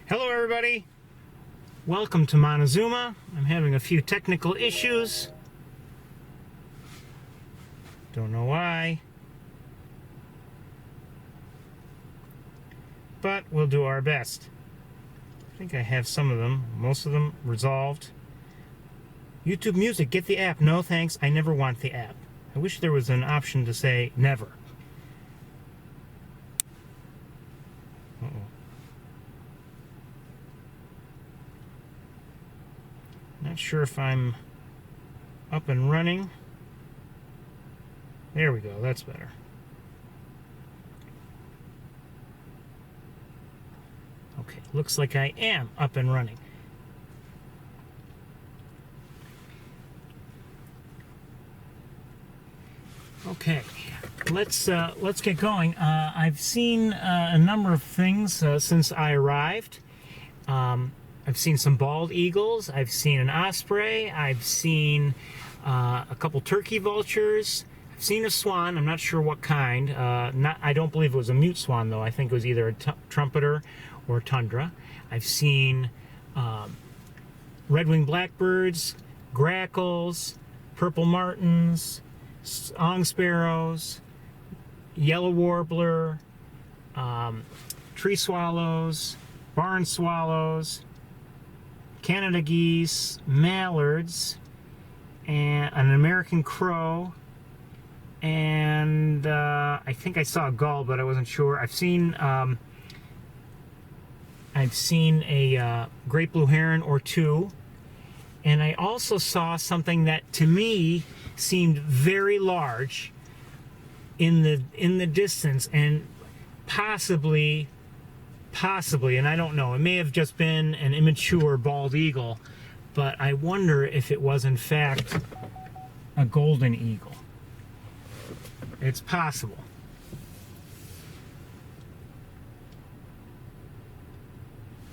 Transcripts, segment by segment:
Hello everybody, welcome to Montezuma. I'm having a few technical issues. Don't know why, but we'll do our best. I think I have some of them, most of them resolved. YouTube Music, get the app. No thanks, I never want the app. I wish there was an option to say never. Not sure if I'm up and running. There we go, that's better. Okay, looks like I am up and running. Okay, let's get going. I've seen a number of things since I arrived. I've seen some bald eagles, I've seen an osprey, I've seen a couple turkey vultures, I've seen a swan, I'm not sure what kind. I don't believe it was a mute swan though, I think it was either a trumpeter or tundra. I've seen red-winged blackbirds, grackles, purple martins, song sparrows, yellow warbler, tree swallows, barn swallows, Canada geese, mallards, and an American crow, and I think I saw a gull, but I wasn't sure. I've seen a great blue heron or two, and I also saw something that to me seemed very large in the distance, and possibly, and I don't know, it may have just been an immature bald eagle, but I wonder if it was in fact a golden eagle. It's possible.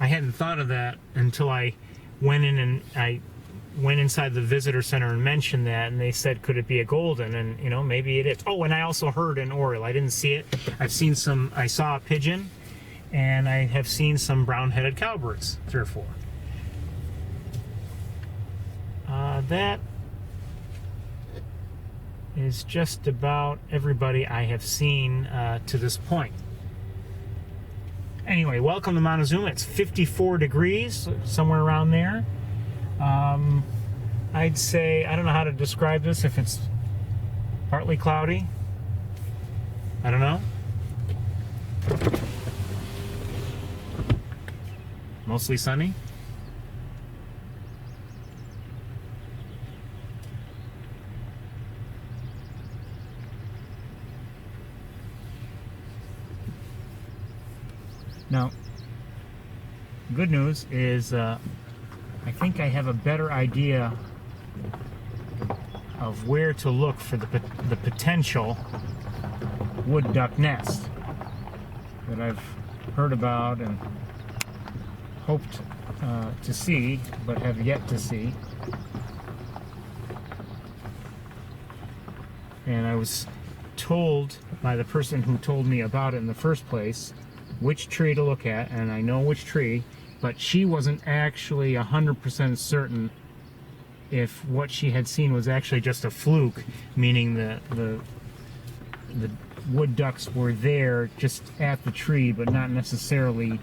I hadn't thought of that until I went in and I went inside the visitor center and mentioned that, and they said, could it be a golden? And you know, maybe it is. Oh, and I also heard an oriole. I didn't see it. I saw a pigeon, and I have seen some brown-headed cowbirds, 3 or 4. That is just about everybody I have seen to this point. Anyway, welcome to Montezuma. It's 54 degrees, somewhere around there. I'd say, I don't know how to describe this, if it's partly cloudy. I don't know. Mostly sunny. Now, good news is I think I have a better idea of where to look for the potential wood duck nest that I've heard about and hoped to see, but have yet to see. And I was told by the person who told me about it in the first place which tree to look at, and I know which tree, but she wasn't actually 100% certain if what she had seen was actually just a fluke, meaning the wood ducks were there just at the tree, but not necessarily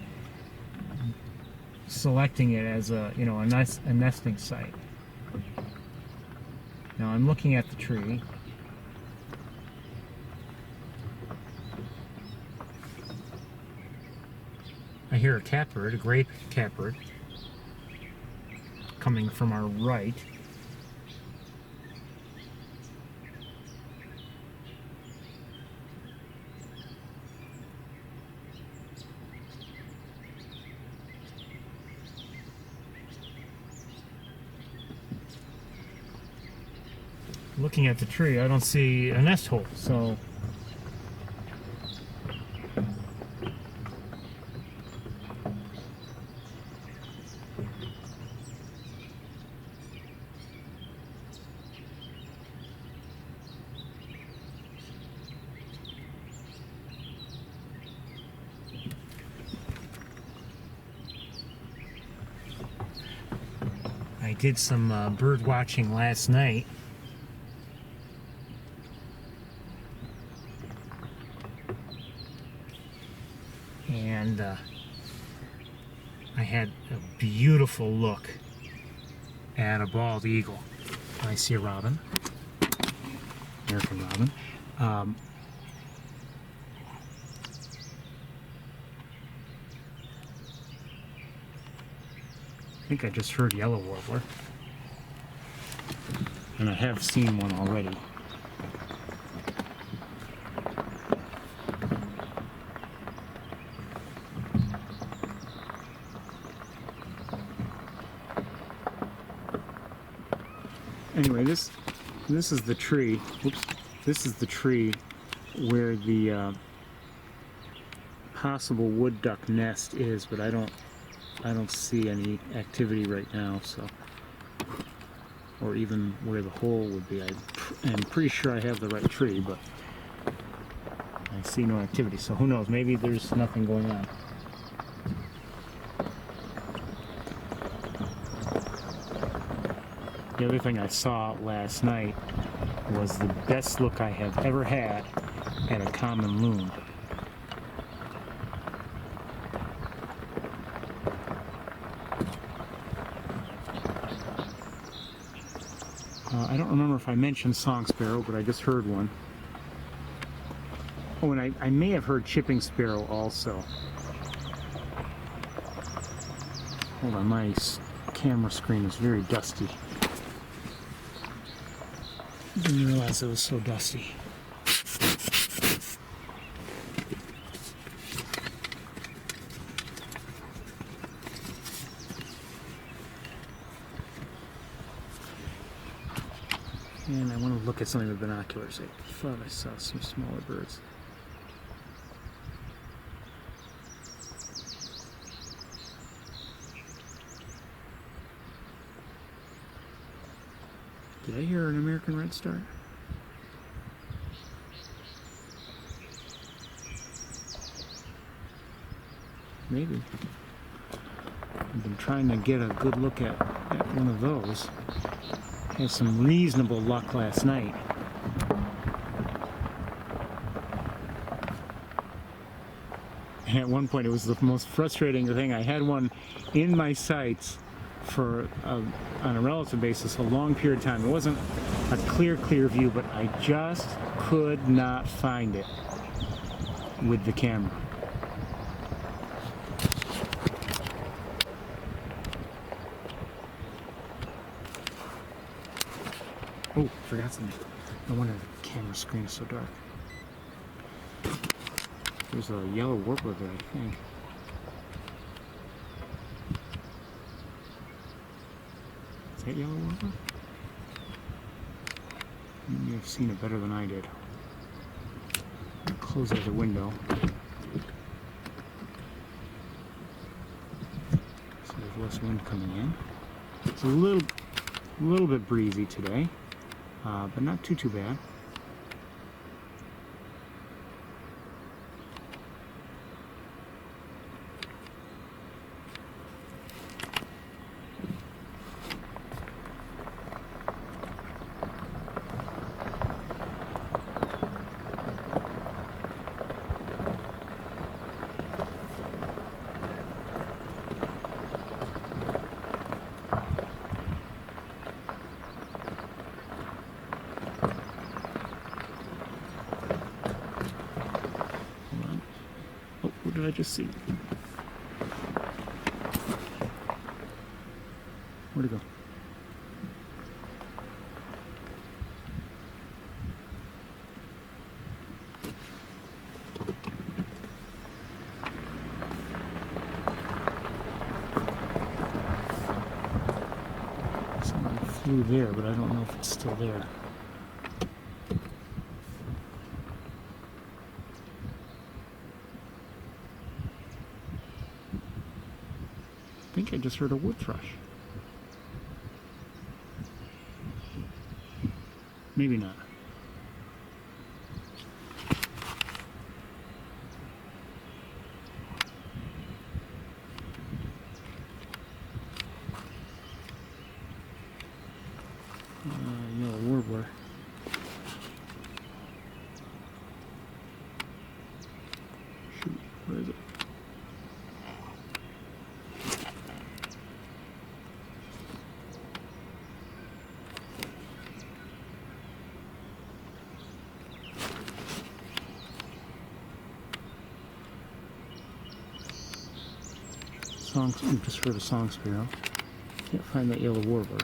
selecting it as a nesting site. Now I'm looking at the tree. I hear a catbird, a gray catbird, coming from our right. Looking at the tree, I don't see a nest hole, so did some bird watching last night. And I had a beautiful look at a bald eagle. I see a robin, American robin. I think I just heard yellow warbler, and I have seen one already. Anyway, this is the tree. Oops, this is the tree where the possible wood duck nest is, but I don't see any activity right now. So, or even where the hole would be. I'm pretty sure I have the right tree, but I see no activity. So who knows? Maybe there's nothing going on. The other thing I saw last night was the best look I have ever had at a common loon. I don't remember if I mentioned song sparrow, but I just heard one. Oh, and I may have heard chipping sparrow also. Hold on, my camera screen is very dusty. Didn't realize it was so dusty. And I want to look at something with binoculars. I thought I saw some smaller birds. Did I hear an American red star? Maybe. I've been trying to get a good look at one of those. Had some reasonable luck last night. And at one point it was the most frustrating thing. I had one in my sights for on a relative basis a long period of time. It wasn't a clear view, but I just could not find it with the camera. Oh, forgot something. No wonder the camera screen is so dark. There's a yellow warbler there, I think. Is that yellow warbler? You may have seen it better than I did. I'll close out the window. So there's less wind coming in. It's a little bit breezy today, but not too bad. What did I just see? Where'd it go? Somebody flew there, but I don't know if it's still there. I think I just heard a wood thrush. Maybe not. Where is it? I just heard a song sparrow. Can't find that yellow warbler.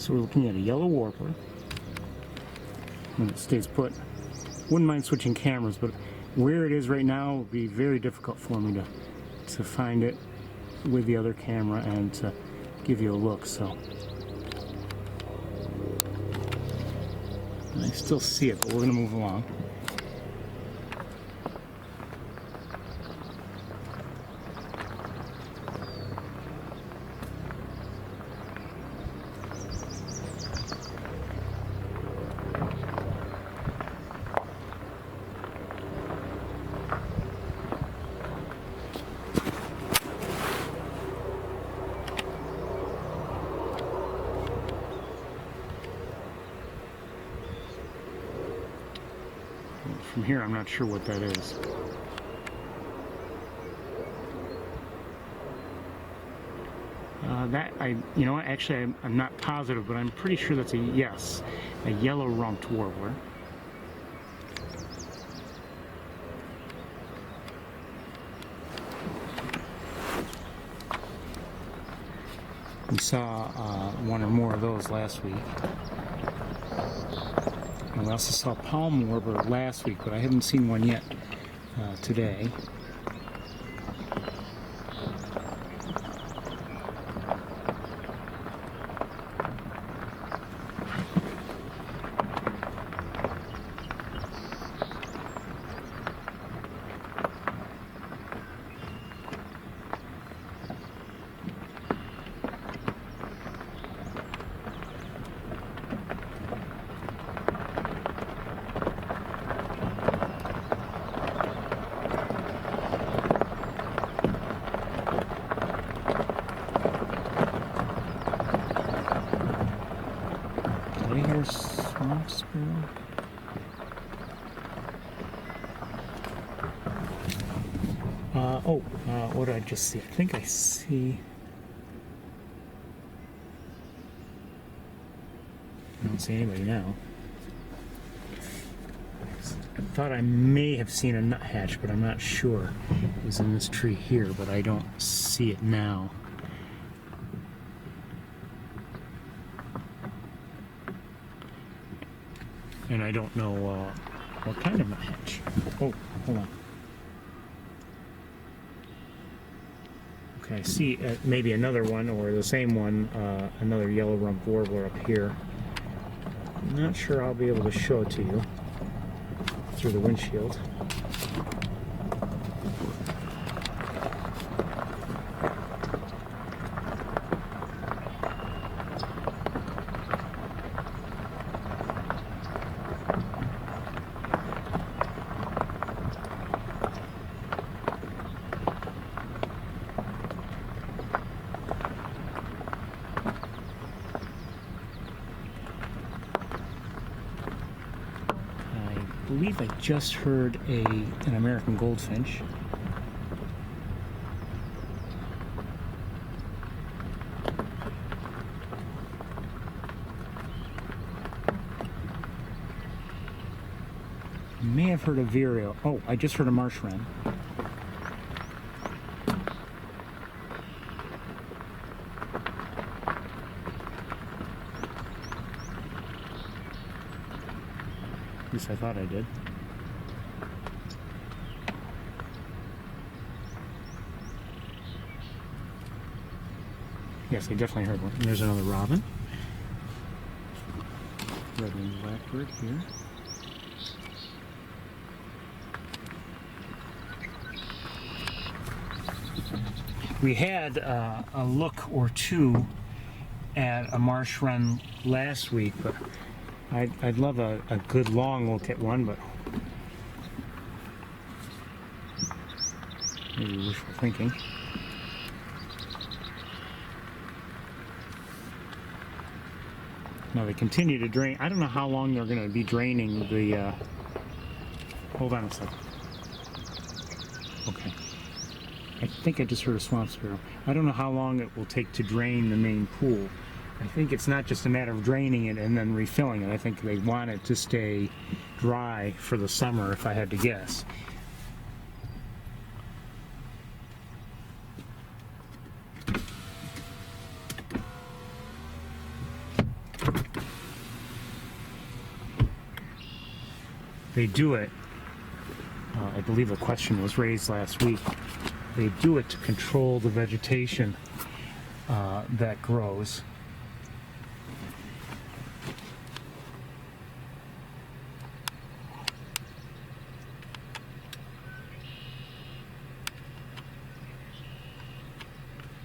So we're looking at a yellow warbler. When it stays put, wouldn't mind switching cameras, but where it is right now would be very difficult for me to find it with the other camera and to give you a look. So I still see it, but we're going to move along. From here, I'm not sure what that is. You know what, actually, I'm not positive, but I'm pretty sure that's a yellow rumped warbler. We saw one or more of those last week. And we also saw palm warbler last week, but I haven't seen one yet today. Swamp sparrow. What did I just see? I think I see. I don't see anybody now. I thought I may have seen a nuthatch, but I'm not sure. It was in this tree here, but I don't see it now. And I don't know what kind of nuthatch. Oh, hold on. Okay, I see maybe another one, or the same one, another yellow rump warbler up here. I'm not sure I'll be able to show it to you through the windshield. I believe I just heard an American goldfinch. May have heard a vireo. Oh, I just heard a marsh wren. At least I thought I did. Yes, I definitely heard one. And there's another robin. Red-winged blackbird here. We had a look or two at a marsh wren last week, but I'd love a good long look at one, but maybe wishful thinking. Now they continue to drain. I don't know how long they're going to be draining the. Hold on a second. Okay. I think I just heard a swamp sparrow. I don't know how long it will take to drain the main pool. I think it's not just a matter of draining it and then refilling it. I think they want it to stay dry for the summer, if I had to guess. They do it, I believe the question was raised last week, they do it to control the vegetation that grows.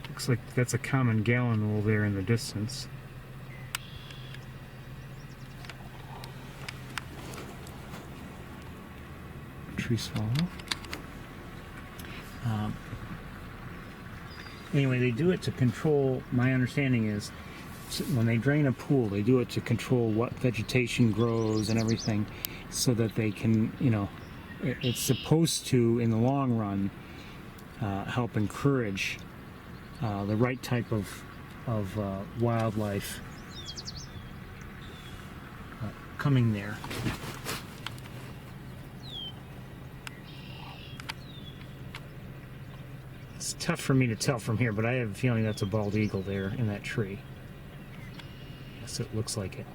Looks like that's a common gallon rule there in the distance. Tree swallow. Anyway, they do it to control, my understanding is, when they drain a pool, they do it to control what vegetation grows and everything, so that they can, you know, it's supposed to, in the long run, help encourage the right type of wildlife coming there. It's tough for me to tell from here, but I have a feeling that's a bald eagle there in that tree. Yes, it looks like it.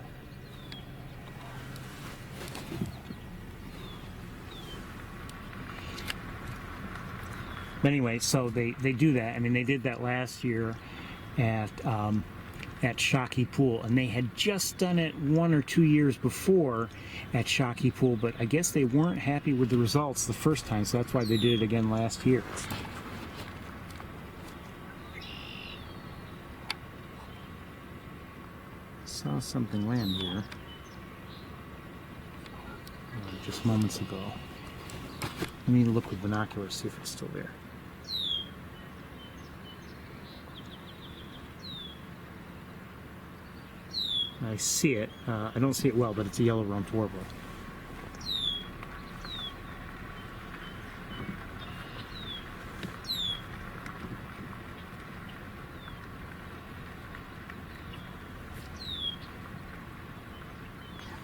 But anyway, so they do that. I mean, they did that last year at Shockey Pool, and they had just done it 1 or 2 years before at Shockey Pool, but I guess they weren't happy with the results the first time, so that's why they did it again last year. Saw something land here just moments ago. Let me look with binoculars, see if it's still there. I see it. I don't see it well, but it's a yellow-rumped warbler.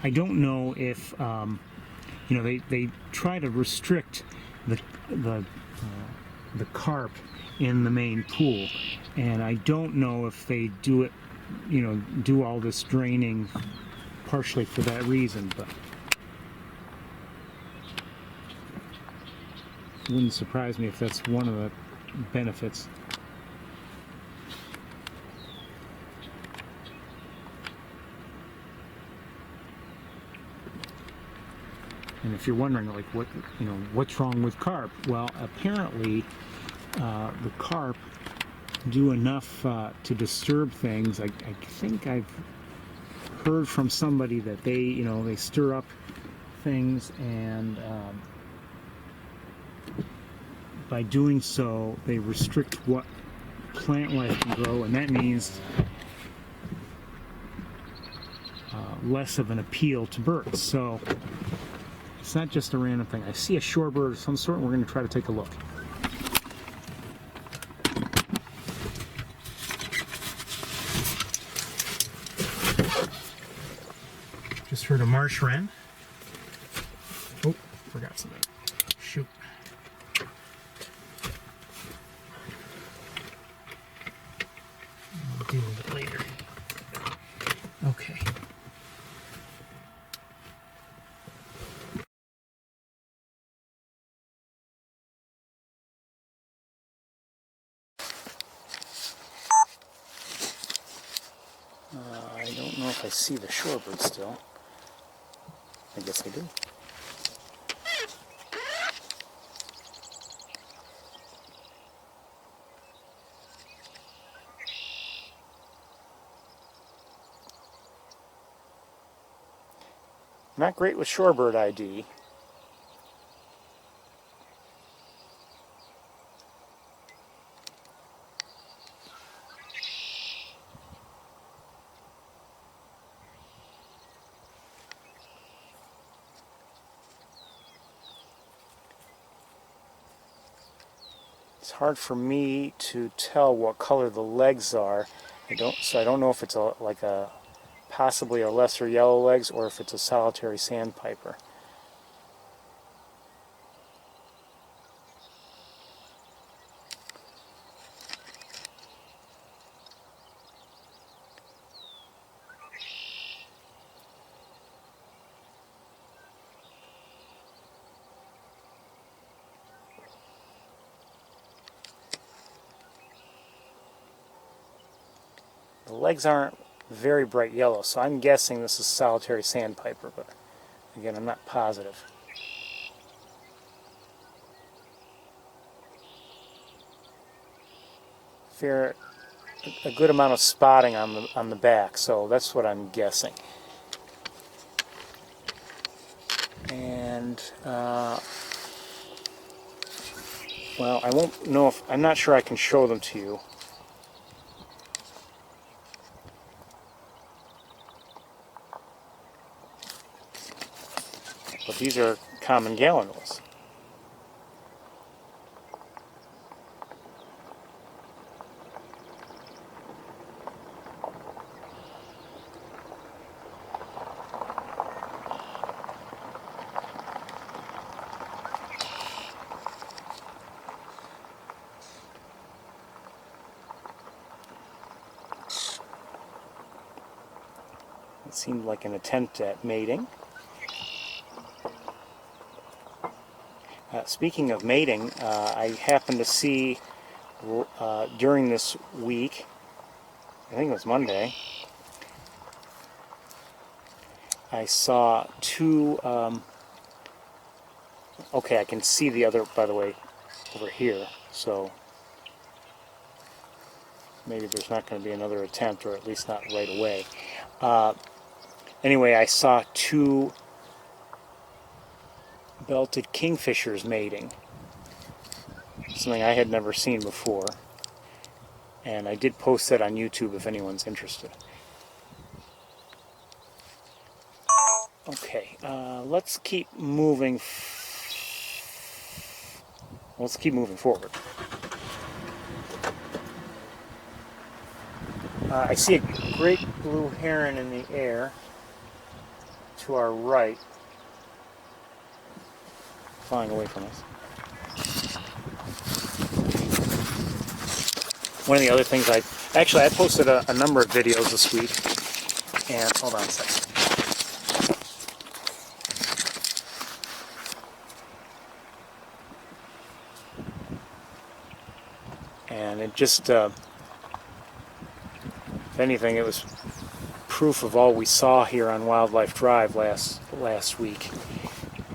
I don't know if you know, they try to restrict the carp in the main pool, and I don't know if they do it, you know, do all this draining partially for that reason, but it wouldn't surprise me if that's one of the benefits. And if you're wondering, like, what, you know, what's wrong with carp? Well, apparently the carp do enough to disturb things. I think I've heard from somebody that they, you know, they stir up things, and by doing so, they restrict what plant life can grow, and that means less of an appeal to birds. So it's not just a random thing. I see a shorebird of some sort, and we're going to try to take a look. Just heard a marsh wren. Oh, forgot something. Shoot. I'll deal with it later. Okay. I don't know if I see the shorebird still. I guess I do. Not great with shorebird ID. It's hard for me to tell what color the legs are. I don't know if it's like a possibly a lesser yellow legs or if it's a solitary sandpiper. The legs aren't very bright yellow, so I'm guessing this is solitary sandpiper, but again, I'm not positive. A good amount of spotting on the back, so that's what I'm guessing. And well, I won't know if I'm not sure I can show them to you. But these are common gallinules. It seemed like an attempt at mating. Speaking of mating, I happened to see during this week, I think it was Monday, I saw two, okay, I can see the other, by the way, over here, so maybe there's not going to be another attempt, or at least not right away. Anyway, I saw two belted kingfishers mating, something I had never seen before, and I did post that on YouTube if anyone's interested. Okay, let's keep moving forward. I see a great blue heron in the air to our right, flying away from us. One of the other things I posted a number of videos this week, and hold on a second. And it just, if anything, it was proof of all we saw here on Wildlife Drive last week.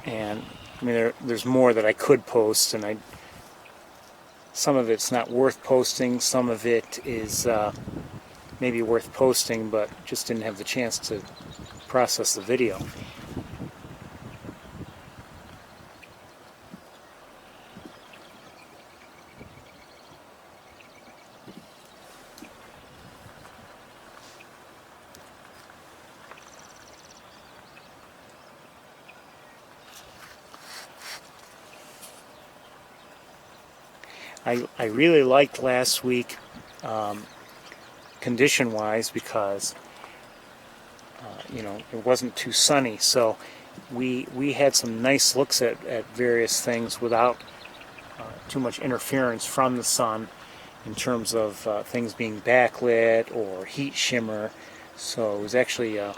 And I mean, there's more that I could post, and some of it's not worth posting, some of it is maybe worth posting, but just didn't have the chance to process the video. I really liked last week condition-wise because it wasn't too sunny, so we had some nice looks at various things without too much interference from the sun in terms of things being backlit or heat shimmer. So it was actually, in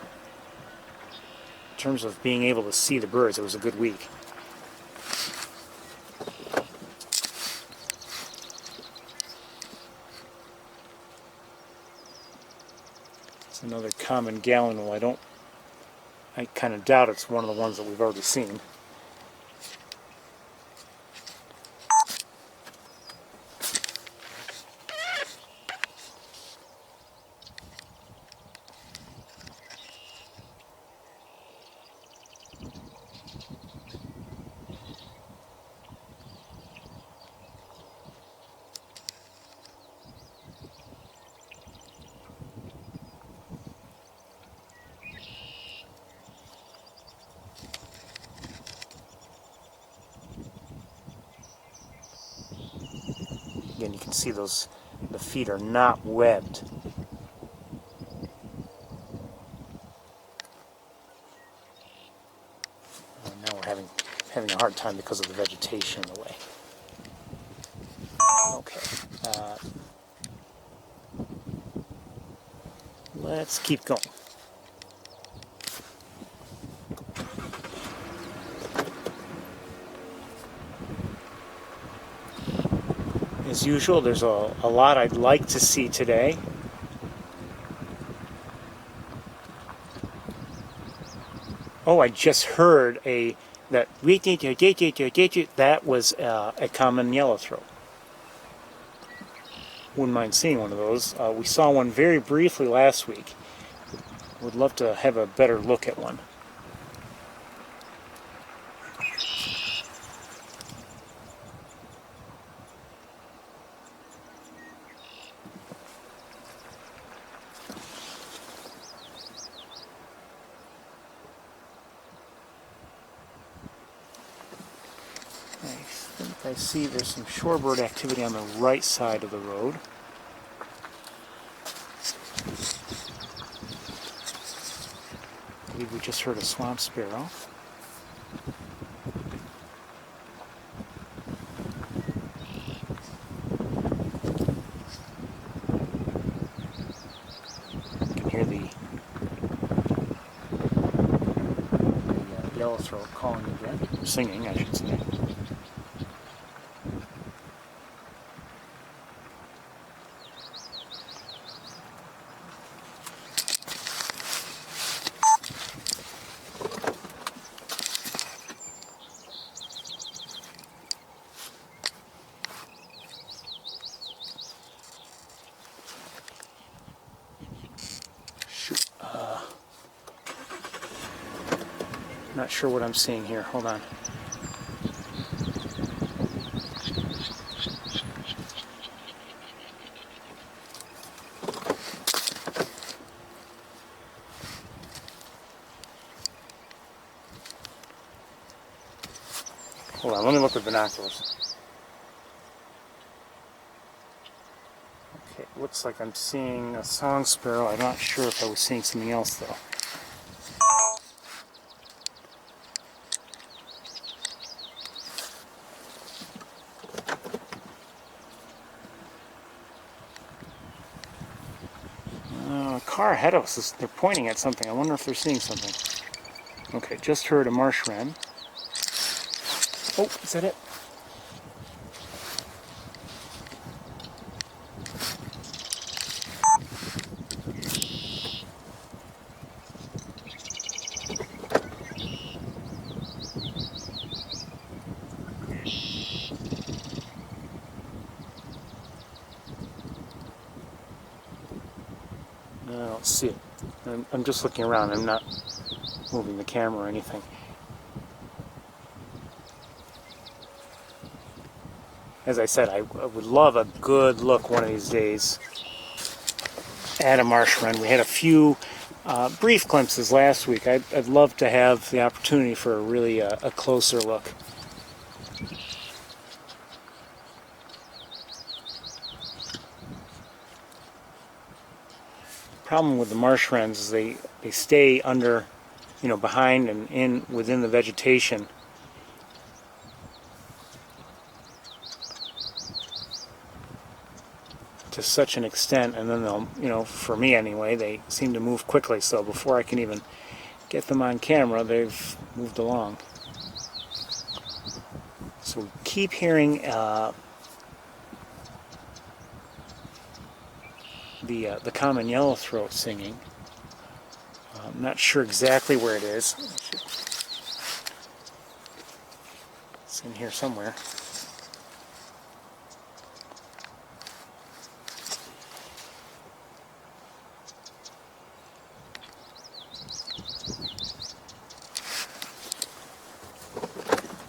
terms of being able to see the birds, it was a good week. Another common gallinule. I kind of doubt it's one of the ones that we've already seen. Again, you can see the feet are not webbed. Now we're having a hard time because of the vegetation in the way. Okay. Let's keep going. As usual, there's a lot I'd like to see today. Oh, I just heard that was a common yellowthroat. Wouldn't mind seeing one of those. We saw one very briefly last week. Would love to have a better look at one. I see there's some shorebird activity on the right side of the road. I believe we just heard a swamp sparrow. You can hear the yellowthroat calling again, or singing, I should say. Not sure what I'm seeing here. Hold on. Hold on, let me look with binoculars. Okay, looks like I'm seeing a song sparrow. I'm not sure if I was seeing something else though. Car ahead of us, they're pointing at something. I wonder if they're seeing something. Okay, just heard a marsh wren. Oh, is that it? I don't see it. I'm just looking around. I'm not moving the camera or anything. As I said, I would love a good look one of these days at a marsh wren. We had a few brief glimpses last week. I'd love to have the opportunity for a really a closer look. Problem with the marsh wrens is they stay under, behind and within the vegetation. To such an extent, and then they'll, for me anyway, they seem to move quickly, so before I can even get them on camera, they've moved along. So we keep hearing the common yellowthroat singing. I'm not sure exactly where it is. It's in here somewhere.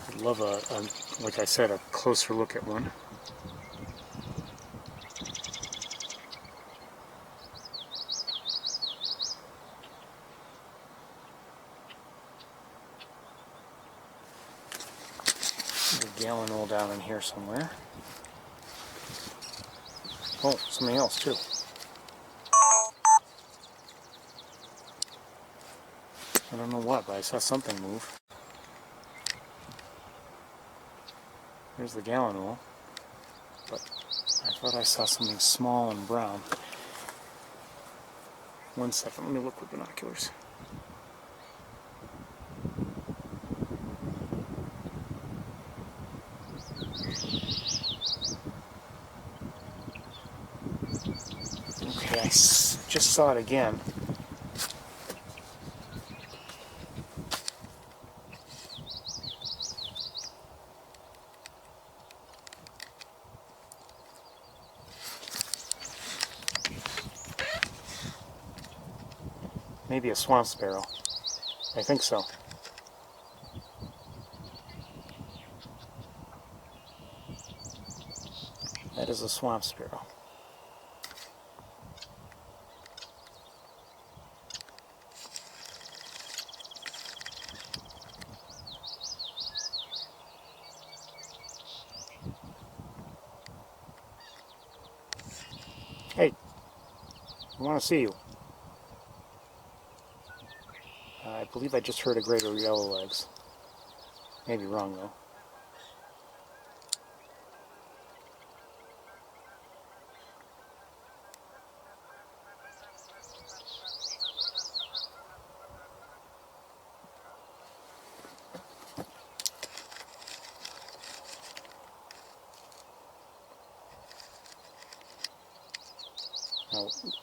I'd love like I said, a closer look at one. Gallon roll down in here somewhere. Oh, something else too. I don't know what, but I saw something move. There's the gallon roll. But I thought I saw something small and brown. One second, let me look with binoculars. Okay, I just saw it again. Maybe a swamp sparrow. I think so. That is a swamp sparrow. Hey, I want to see you. I believe I just heard a greater yellowlegs. Maybe wrong though.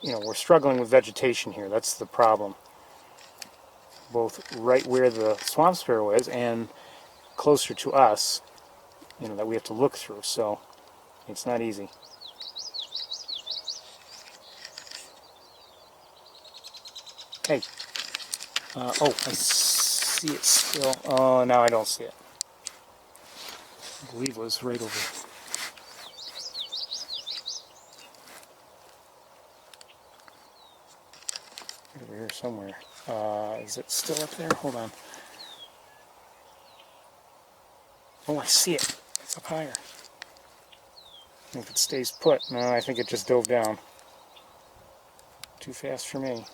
Now, we're struggling with vegetation here. That's the problem. Both right where the swamp sparrow is and closer to us, that we have to look through. So it's not easy. Hey. Oh, I see it still. Oh, now I don't see it. I believe it was right over here somewhere. Is it still up there? Hold on. Oh, I see it. It's up higher. If it stays put. No, I think it just dove down. Too fast for me.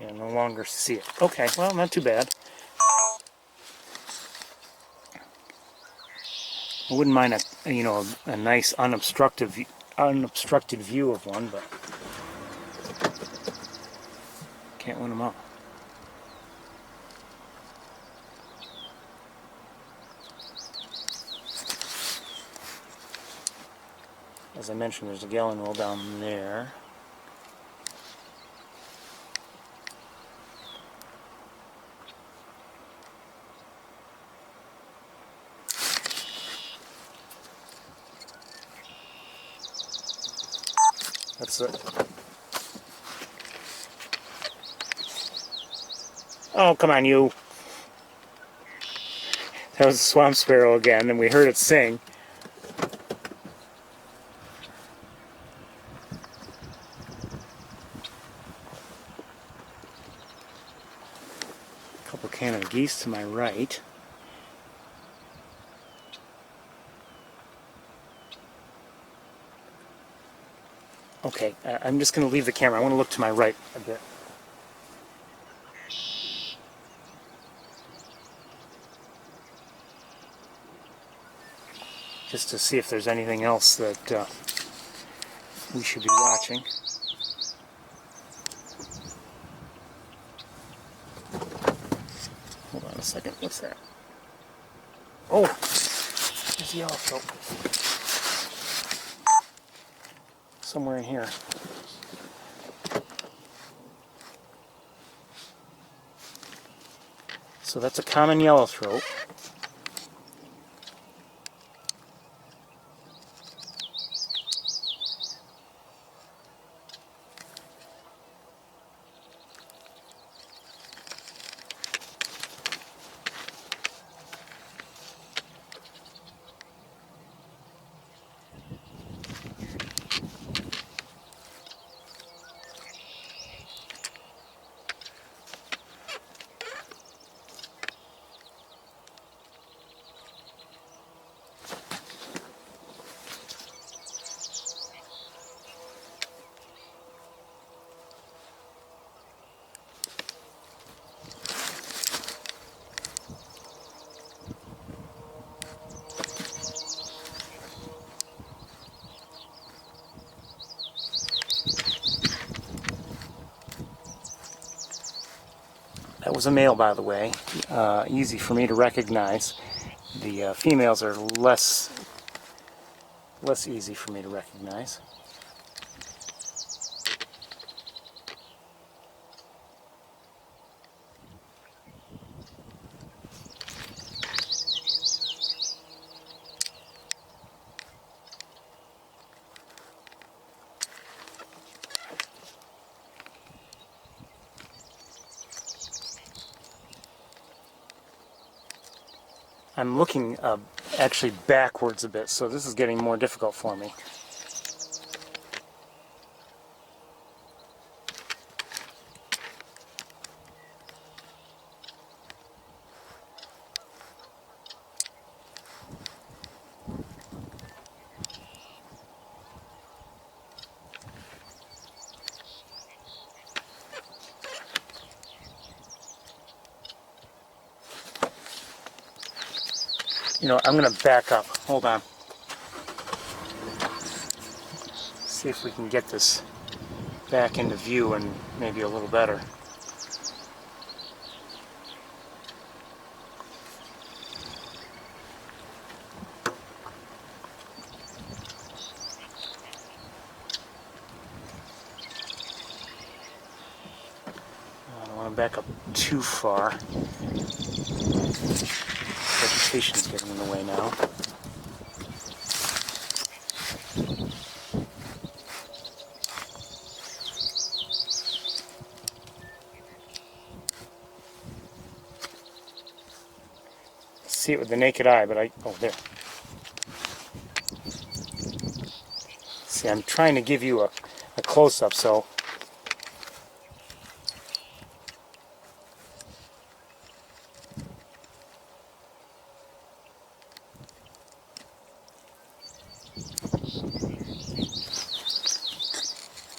Yeah, no longer see it. Okay, well, not too bad. I wouldn't mind a nice unobstructed view of one, but can't win them all. As I mentioned, there's a gallon roll down there. That's it. Oh, come on, you. That was a swamp sparrow again, and we heard it sing. A couple Canada geese to my right. Okay, I'm just going to leave the camera. I want to look to my right a bit. Just to see if there's anything else that we should be watching. Hold on a second. What's that? Oh! There's the yellowtail. somewhere in here. So that's a common yellowthroat. That was a male, by the way. Easy for me to recognize. The females are less easy for me to recognize. I'm looking actually backwards a bit, so this is getting more difficult for me. You know, I'm going to back up. Hold on. See if we can get this back into view and maybe a little better. I don't want to back up too far. Vegetation's getting in the way now. See it with the naked eye, but oh, there. See, I'm trying to give you a close-up, so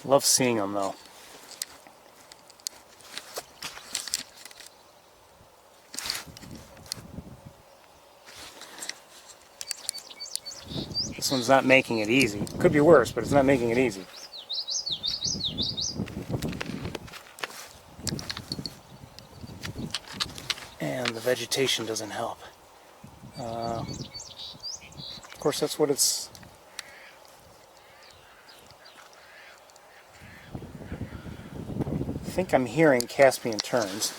love seeing them though. This one's not making it easy. Could be worse, but it's not making it easy. And the vegetation doesn't help. Of course, that's what it's... I think I'm hearing Caspian terns.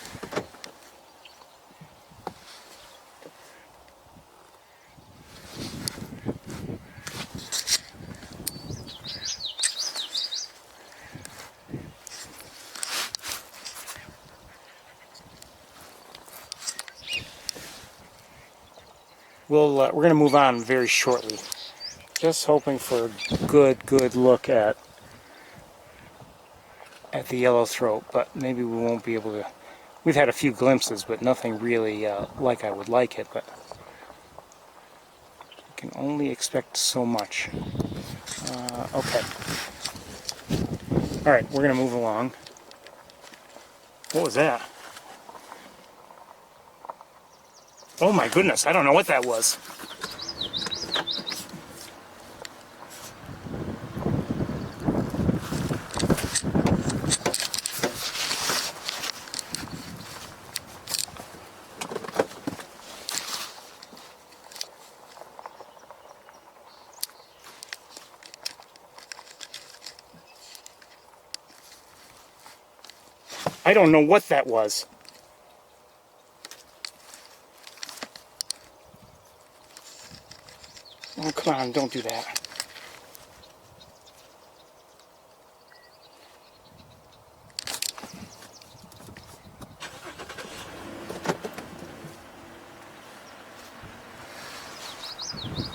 We're going to move on very shortly. Just hoping for a good look at the yellowthroat, but maybe we won't be able to. We've had a few glimpses, but nothing really like I would like it. But I can only expect so much. Okay. All right, we're going to move along. What was that? Oh my goodness, I don't know what that was. I don't know what that was. Oh, come on, don't do that.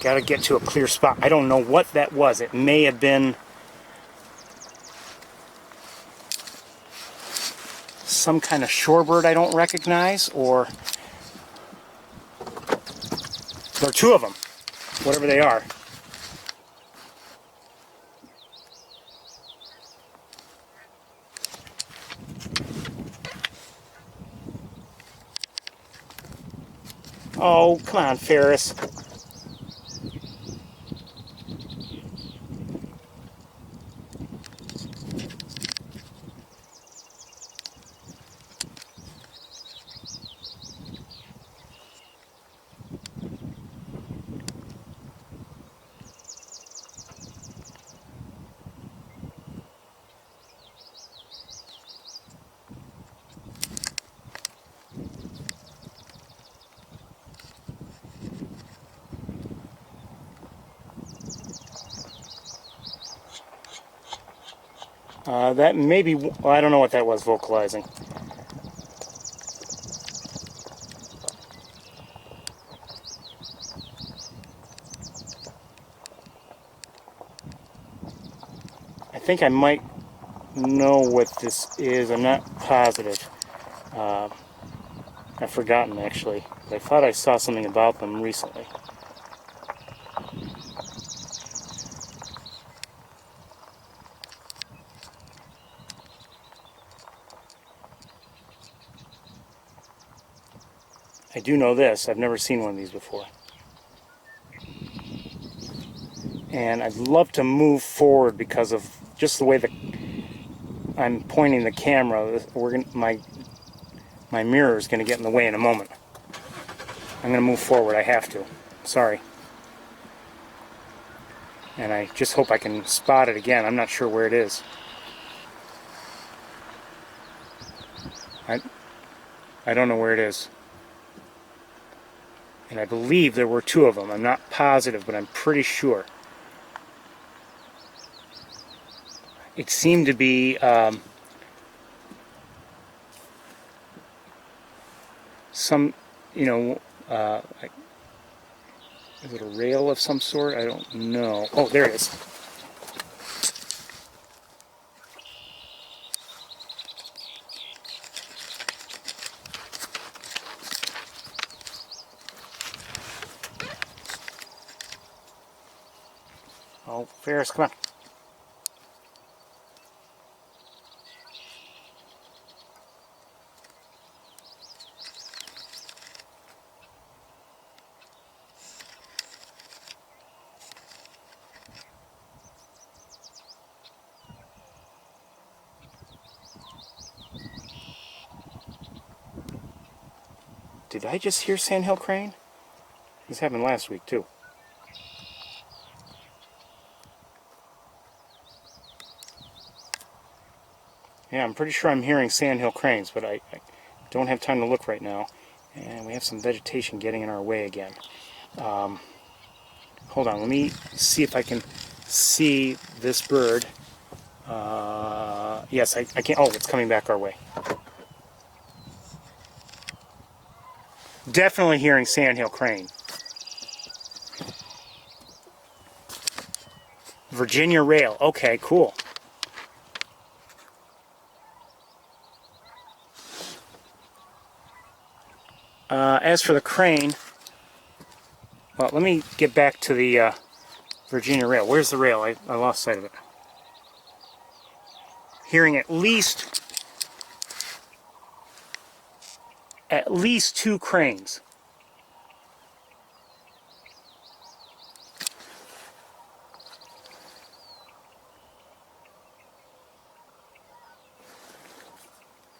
Gotta get to a clear spot. I don't know what that was. It may have been some kind of shorebird I don't recognize, or there are two of them, whatever they are. Oh, come on, Ferris. That may be, well, I don't know what that was vocalizing. I think I might know what this is. I'm not positive. I've forgotten actually. But I thought I saw something about them recently. I do know this. I've never seen one of these before. And I'd love to move forward because of just the way that I'm pointing the camera. My mirror is going to get in the way in a moment. I'm going to move forward. I have to. Sorry. And I just hope I can spot it again. I'm not sure where it is. I don't know where it is. And I believe there were two of them. I'm not positive, but I'm pretty sure. It seemed to be some, you know, is it a rail of some sort? I don't know. Oh, there it is. Oh, Ferris, come on. Did I just hear sandhill crane? This happened last week too. Yeah, I'm pretty sure I'm hearing sandhill cranes, but I don't have time to look right now. And we have some vegetation getting in our way again. Hold on, let me see if I can see this bird. Yes, I can't. Oh, it's coming back our way. Definitely hearing sandhill crane. Virginia rail. Okay, cool. As for the crane, well, let me get back to the Virginia rail. Where's the rail? I lost sight of it. Hearing at least two cranes.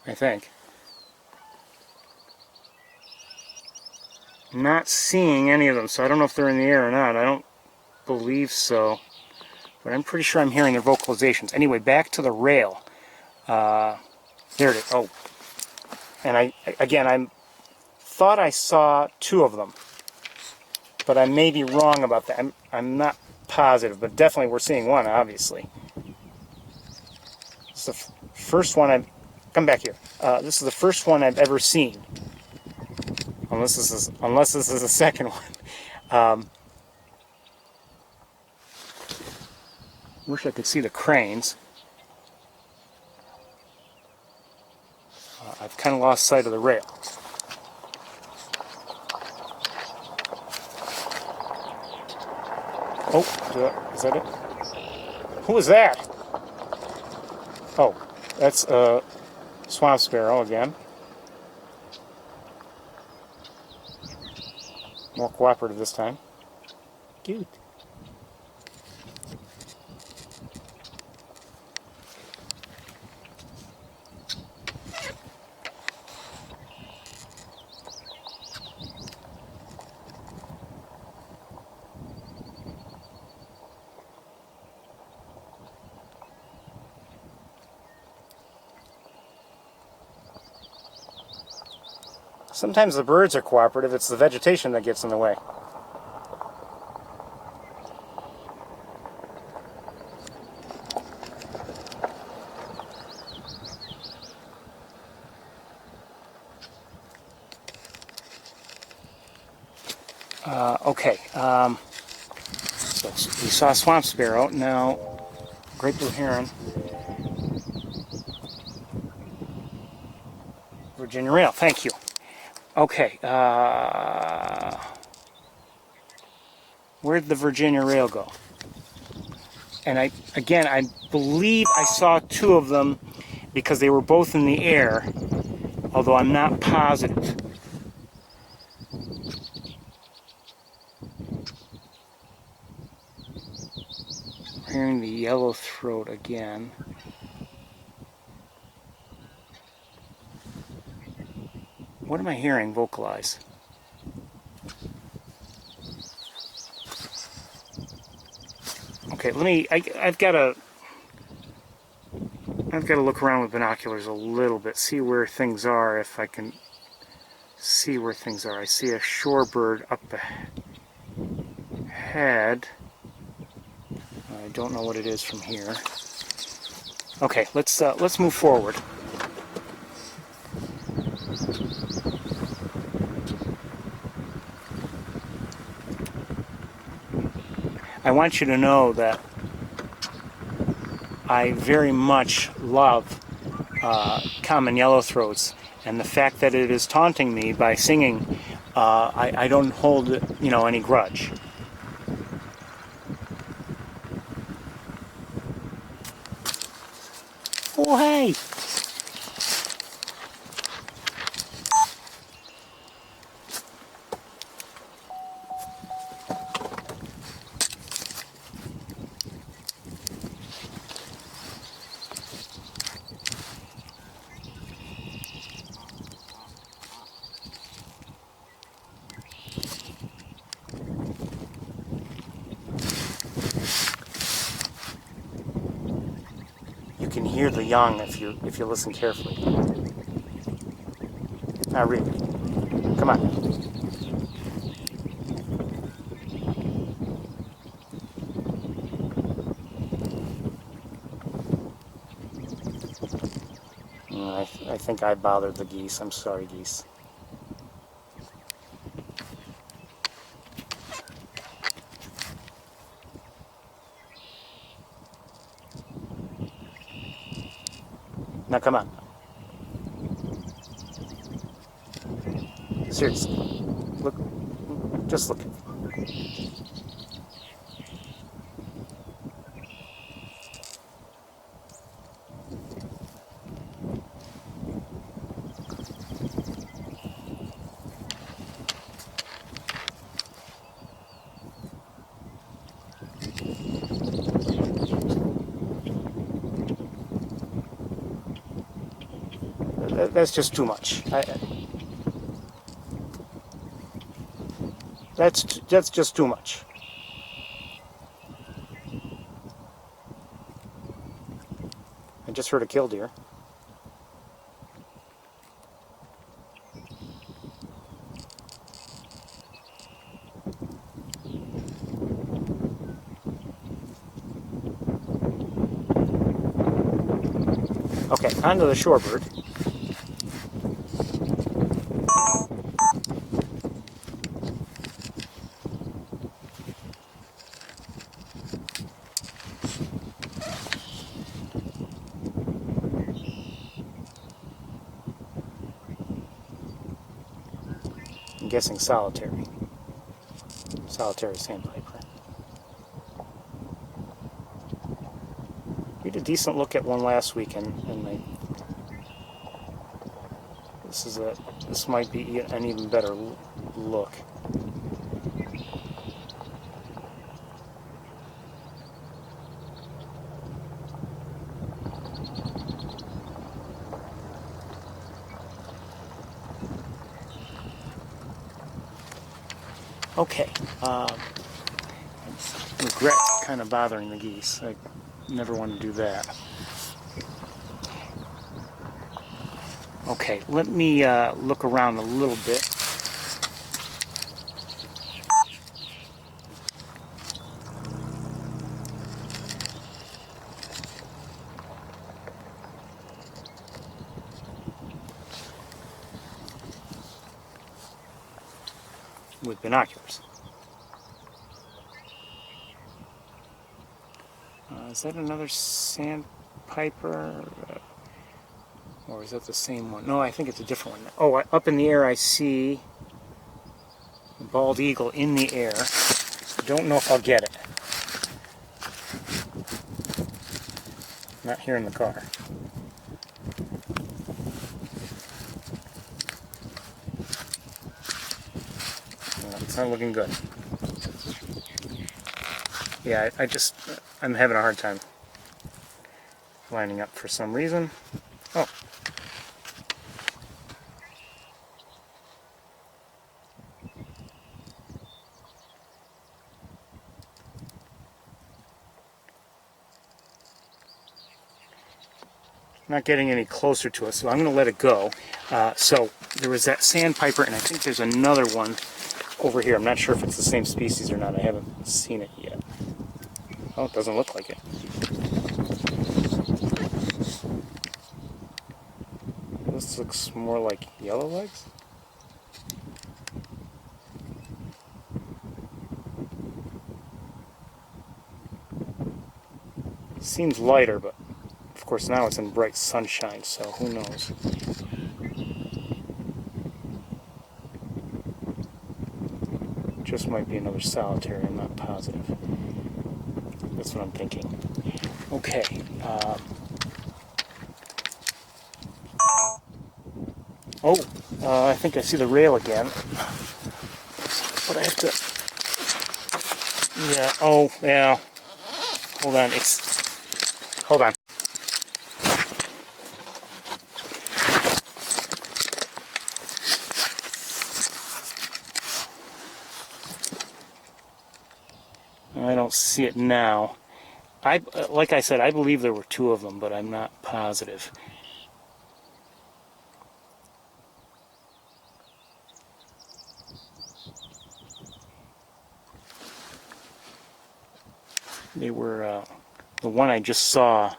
I think. I'm not seeing any of them, so I don't know if they're in the air or not. I don't believe so. But I'm pretty sure I'm hearing their vocalizations. Anyway, back to the rail. Here it is. Oh, and I thought I saw 2 of them, but I may be wrong about that. I'm not positive, but definitely we're seeing one, obviously. This is the first one I've... Come back here. This is the first one I've ever seen. Unless this is the second one. Wish I could see the cranes. I've kind of lost sight of the rail. Oh, is that it? Who is that? Oh, that's swamp sparrow again. More cooperative this time. Cute. Sometimes the birds are cooperative, it's the vegetation that gets in the way. Okay, so we saw swamp sparrow, now great blue heron, Virginia rail, thank you. Okay, where'd the Virginia rail go? And I believe I saw 2 of them because they were both in the air, although I'm not positive. I'm hearing the yellow throat again. What am I hearing vocalize? Okay, I've got to look around with binoculars a little bit, see where things are, if I can see where things are. I see a shorebird up ahead. I don't know what it is from here. Okay, let's move forward. I want you to know that I very much love common yellowthroats, and the fact that it is taunting me by singing, I don't hold any grudge. Oh hey! You can hear the young if you listen carefully. Not really. Come on. I think I bothered the geese. I'm sorry, geese. Now come on. Seriously. Look. Just look. That's just too much. That's just too much. I just heard a killdeer. Okay, onto the shorebird. I'm guessing solitary. Solitary sandpiper. We had a decent look at one last weekend, and this might be an even better look. Okay, I regret kind of bothering the geese. I never want to do that. Okay, let me look around a little bit. With binoculars. Is that another sandpiper? Or is that the same one? No, I think it's a different one. Oh, up in the air I see a bald eagle in the air. Don't know if I'll get it. Not here in the car. No, it's not looking good. Yeah, I'm having a hard time lining up for some reason. Oh. Not getting any closer to us, so I'm going to let it go. So there was that sandpiper, and I think there's another one over here. I'm not sure if it's the same species or not. I haven't seen it yet. Oh, it doesn't look like it. This looks more like yellowlegs. Seems lighter, but of course now it's in bright sunshine, so who knows. Just might be another solitary, I'm not positive. That's what I'm thinking. Okay. I think I see the rail again. But I have to... Yeah, oh, yeah. Hold on, Hold on. I don't see it now. Like I said, I believe there were two of them, but I'm not positive. They were, the one I just saw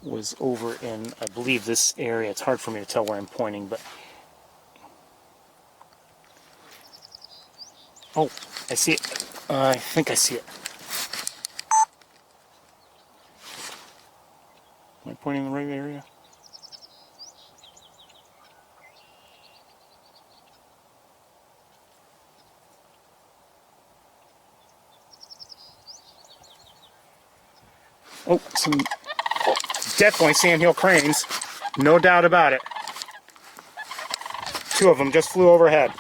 was over in, I believe, this area. It's hard for me to tell where I'm pointing, but... Oh, I see it. I think I see it. Am I pointing in the right area? Oh, definitely sandhill cranes. No doubt about it. Two of them just flew overhead.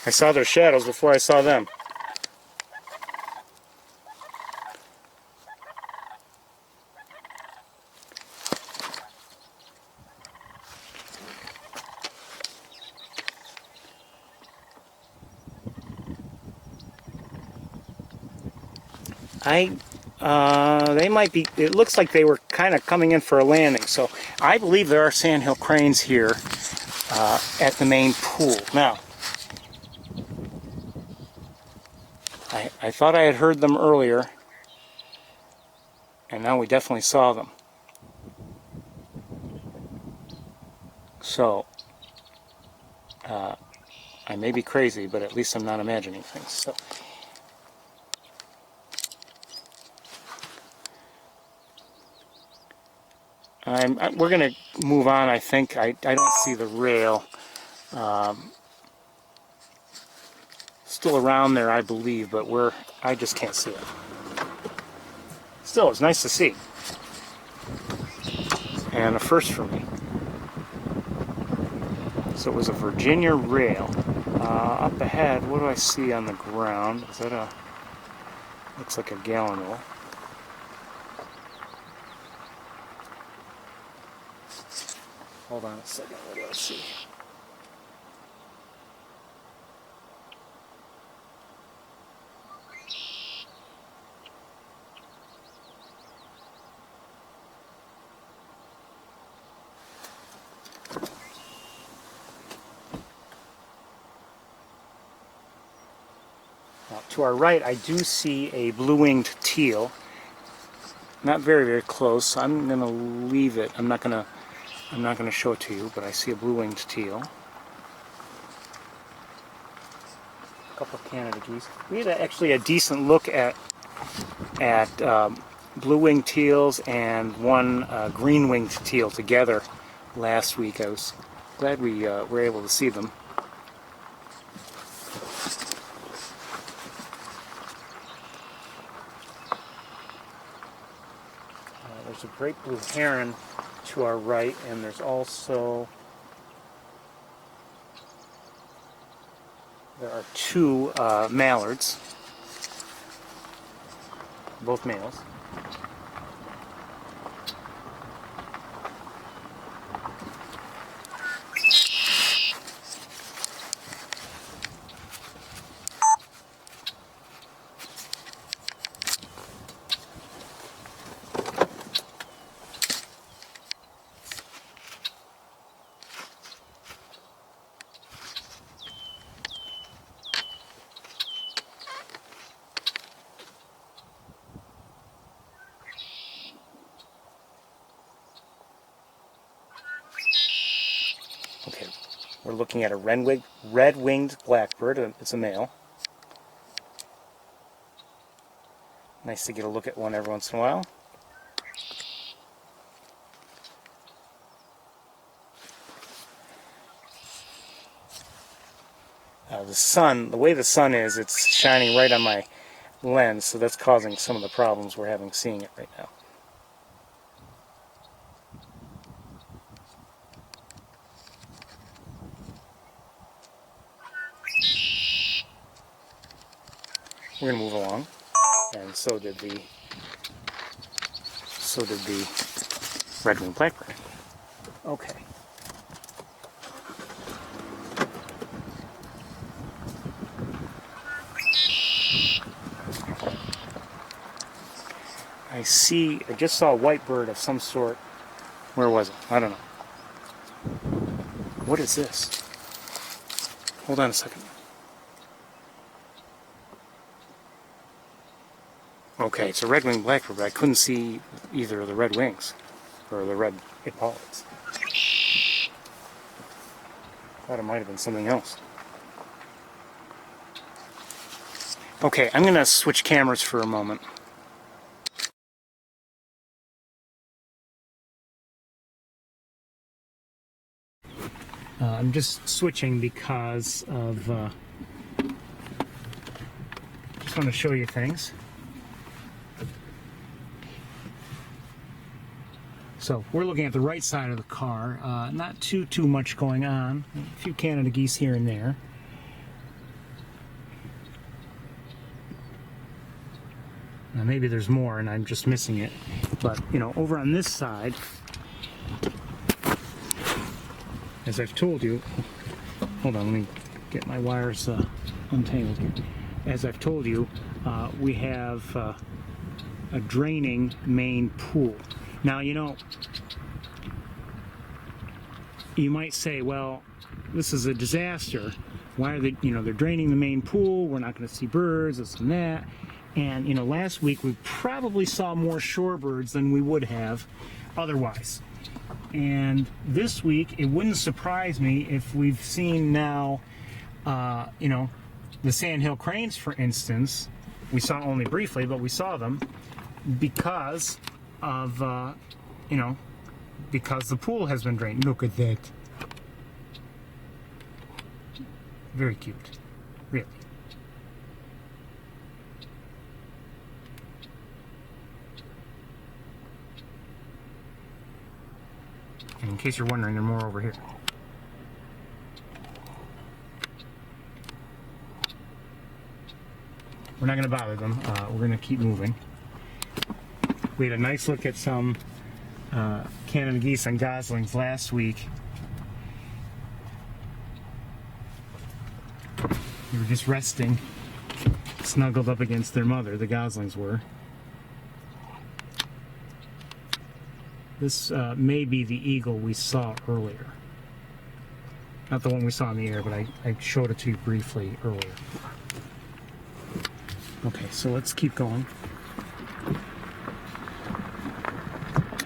I saw their shadows before I saw them. They might be, it looks like they were kind of coming in for a landing, so I believe there are sandhill cranes here at the main pool. Now, I thought I had heard them earlier, And now we definitely saw them. So, I may be crazy, but at least I'm not imagining things. So, we're going to move on, I think. I don't see the rail. Still around there, I believe, but I just can't see it. Still, it's nice to see. And a first for me. So it was a Virginia rail. Up ahead, what do I see on the ground? Is that looks like a gallon roll. Hold on a second, what do I see? Now, to our right, I do see a blue-winged teal. Not very, very close. So I'm going to leave it. I'm not going to show it to you, but I see a blue-winged teal. A couple of Canada geese. We had actually a decent look at blue-winged teals and one green-winged teal together last week. I was glad we were able to see them. There's a great blue heron to our right, and there's also there are two mallards, both males. Okay, we're looking at a red-winged blackbird. It's a male. Nice to get a look at one every once in a while. The way the sun is, it's shining right on my lens, so that's causing some of the problems we're having seeing it right now. We're going to move along, and so did the red-winged blackbird. Okay. I just saw a white bird of some sort. Where was it? I don't know. What is this? Hold on a second. Okay, it's a red-winged blackbird, but I couldn't see either of the red wings, or the red epaulettes. Thought it might have been something else. Okay, I'm going to switch cameras for a moment. I'm just switching because of just want to show you things. So we're looking at the right side of the car. Not too much going on. A few Canada geese here and there. Now maybe there's more and I'm just missing it. But you know, over on this side, as I've told you, hold on, let me get my wires untangled here. As I've told you, we have a draining main pool. Now, you know, you might say, well, this is a disaster. Why are they, they're draining the main pool, we're not going to see birds, this and that. And, you know, last week we probably saw more shorebirds than we would have otherwise. And this week, it wouldn't surprise me if we've seen now, you know, the sandhill cranes, for instance. We saw only briefly, but we saw them because of, you know, because the pool has been drained. Look at that. Very cute. Really. And in case you're wondering, there are more over here. We're not going to bother them. We're going to keep moving. We had a nice look at some Canada geese and goslings last week. They were just resting, snuggled up against their mother, the goslings were. This may be the eagle we saw earlier. Not the one we saw in the air, but I showed it to you briefly earlier. Okay, so let's keep going.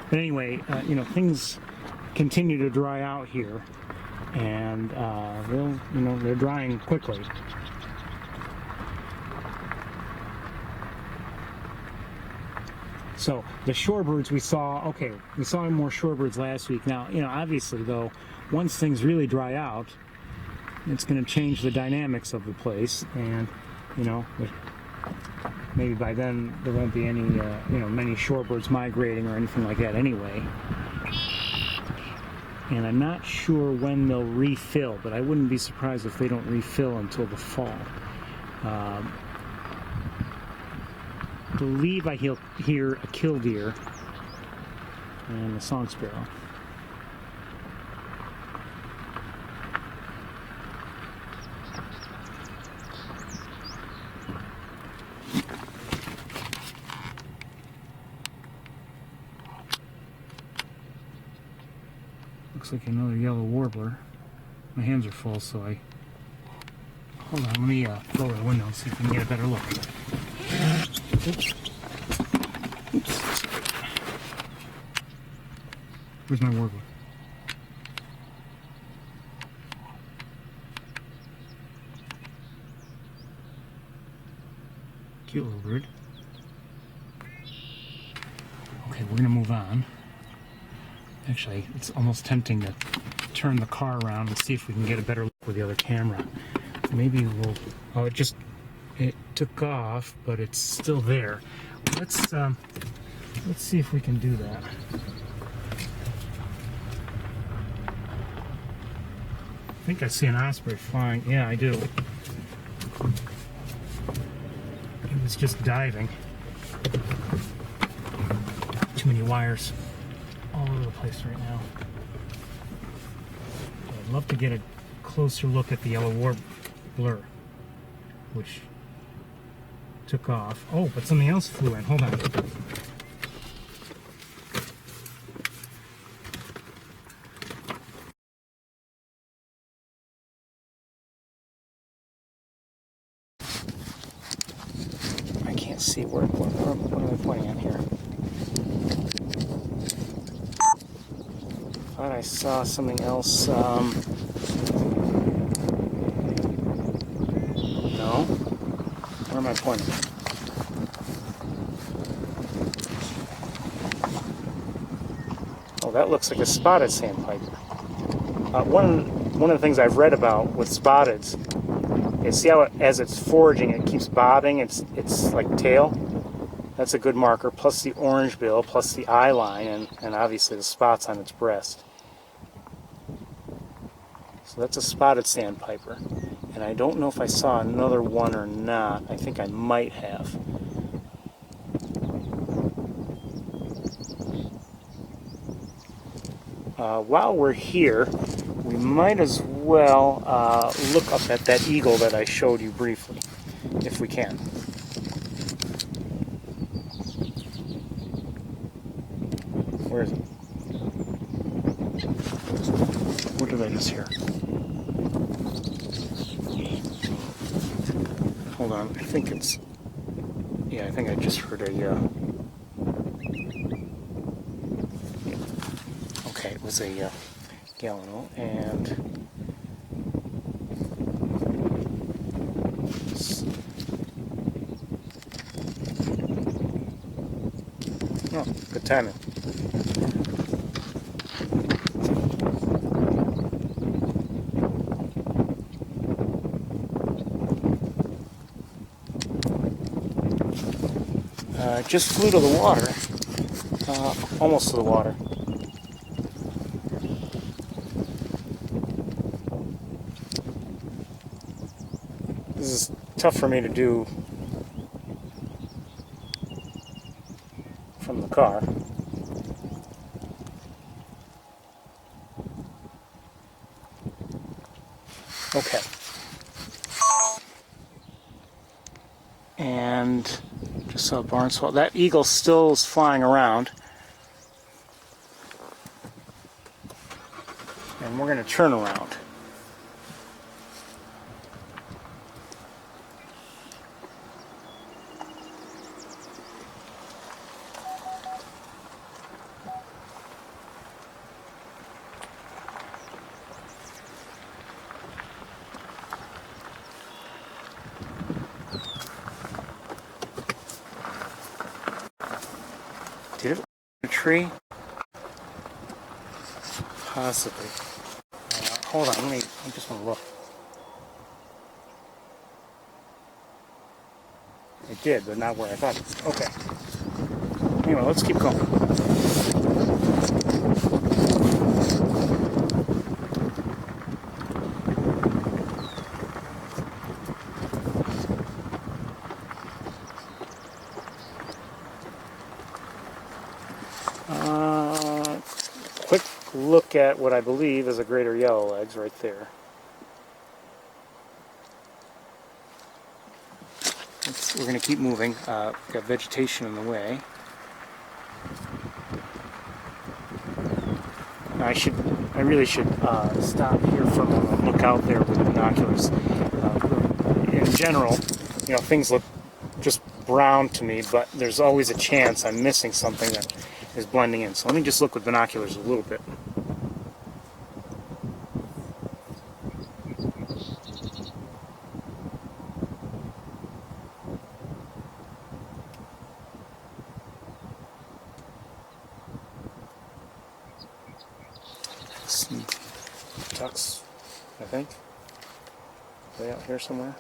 But anyway, you know, things continue to dry out here, and they're drying quickly. So the shorebirds we saw, okay, we saw more shorebirds last week. Now, you know, obviously though, once things really dry out, it's going to change the dynamics of the place, and you know, maybe by then there won't be any, you know, many shorebirds migrating or anything like that anyway. And I'm not sure when they'll refill, but I wouldn't be surprised if they don't refill until the fall. I believe I hear a killdeer and a song sparrow. Looks like another yellow warbler. My hands are full, so hold on, let me lower the window and see if we can get a better look. Oops. Oops. Where's my warbler? Cute little bird. Okay, we're gonna move on. Actually, it's almost tempting to turn the car around and see if we can get a better look with the other camera. Maybe we'll... Oh, it took off, but it's still there. Let's see if we can do that. I think I see an osprey flying. Yeah, I do. He was just diving. Too many wires all over the place right now. I'd love to get a closer look at the yellow warbler, which took off. Oh, but something else flew in. Hold on. I can't see what am I pointing at here? Thought I saw something else. No. Where am I pointing? Oh, that looks like a spotted sandpiper. One of the things I've read about with spotteds is, see how as it's foraging, it keeps bobbing its like tail. That's a good marker. Plus the orange bill, plus the eye line, and obviously the spots on its breast. So that's a spotted sandpiper. And I don't know if I saw another one or not. I think I might have. While we're here, we might as well look up at that eagle that I showed you briefly, if we can. Where is it? What did I just hear? Hold on, I think it's... Yeah, I think I just heard a, okay, it was a gallinal, and oh, good timing. Just flew to the water, almost to the water. This is tough for me to do from the car. Okay. And just saw a barn swallow. That eagle still is flying around. And we're going to turn around. Did it land in a tree? Possibly. Hold on, I just want to look. It did, but not where I thought it. Okay. Anyway, let's keep going. Quick look at what I believe is a greater yellowlegs right there. We're going to keep moving. We've got vegetation in the way. I really should stop here for a moment and look out there with binoculars. In general, things look just brown to me, but there's always a chance I'm missing something that is blending in. So let me just look with binoculars a little bit. Some ducks, I think. Are they out here somewhere?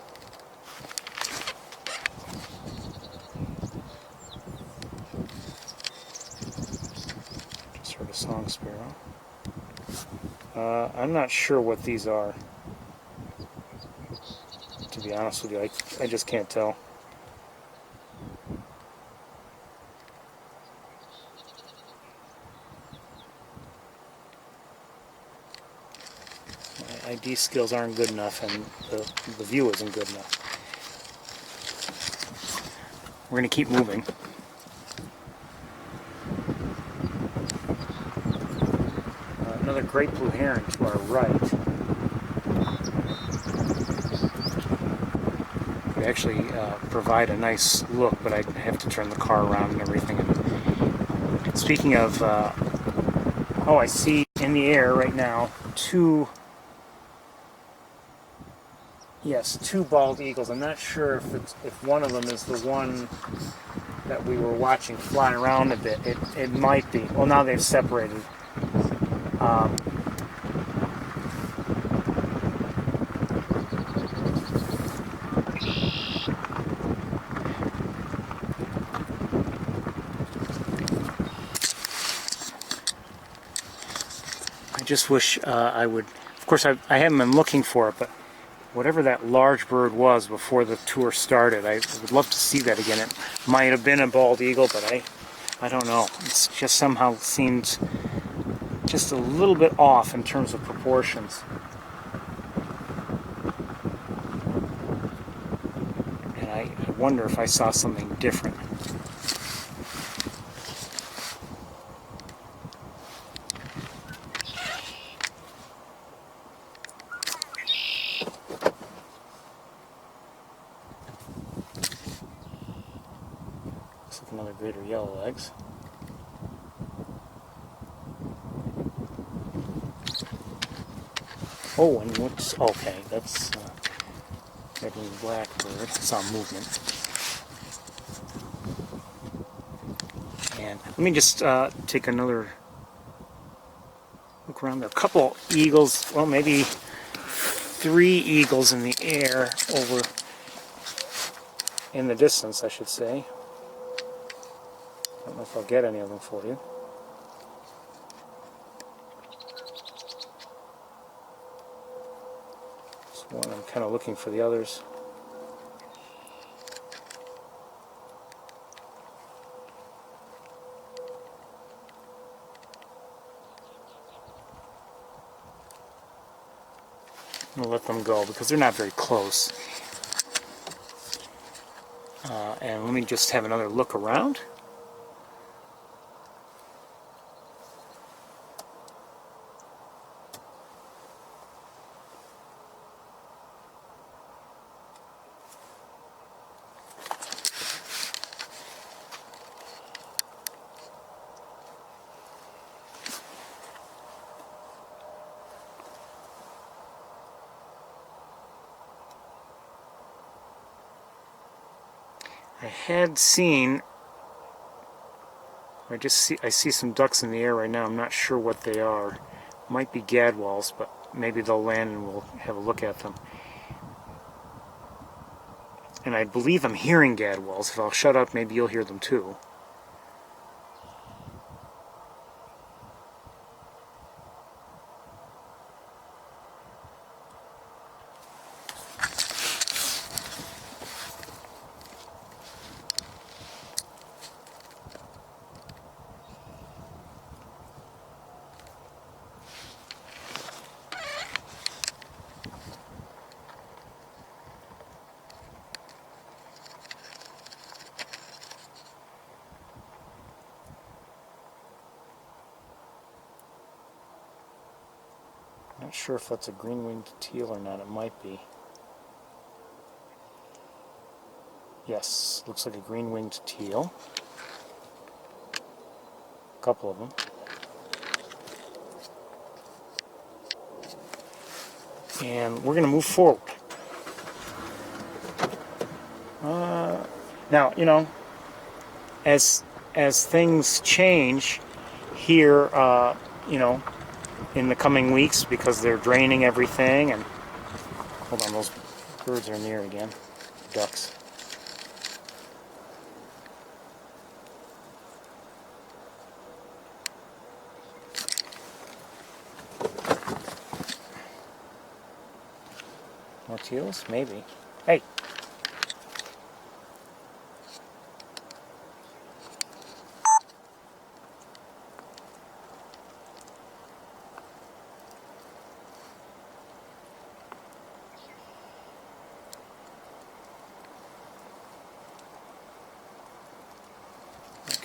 Just heard a song sparrow. I'm not sure what these are. To be honest with you, I just can't tell. My ID skills aren't good enough, and the view isn't good enough. We're going to keep moving. Another great blue heron to our right. Would actually provide a nice look, but I'd have to turn the car around and everything. And speaking of, oh, I see in the air right now two bald eagles. I'm not sure if one of them is the one that we were watching fly around a bit. It might be. Well, now they've separated. I just wish I would. Of course, I haven't been looking for it, but whatever that large bird was before the tour started, I would love to see that again. It might have been a bald eagle, but I don't know. It's just somehow seemed just a little bit off in terms of proportions. And I wonder if I saw something different. like another greater yellowlegs. Oh, and what's okay? That's red-winged blackbird. I saw movement. And let me just take another look around. There are a couple eagles. Well, maybe 3 eagles in the air over in the distance, I should say. I don't know if I'll get any of them for you. There's one. I'm kind of looking for the others. I'm going to let them go because they're not very close. And let me just have another look around. I had seen, I see some ducks in the air right now. I'm not sure what they are. Might be gadwalls, but maybe they'll land and we'll have a look at them. And I believe I'm hearing gadwalls. If I'll shut up, maybe you'll hear them too. Not sure if that's a green-winged teal or not. It might be. Yes, looks like a green-winged teal. A couple of them. And we're going to move forward. Now, you know, as things change here, you know, in the coming weeks, because they're draining everything, and hold on, those birds are near again. Ducks. More teals? Maybe. Hey!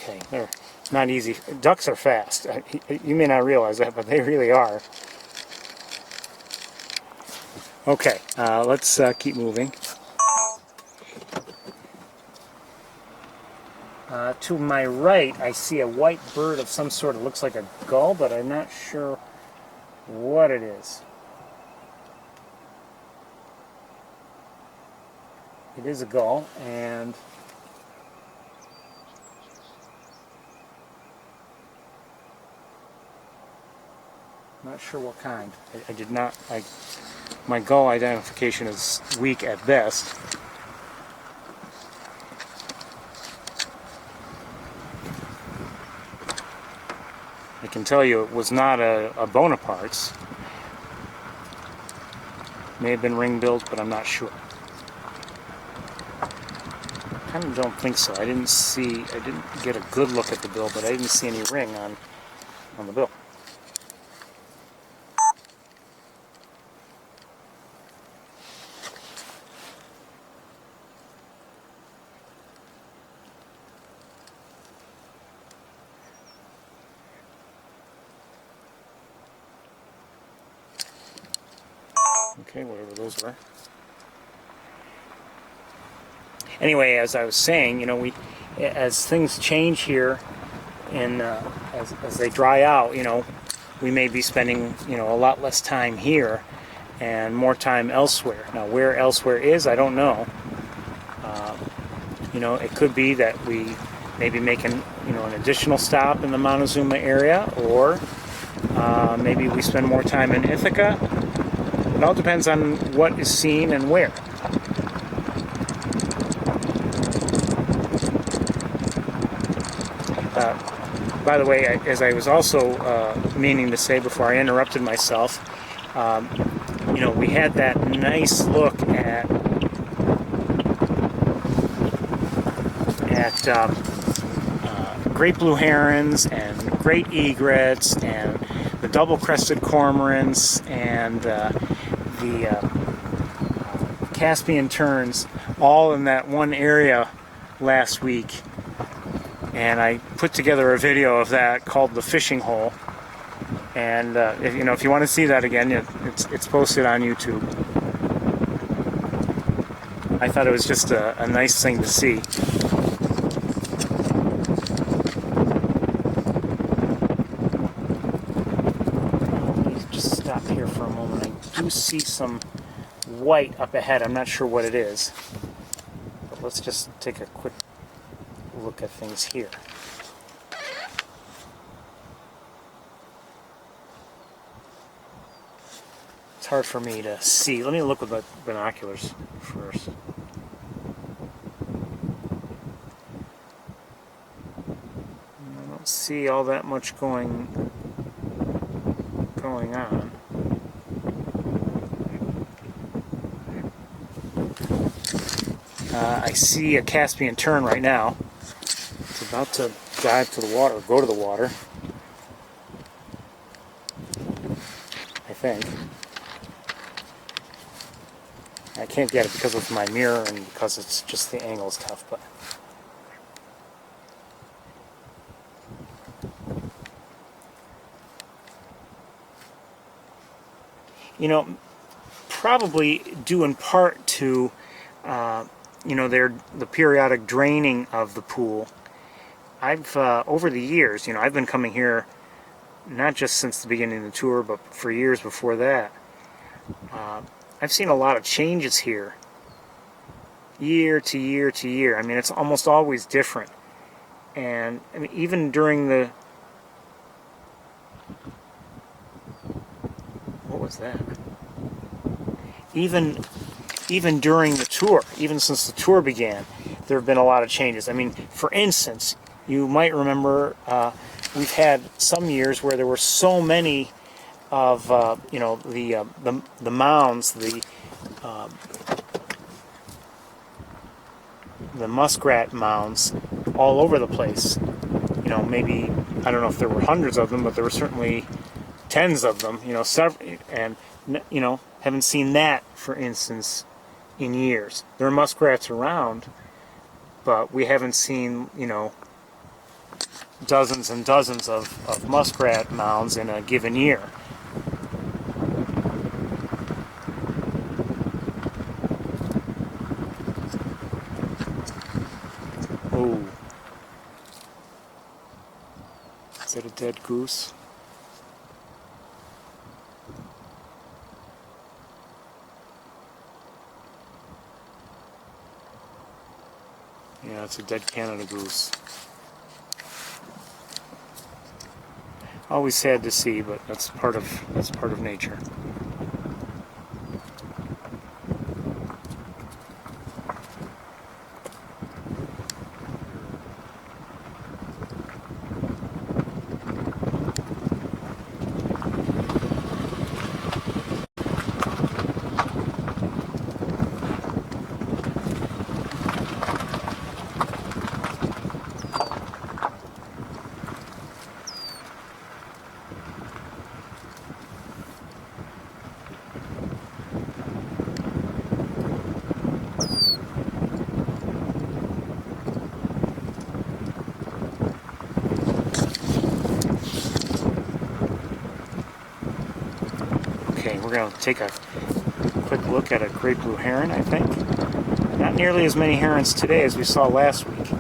Okay, they're not easy. Ducks are fast. You may not realize that, but they really are. Okay, let's keep moving. To my right, I see a white bird of some sort. It looks like a gull, but I'm not sure what it is. It is a gull, and not sure what kind. I did not. My gull identification is weak at best. I can tell you it was not a Bonaparte's. May have been ring-billed, but I'm not sure. I kind of don't think so. I didn't get a good look at the bill, but I didn't see any ring on the bill. Okay, whatever those were. Anyway, as I was saying, you know, as things change here, and as they dry out, we may be spending a lot less time here and more time elsewhere. Now, where elsewhere is, I don't know. It could be that we maybe make an additional stop in the Montezuma area, or maybe we spend more time in Ithaca. It all depends on what is seen and where. By the way, as I was also meaning to say before I interrupted myself, we had that nice look at great blue herons and great egrets and the double-crested cormorants and the Caspian terns, all in that one area last week. And I put together a video of that called The Fishing Hole. And if you want to see that again, it's posted on YouTube. I thought it was just a nice thing to see. Let me just stop here for a moment. I do see some white up ahead. I'm not sure what it is. But let's just take a quick look at things here. It's hard for me to see. Let me look with the binoculars first. I don't see all that much going on. I see a Caspian tern right now. It's about to dive to the water, go to the water. I think. I can't get it because of my mirror and because it's just the angle is tough, but probably due in part to the periodic draining of the pool. I've over the years, I've been coming here not just since the beginning of the tour, but for years before that. I've seen a lot of changes here, year to year to year. I mean, it's almost always different. And I mean, even during the... What was that? Even during the tour, even since the tour began, there have been a lot of changes. I mean, for instance, you might remember we've had some years where there were so many of the mounds, the muskrat mounds all over the place. Maybe, I don't know if there were hundreds of them, but there were certainly tens of them. Several, and haven't seen that, for instance, in years. There are muskrats around, but we haven't seen dozens and dozens of muskrat mounds in a given year. Oh. Is that a dead goose? Yeah, it's a dead Canada goose. Always sad to see, but that's part of nature. Okay, we're going to take a quick look at a great blue heron, I think. Not nearly as many herons today as we saw last week.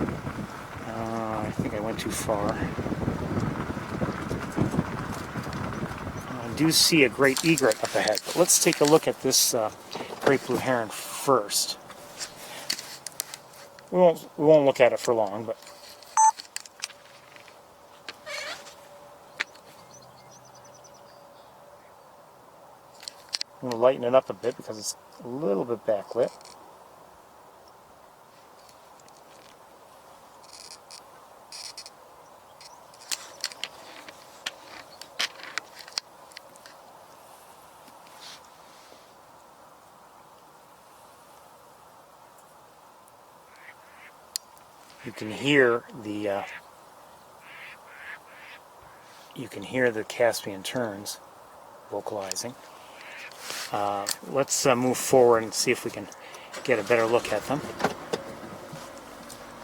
too far. I do see a great egret up ahead, but let's take a look at this great blue heron first. We won't look at it for long, but I'm going to lighten it up a bit because it's a little bit backlit. You can hear the Caspian terns vocalizing. Let's move forward and see if we can get a better look at them.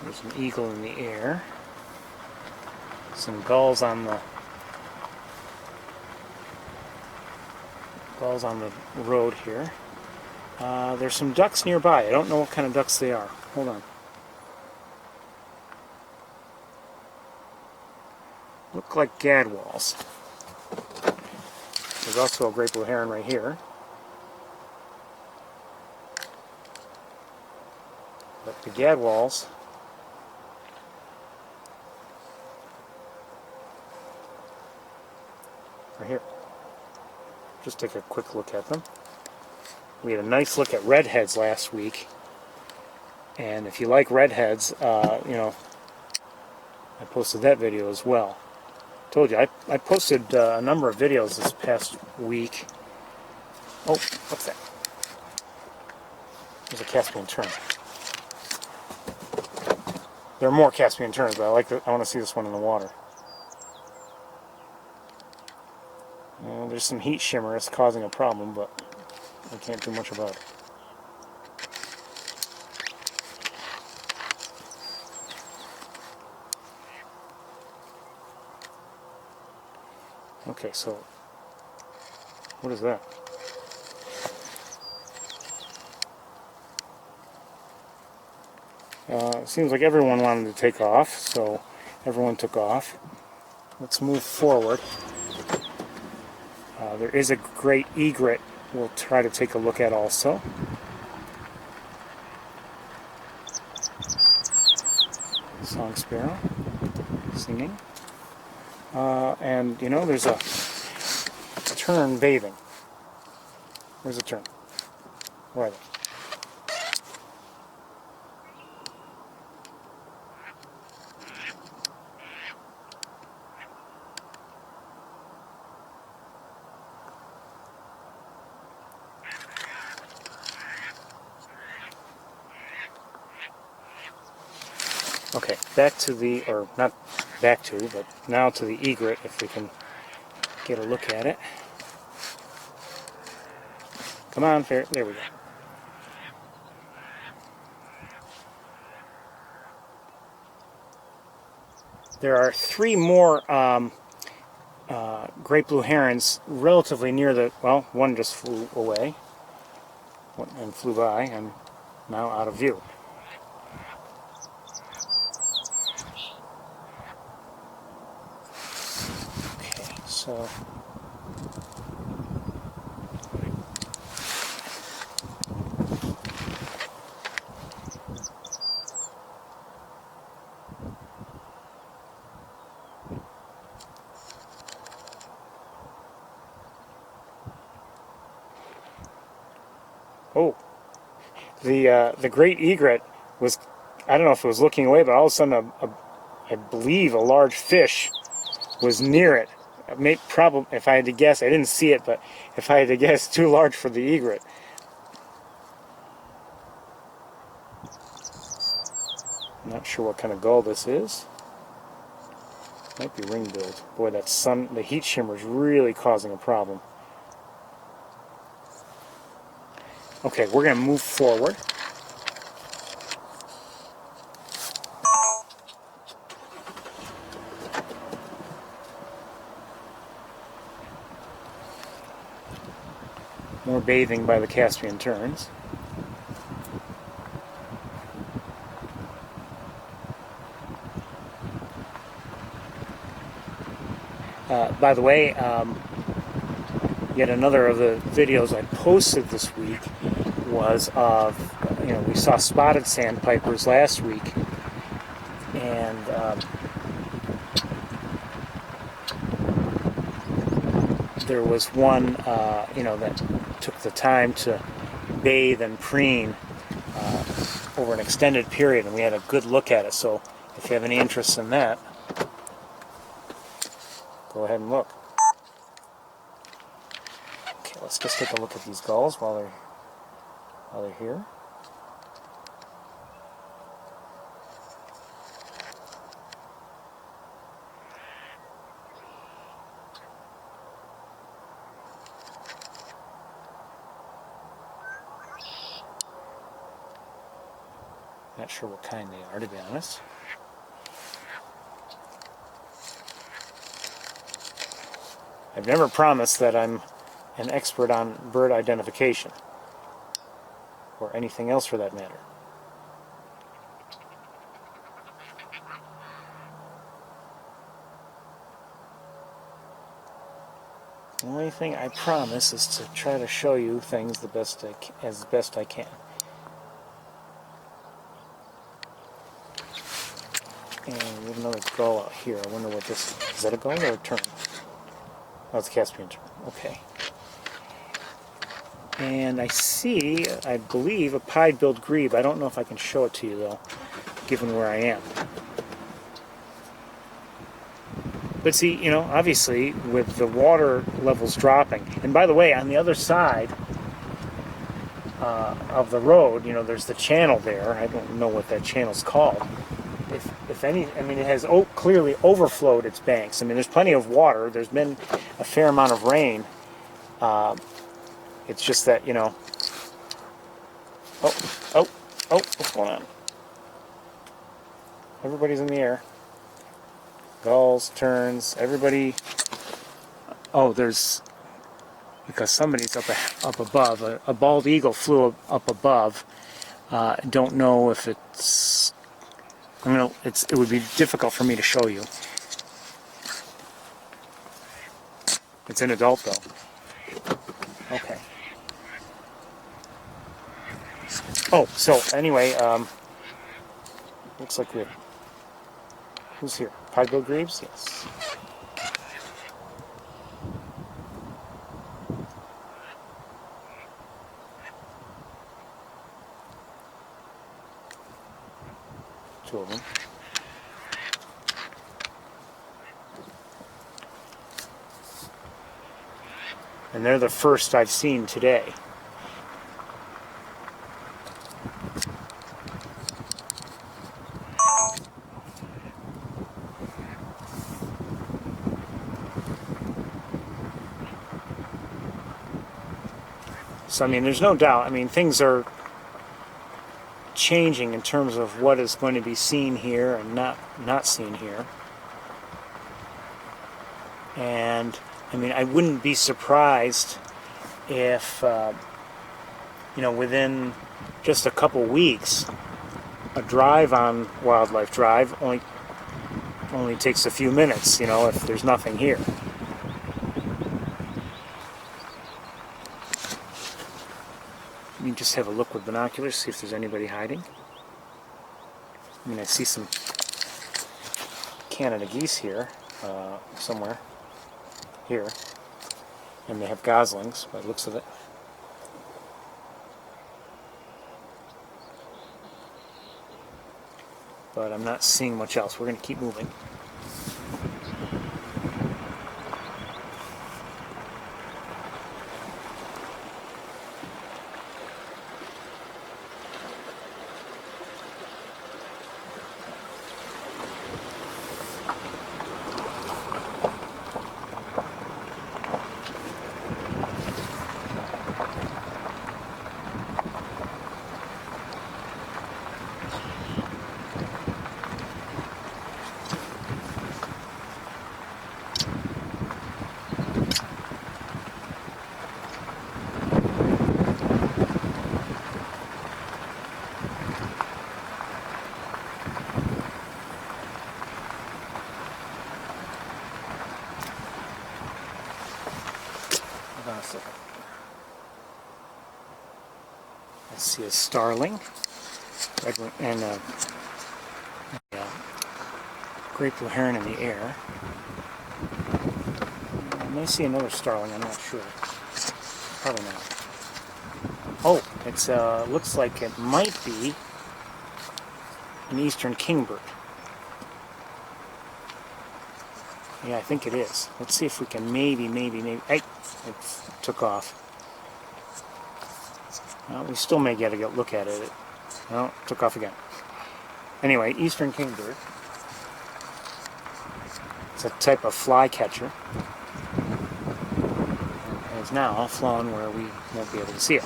There's an eagle in the air. Some gulls on the road here. There's some ducks nearby. I don't know what kind of ducks they are. Hold on. Look like gadwalls. There's also a great blue heron right here. But the gadwalls are here. Just take a quick look at them. We had a nice look at redheads last week. And if you like redheads, I posted that video as well. Told you, I posted a number of videos this past week. Oh, what's that? There's a Caspian tern. There are more Caspian terns, but I want to see this one in the water. There's some heat shimmer. It's causing a problem, but I can't do much about it. Okay, so what is that? It seems like everyone wanted to take off, so everyone took off. Let's move forward. There is a great egret we'll try to take a look at also. Song sparrow singing. And there's a tern bathing. Where's the tern? Where are they? Okay, back to the, or not back to, but now to the egret, if we can get a look at it. Come on, Ferris. There we go. There are 3 more great blue herons relatively near the, well, one just flew away and flew by and now out of view. Okay, so oh, the great egret was, I don't know if it was looking away, but all of a sudden I believe a large fish was near it. Probably, if I had to guess, I didn't see it, but if I had to guess, too large for the egret. I'm not sure what kind of gull this is. Might be ring-billed. Boy, the heat shimmer is really causing a problem. Okay, we're going to move forward. More bathing by the Caspian terns. by the way, yet another of the videos I posted this week was of, we saw spotted sandpipers last week, and there was one, that took the time to bathe and preen over an extended period, and we had a good look at it. So if you have any interest in that, go ahead and look. Okay, let's just take a look at these gulls while they're here. Not sure what kind they are, to be honest. I've never promised that I'm an expert on bird identification, or anything else for that matter. The only thing I promise is to try to show you things as best I can. And we have another gull out here. I wonder what this is. Is that a gull or a tern? Oh, it's a Caspian tern. Okay. And I believe, a pied-billed grebe. I don't know if I can show it to you, though, given where I am. But see, obviously, with the water levels dropping, and by the way, on the other side of the road, there's the channel there. I don't know what that channel's called. If any, it has clearly overflowed its banks. There's plenty of water. There's been a fair amount of rain. It's just that, what's going on? Everybody's in the air. Gulls, terns, everybody. Oh, because somebody's up above. A bald eagle flew up above. Don't know if it's. It would be difficult for me to show you. It's an adult, though. Okay. Oh, so anyway, looks like we have. Who's here? Pied-billed grebes? Yes. Two of them. And they're the first I've seen today. So, there's no doubt. Things are changing in terms of what is going to be seen here and not seen here. And, I wouldn't be surprised if, within just a couple weeks, a drive on Wildlife Drive only takes a few minutes, if there's nothing here. Let me just have a look with binoculars, see if there's anybody hiding. I see some Canada geese here, somewhere. Here. And they have goslings, by the looks of it. But I'm not seeing much else. We're going to keep moving. I see a starling, and a great blue heron in the air. I may see another starling, I'm not sure. Probably not. Oh, it's looks like it might be an eastern kingbird. Yeah, I think it is. Let's see if we can maybe. Hey, it took off. Well, we still may get a look at it. Oh, it took off again. Anyway, eastern kingbird. It's a type of flycatcher. And it's now flown where we won't be able to see it.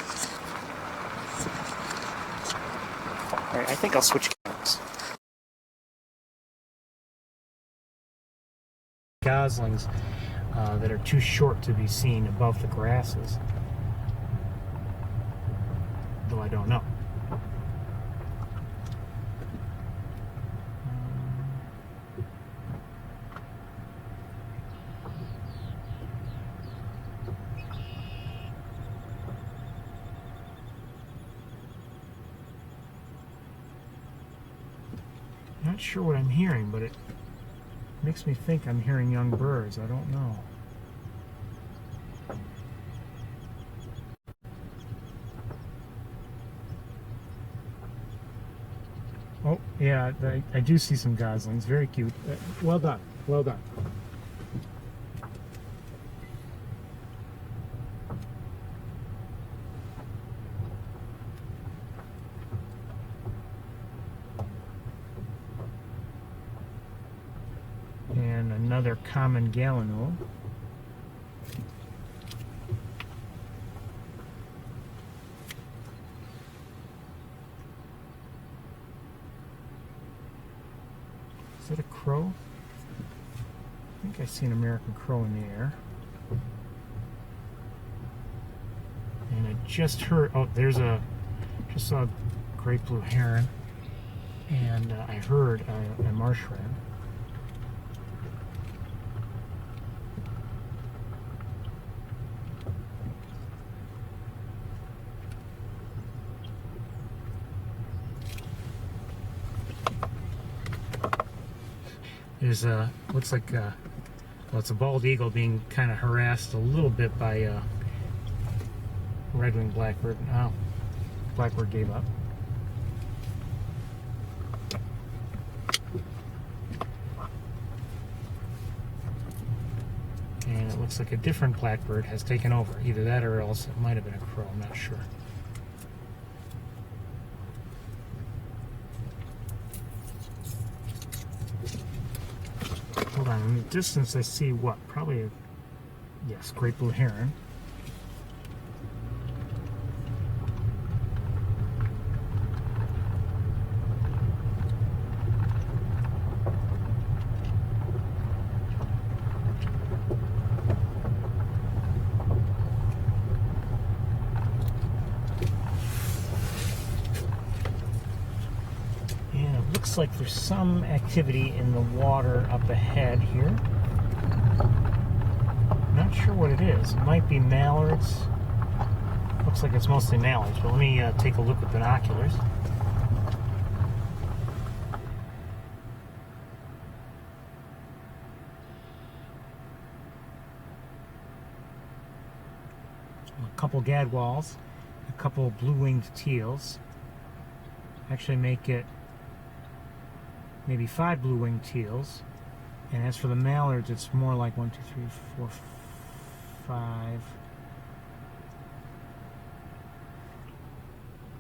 All right, I think I'll switch cameras. Goslings that are too short to be seen above the grasses. Though I don't know. Not sure what I'm hearing, but it makes me think I'm hearing young birds. I don't know. Oh, yeah, I do see some goslings. Very cute. Well done. Well done. And another common gallinule. Is that a crow? I think I see an American crow in the air. And I just heard, oh, just saw a great blue heron. And I heard a marsh wren. There's looks like, well, it's a bald eagle being kind of harassed a little bit by red-winged blackbird. Oh, blackbird gave up. And it looks like a different blackbird has taken over. Either that or else it might have been a crow, I'm not sure. Hold on, in the distance I see what? Probably a, yes, great blue heron. Looks like there's some activity in the water up ahead here. Not sure what it is. It might be mallards. Looks like it's mostly mallards, but let me take a look with binoculars. A couple gadwalls, a couple blue-winged teals. Actually make it maybe 5 blue-winged teals. And as for the mallards, it's more like 1, 2, 3, 4, 5,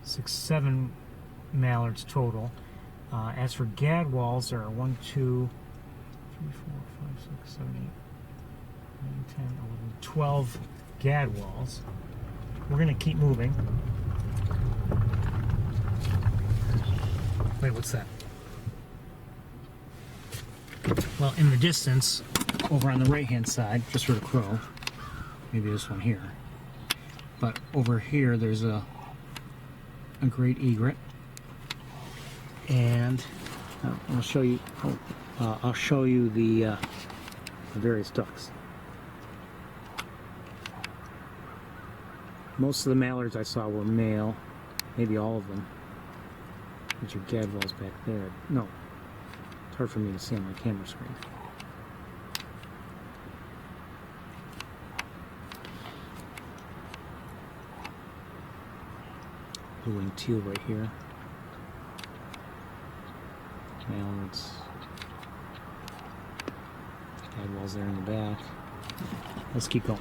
6, 7 mallards total. As for gadwalls, there are 1, 2, 3, 4, 5, 6, 7, 8, 9, 10, 11, 12 gadwalls. We're going to keep moving. Wait, what's that? Well, in the distance, over on the right-hand side, just heard a crow. Maybe this one here. But over here, there's a great egret. And I'll show you. I'll show you the various ducks. Most of the mallards I saw were male. maybe all of them. There's your gadwalls back there. No, it's hard for me to see on my camera screen. Blue-winged teal right here. Mallards. Gadwalls there in the back. Let's keep going.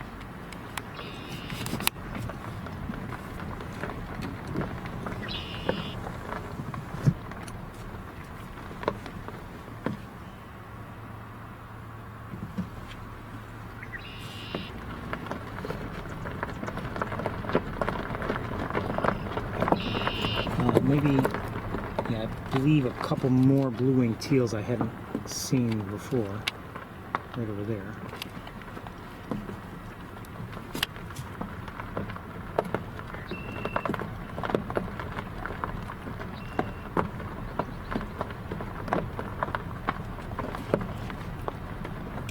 Maybe, yeah, I believe a couple more blue-winged teals I haven't seen before. Right over there.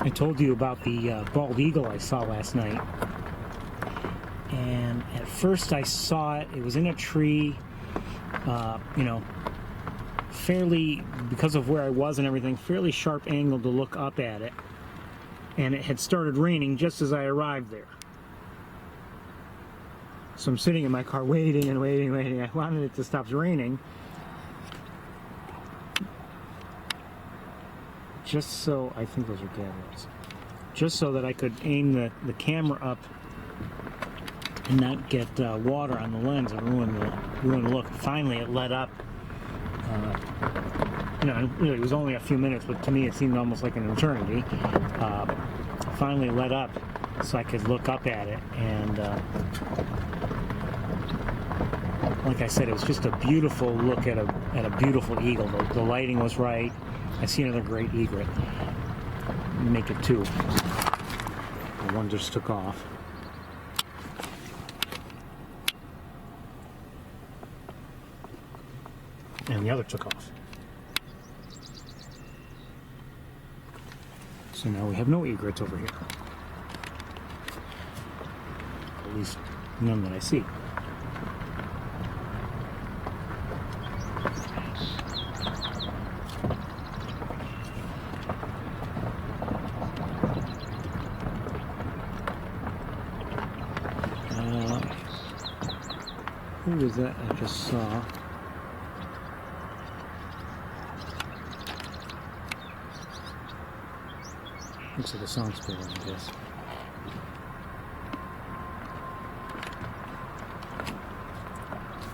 I told you about the bald eagle I saw last night. And at first I saw it, it was in a tree. You know, fairly, because of where I was and everything, fairly sharp angle to look up at it. And it had started raining just as I arrived there. So I'm sitting in my car waiting and waiting and waiting. I wanted it to stop raining. Just so, I think those are gadwalls. Just so that I could aim the camera up and not get water on the lens and ruin the look. Finally, it let up. You know, it was only a few minutes, but to me it seemed almost like an eternity. Finally let up so I could look up at it, and like I said, it was just a beautiful look at a beautiful eagle. The lighting was right. I see another great egret. Make it two. The one just took off. And the other took off. So now we have no egrets over here. At least none that I see. Who was that I just saw? Looks like a song sparrow, I guess.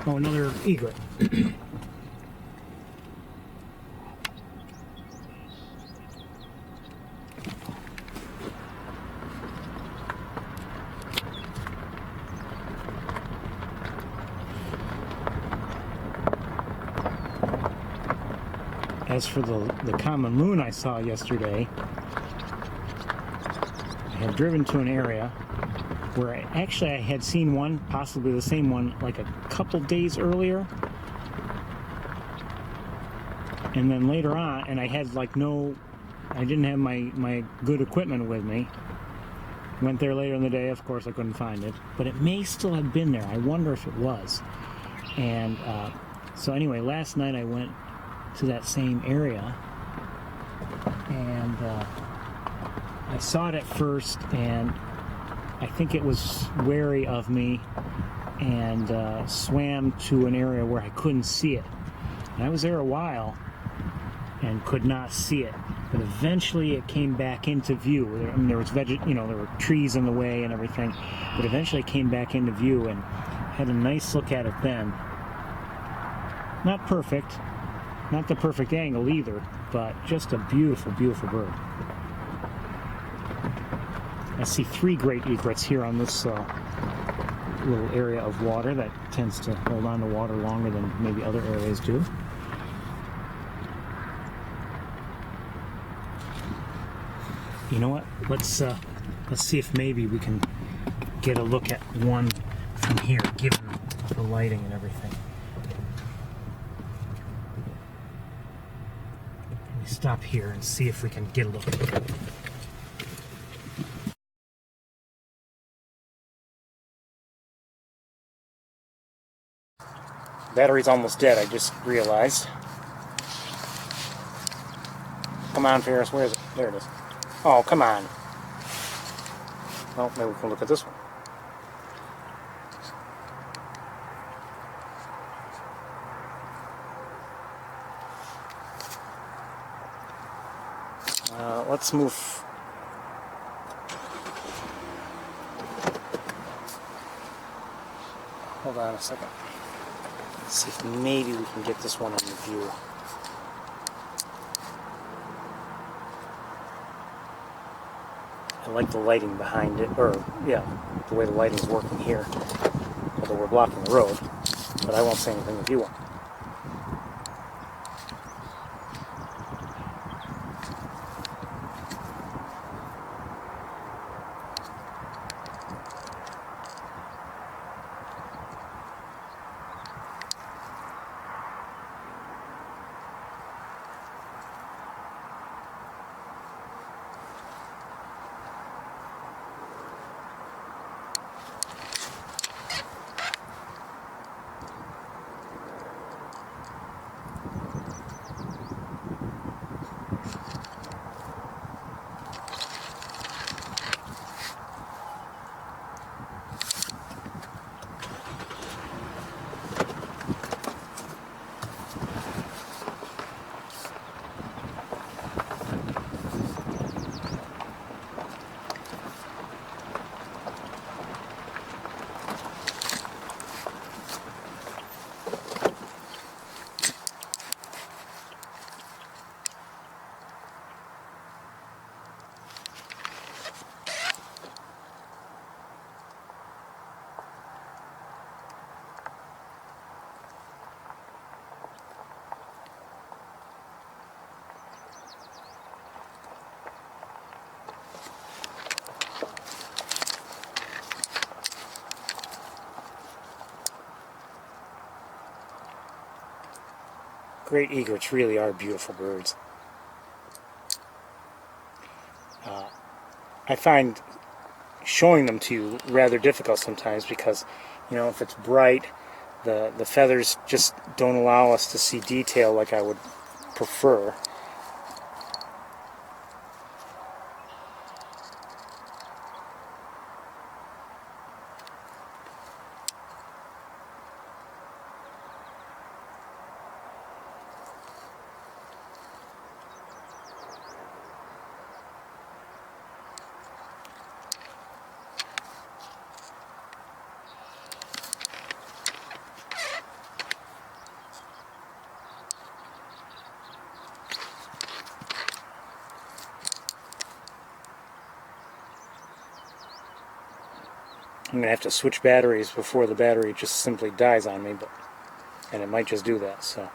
Oh, another egret. As for the common loon I saw yesterday, I had driven to an area where I had seen one, possibly the same one, like a couple days earlier. And then later on, and I had like I didn't have my good equipment with me. Went there later in the day, of course I couldn't find it. But it may still have been there. I wonder if it was. And so anyway, last night I went to that same area. And I saw it at first, and I think it was wary of me and swam to an area where I couldn't see it. And I was there a while and could not see it, but eventually it came back into view. I mean, there was there were trees in the way and everything, but eventually it came back into view and had a nice look at it then. Not perfect, not the perfect angle either, but just a beautiful, beautiful bird. I see 3 great egrets here on this little area of water that tends to hold on to water longer than maybe other areas do. You know what? Let's see if maybe we can get a look at one from here, given the lighting and everything. Let me stop here and see if we can get a look at it. Battery's almost dead, I just realized. Come on, Ferris, where is it? There it is. Oh, come on. Well, maybe we can look at this one. Let's move. Hold on a second. Let's see if maybe we can get this one on the view. I like the lighting behind it, or yeah, the way the lighting's working here. Although we're blocking the road, but I won't say anything if you won't. Great egrets really are beautiful birds. I find showing them to you rather difficult sometimes because, you know, if it's bright, the feathers just don't allow us to see detail like I would prefer. I'm going to have to switch batteries before the battery just simply dies on me, and it might just do that, so.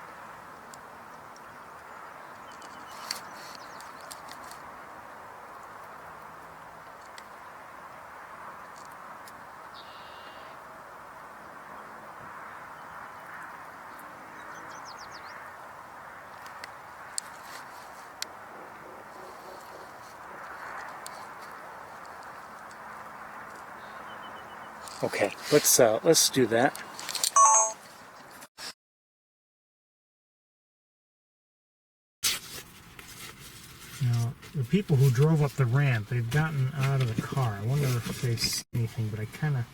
Okay, let's do that. Now, the people who drove up the ramp, they've gotten out of the car. I wonder if they see anything, but I kind of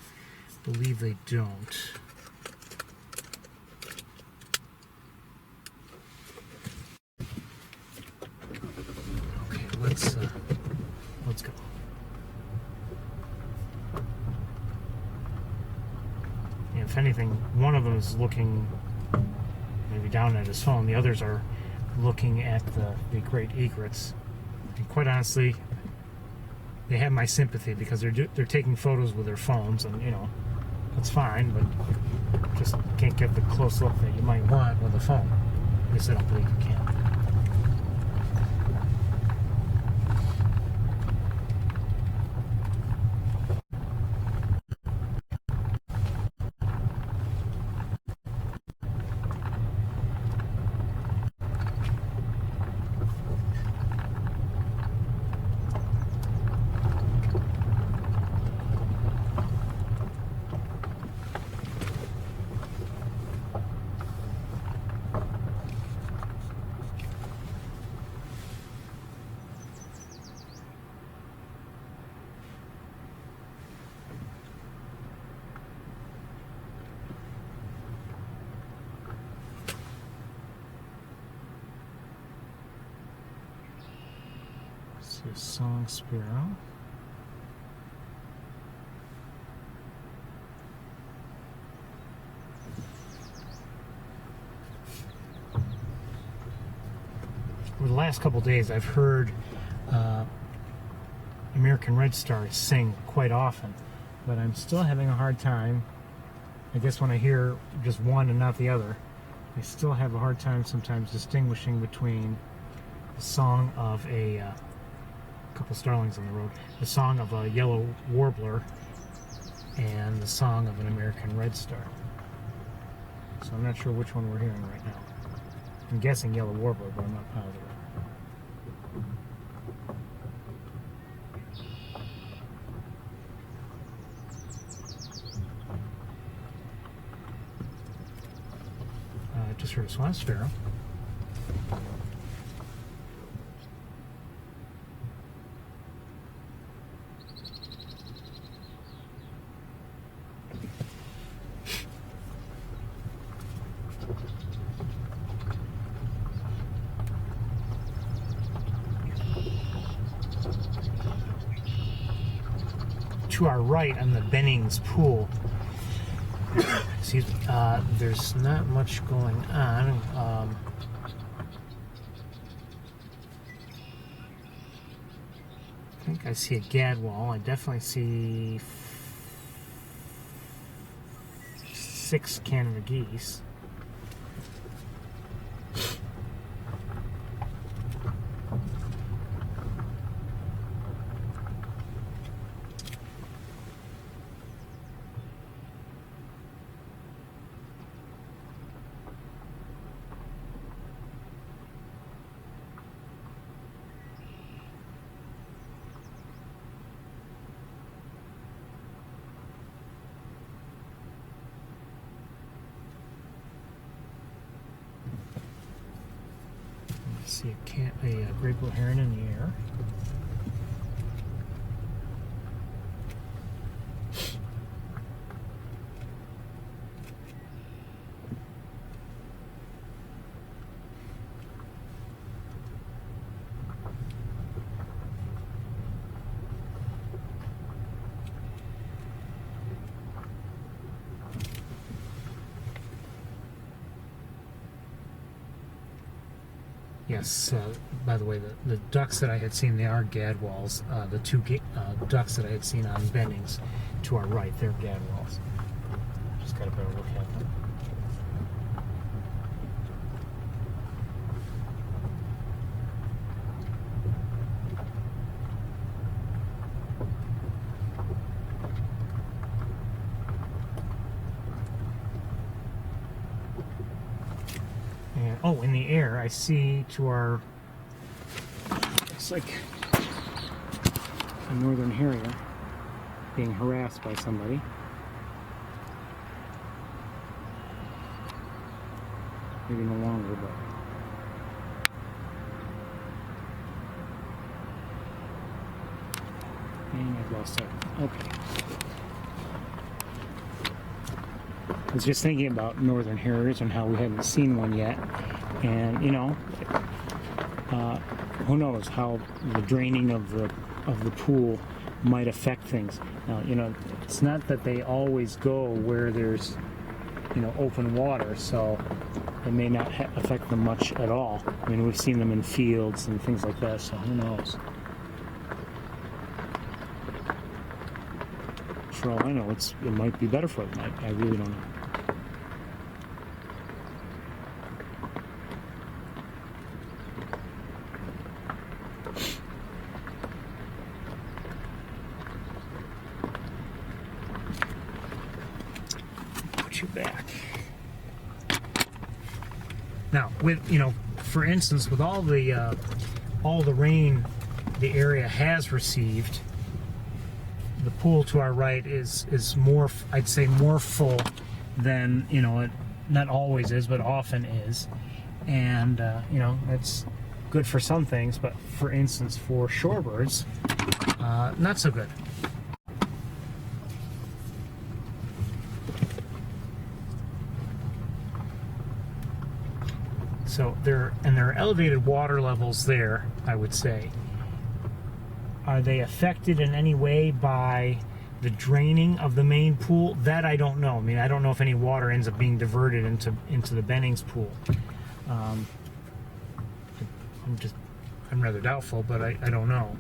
believe they don't. Okay, let's go. If anything, one of them is looking maybe down at his phone. The others are looking at the great egrets. And quite honestly, they have my sympathy because they're taking photos with their phones, and you know that's fine, but just can't get the close look that you might want with a phone. At least I don't believe you can. See a song sparrow. Over the last couple days, I've heard American red stars sing quite often, but I'm still having a hard time. I guess when I hear just one and not the other, I still have a hard time sometimes distinguishing between the song of a couple starlings on the road, the song of a yellow warbler, and the song of an American red star. So I'm not sure which one we're hearing right now. I'm guessing yellow warbler, but I'm not positive. I just heard a swan sparrow. To our right on the Bennings Pool, excuse me, there's not much going on. I think I see a gadwall. I definitely see 6 Canada geese. See a great blue heron in the air. Yes, by the way, the ducks that I had seen, they are gadwalls. The two ducks that I had seen on Bennings to our right, they're gadwalls. Just got a better look at them. And, oh, in the air, I see to our, looks like a northern harrier being harassed by somebody. Maybe no longer, but and I've lost sight. Okay. I was just thinking about northern harriers and how we haven't seen one yet, and you know, who knows how the draining of the pool might affect things. Now, you know, it's not that they always go where there's, you know, open water, so it may not affect them much at all. I mean, we've seen them in fields and things like that, so who knows. For all I know, it might be better for them. I really don't know. Put you back. Now, with, you know, for instance, with all the rain the area has received, the pool to our right is more, I'd say, more full than, you know, it not always is, but often is. And, you know, that's good for some things, but for instance, for shorebirds, not so good. So there are elevated water levels there, I would say. Are they affected in any way by the draining of the main pool? That I don't know. I mean, I don't know if any water ends up being diverted into the Bennings pool. I'm rather doubtful, but I don't know.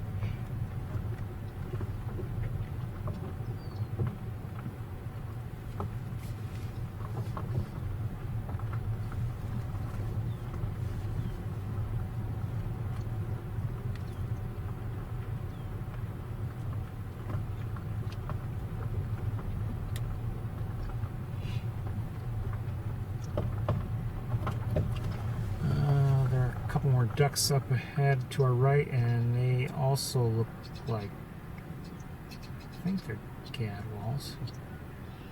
More ducks up ahead to our right, and they also look like, I think they're gadwalls,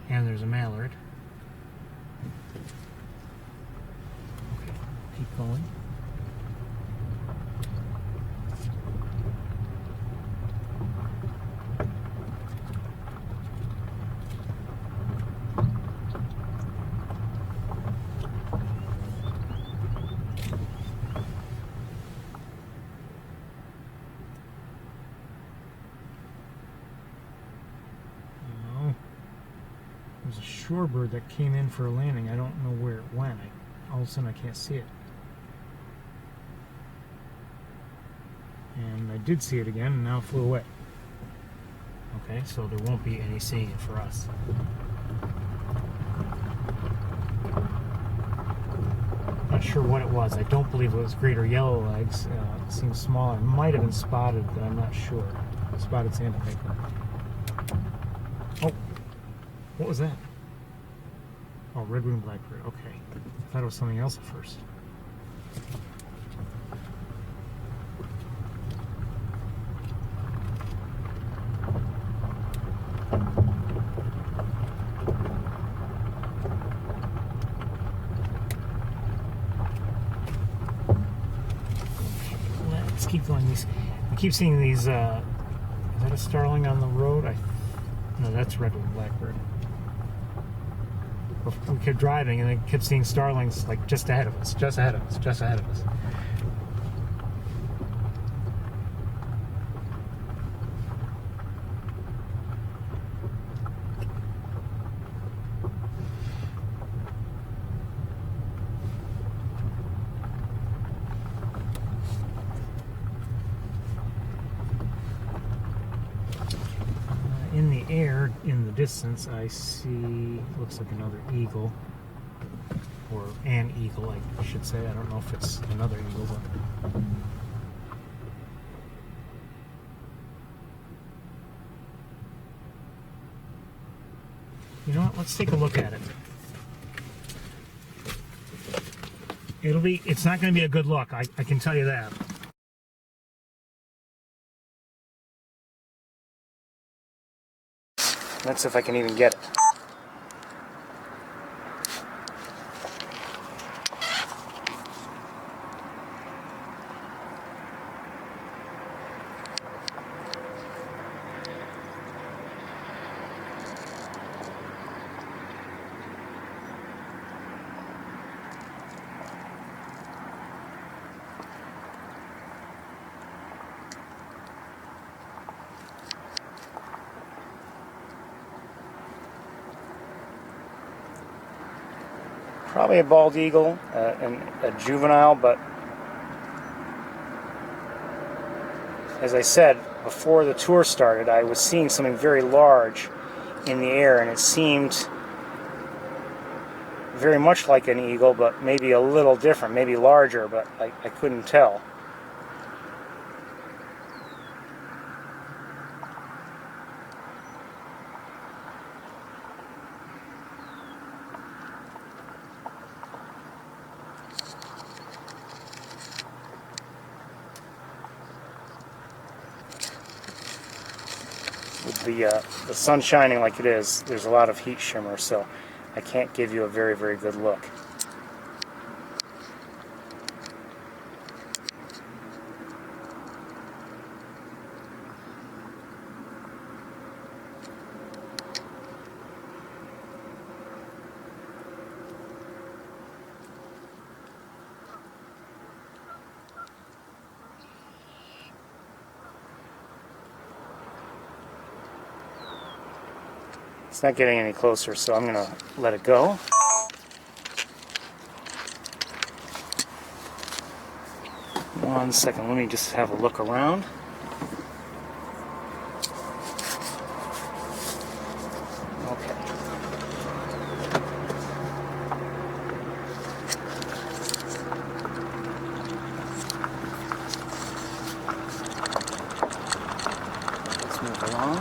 and there's a mallard. Okay, keep going. There's a shorebird that came in for a landing. I don't know where it went. All of a sudden I can't see it. And I did see it again, and now it flew away. Okay, so there won't be any seeing it for us. Not sure what it was. I don't believe it was greater yellow legs. It seems smaller. It might have been spotted, but I'm not sure. Spotted sandpiper. Oh, what was that? Oh, red-winged blackbird. Okay. I thought it was something else at first. Let's keep going. I keep seeing these. Is that a starling on the road? No, that's red-winged blackbird. We kept driving, and I kept seeing starlings like just ahead of us, just ahead of us, just ahead of us. In the air, in the distance, I see, looks like another eagle, or an eagle, I should say. I don't know if it's another eagle, but you know what? Let's take a look at it. It's not going to be a good look. I can tell you that. Let's see if I can even get it. Probably a bald eagle, and a juvenile, but as I said, before the tour started, I was seeing something very large in the air, and it seemed very much like an eagle, but maybe a little different, maybe larger, but I couldn't tell. With the sun shining like it is, there's a lot of heat shimmer, so I can't give you a very, very good look. It's not getting any closer, so I'm gonna let it go. One second, let me just have a look around. Okay. Let's move along.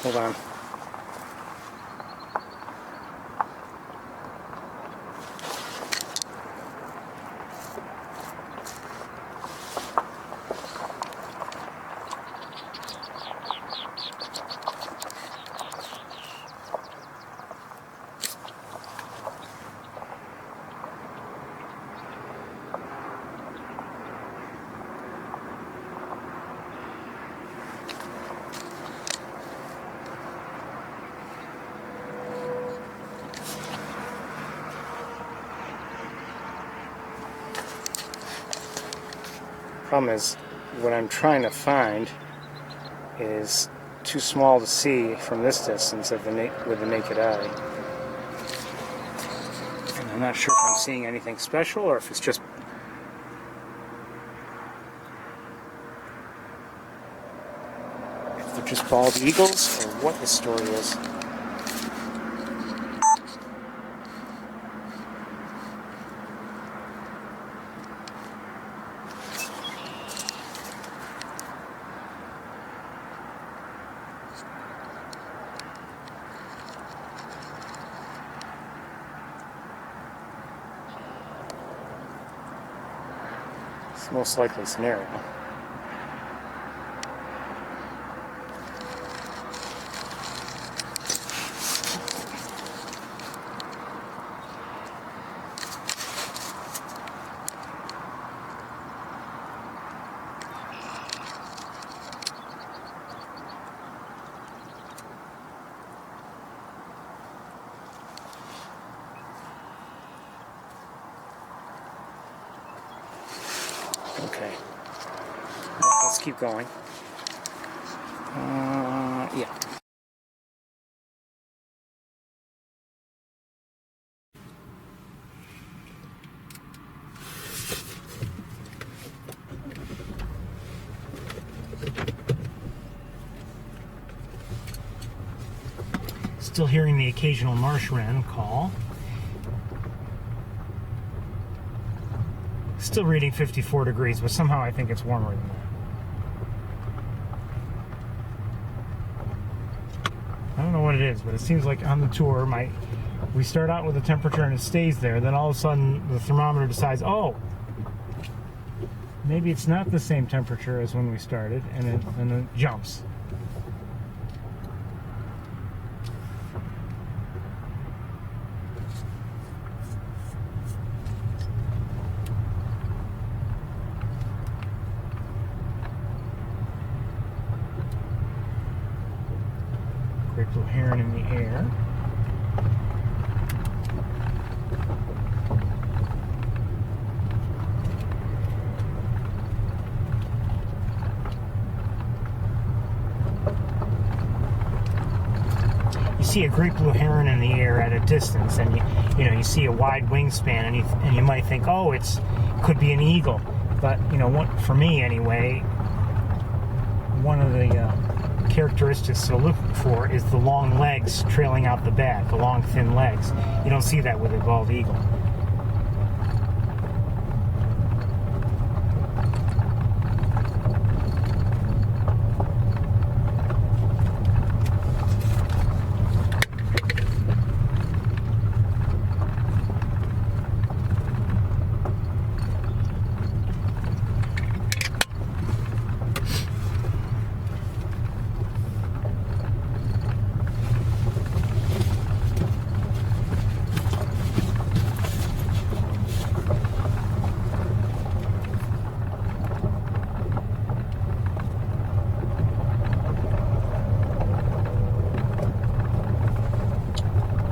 Hold on. Problem is, what I'm trying to find is too small to see from this distance with the naked eye. And I'm not sure if I'm seeing anything special or if it's just bald eagles or what the story is. It's the most likely scenario. Okay, let's keep going. Yeah. Still hearing the occasional marsh wren call. Still reading 54 degrees, but somehow I think it's warmer than that. I don't know what it is, but it seems like on the tour my We start out with a temperature and it stays there. Then all of a sudden the thermometer decides, oh, maybe it's not the same temperature as when we started, and it jumps. Great blue heron in the air. You see a great blue heron in the air at a distance, and you see a wide wingspan, and you might think, oh, it could be an eagle. But for me anyway, one of the characteristics to look for is the long legs trailing out the back, the long thin legs. You don't see that with a bald eagle.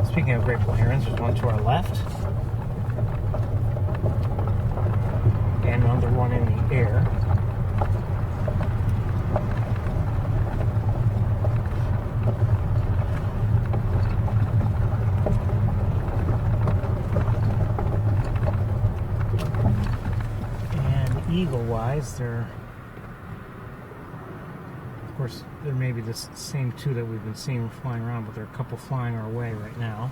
Speaking of great blue herons, there's one to our left. And another one in the air. And eagle-wise, they're... Of course, there may be the same two that we've been seeing flying around, but there are a couple flying our way right now.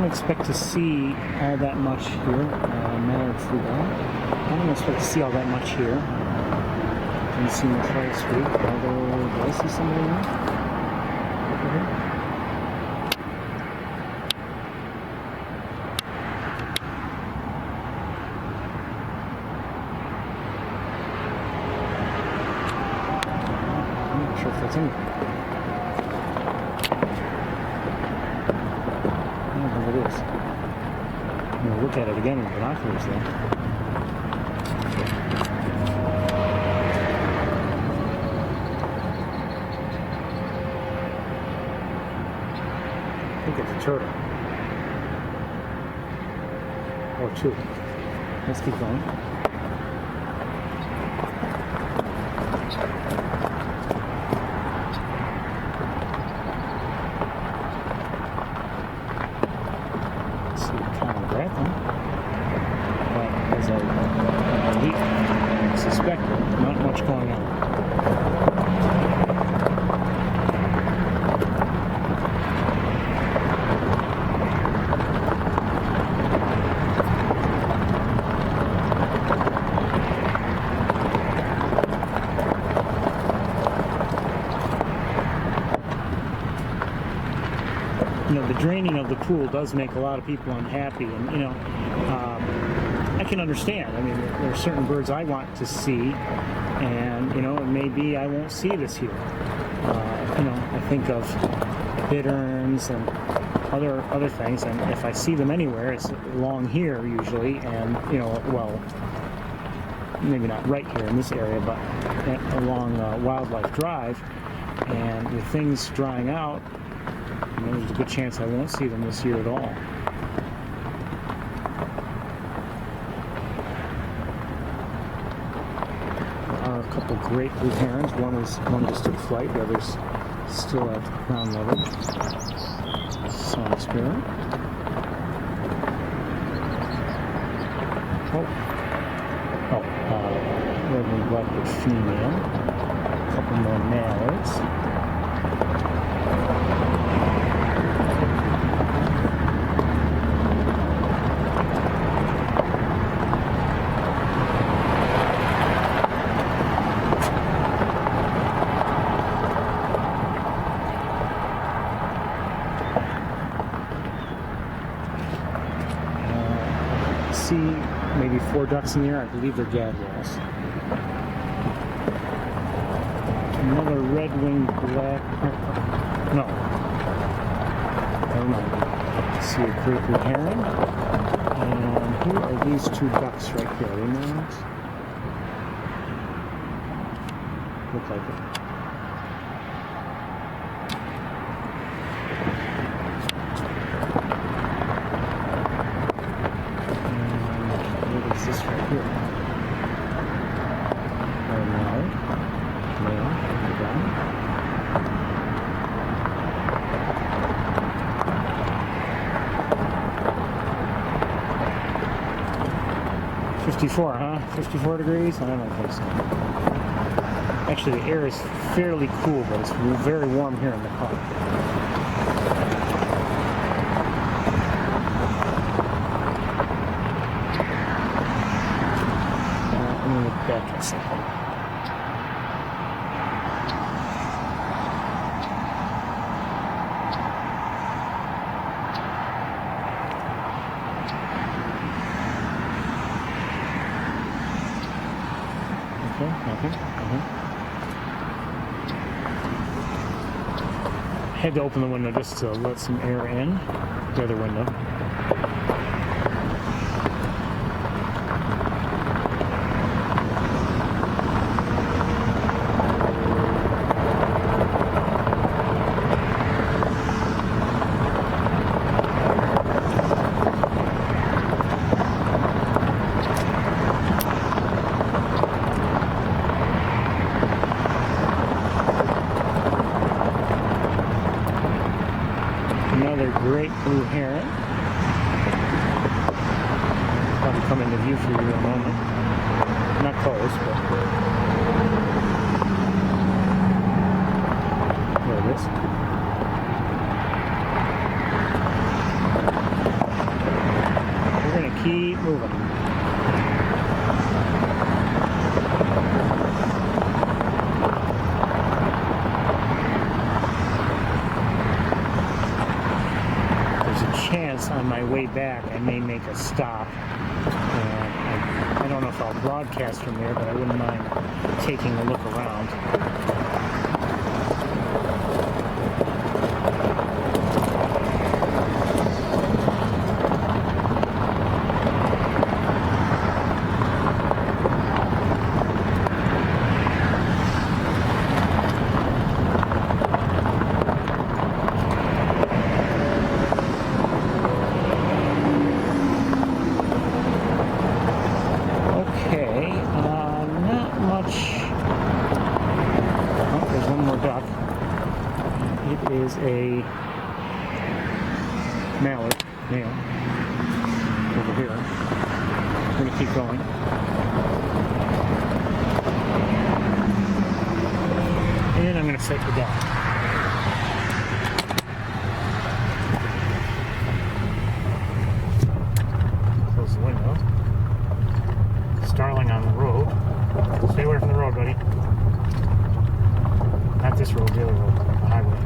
Expect to see all that much here. I don't expect to see all that much here. Didn't see much last week, although did I see somebody there? Over here? I'm not sure if that's anything. It is. I'm going to look at it again with binoculars though. I think it's a turtle. Or two. Let's keep going. Suspect not much going on. The draining of the pool does make a lot of people unhappy, and I can understand. I mean, there are certain birds I want to see, and maybe I won't see this here. I think of bitterns and other things, and if I see them anywhere, it's along here usually, and well, maybe not right here in this area, but along Wildlife Drive. And with things drying out, there's a good chance I won't see them this year at all. There are a couple great blue herons. One just took flight, the other's still at ground level. Song Spirit. Red-winged blackbird female. A couple more mallards. See maybe 4 ducks in the air. I believe they're gadwalls. Another red-winged black. No. Never mind. See a great blue heron. And here are these 2 ducks right here. Are they mallards? Look like it. This right here. Mallard, male, brown. $54, huh? 54 degrees? I don't think so. Actually, the air is fairly cool, but it's very warm here in the car. Back a second. Okay. Had to open the window just to let some air in. The other window. Another great blue heron. Probably come into view for you in a moment. Not close, but there it is. We're going to keep moving. Chance on my way back I may make a stop, and I don't know if I'll broadcast from there, but I wouldn't mind taking a look around. Is a mallard male over here. We're going to keep going. And I'm going to set you down. Close the window. Starling on the road. Stay away from the road, buddy. Not this road, the other road, the highway.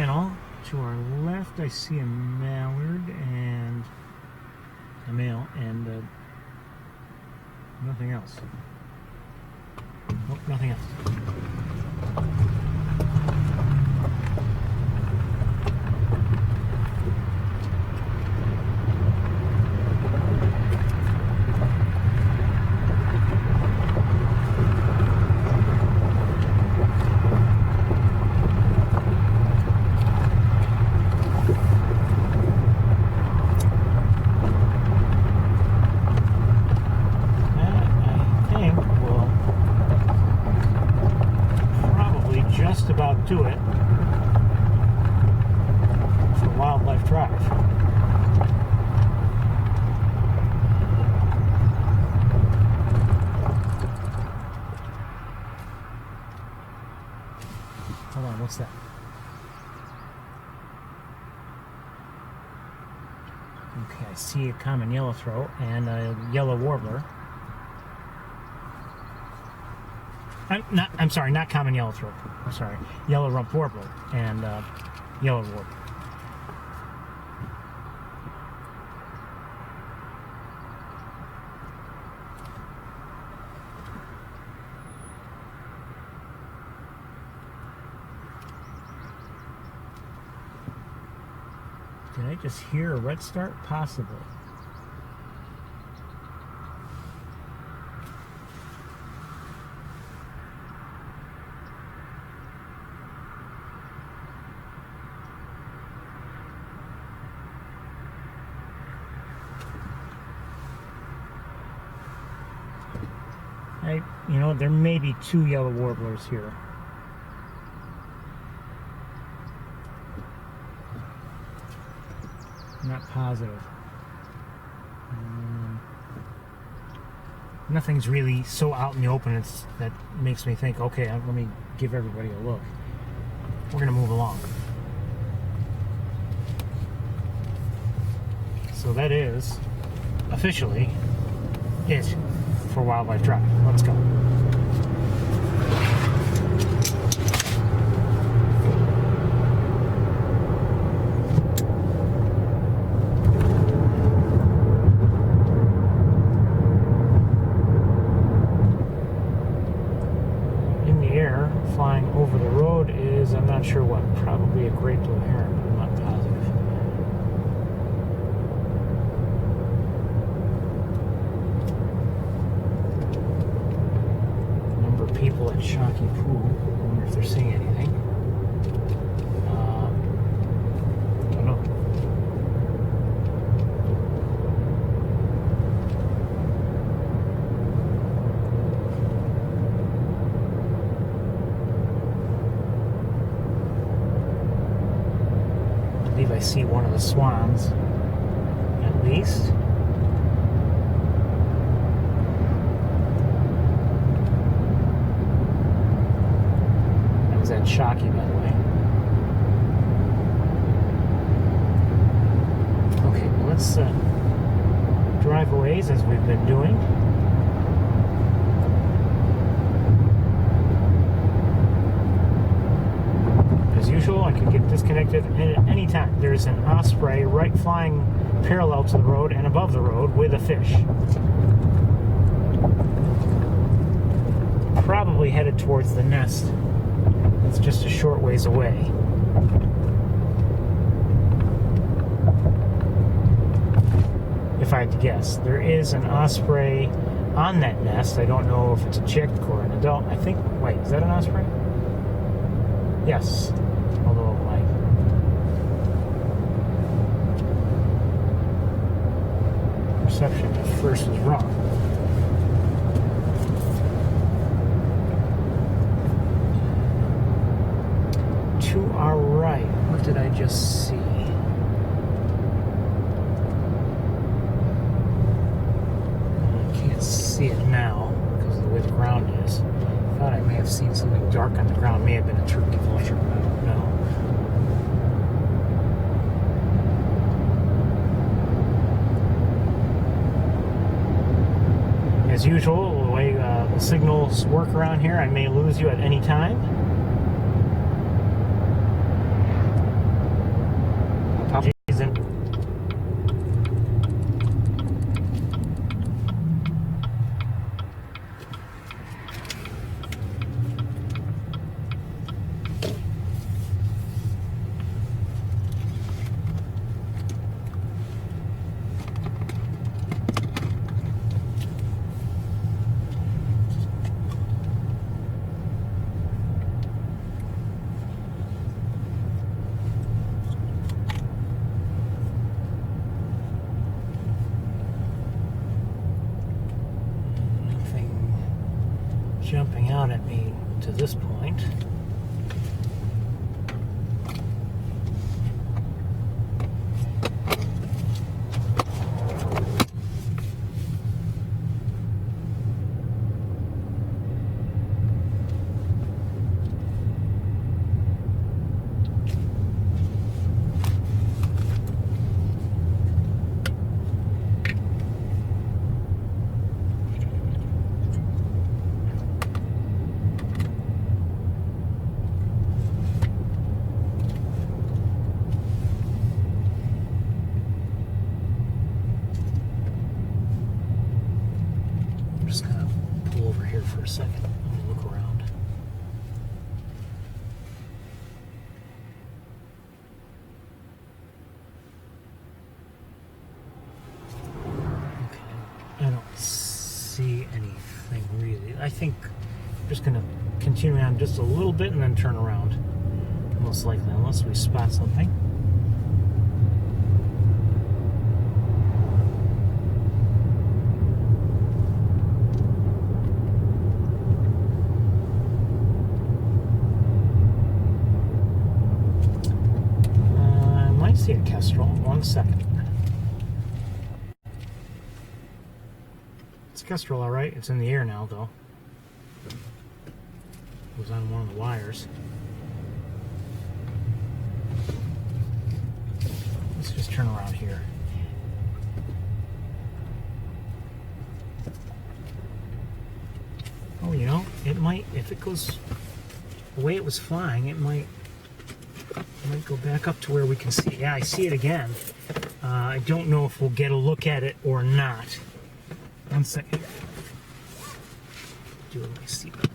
channel. To our left, I see a mallard and a male, and nothing else. Nope, nothing else. About to it for Wildlife Drive. Hold on, what's that? Okay, I see a common yellowthroat and a yellow warbler. I'm sorry, not common yellowthroat. I'm sorry, yellow rump warbler and yellow warbler. Did I just hear a red start? Possibly. You know, there may be 2 yellow warblers here. Not positive. Nothing's really so out in the open that makes me think, okay, let me give everybody a look. We're going to move along. So that is officially it for Wildlife Drive. Let's go. In the air, flying over the road is, I'm not sure what, probably a great blue heron, but I'm not positive. People at Shocky Pool. I wonder if they're seeing anything. Don't know. I believe I see one of the swans, at least. That Shocky, by the way. Okay, well, let's drive away as we've been doing. As usual, I can get disconnected at any time. There's an osprey right flying parallel to the road and above the road with a fish. Probably headed towards the nest. It's just a short ways away. If I had to guess, there is an osprey on that nest. I don't know if it's a chick or an adult. I think, wait, is that an osprey? Yes. Although my perception at first was wrong. To our right, what did I just see? I can't see it now because of the way the ground is. I thought I may have seen something dark on the ground. May have been a turkey vulture, but I don't know. As usual, the way the signals work around here, I may lose you at any time. out at me to this point. I'm just gonna pull over here for a second. Let me look around. Okay, I don't see anything really. I think I'm just gonna continue on just a little bit and then turn around. Most likely, unless we spot something. See a kestrel. 1 second. It's a kestrel, all right. It's in the air now, though. It was on one of the wires. Let's just turn around here. Oh, you know, it might, if it goes the way it was flying, it might go back up to where we can see. Yeah, I see it again. I don't know if we'll get a look at it or not. 1 second. Do my seatbelt.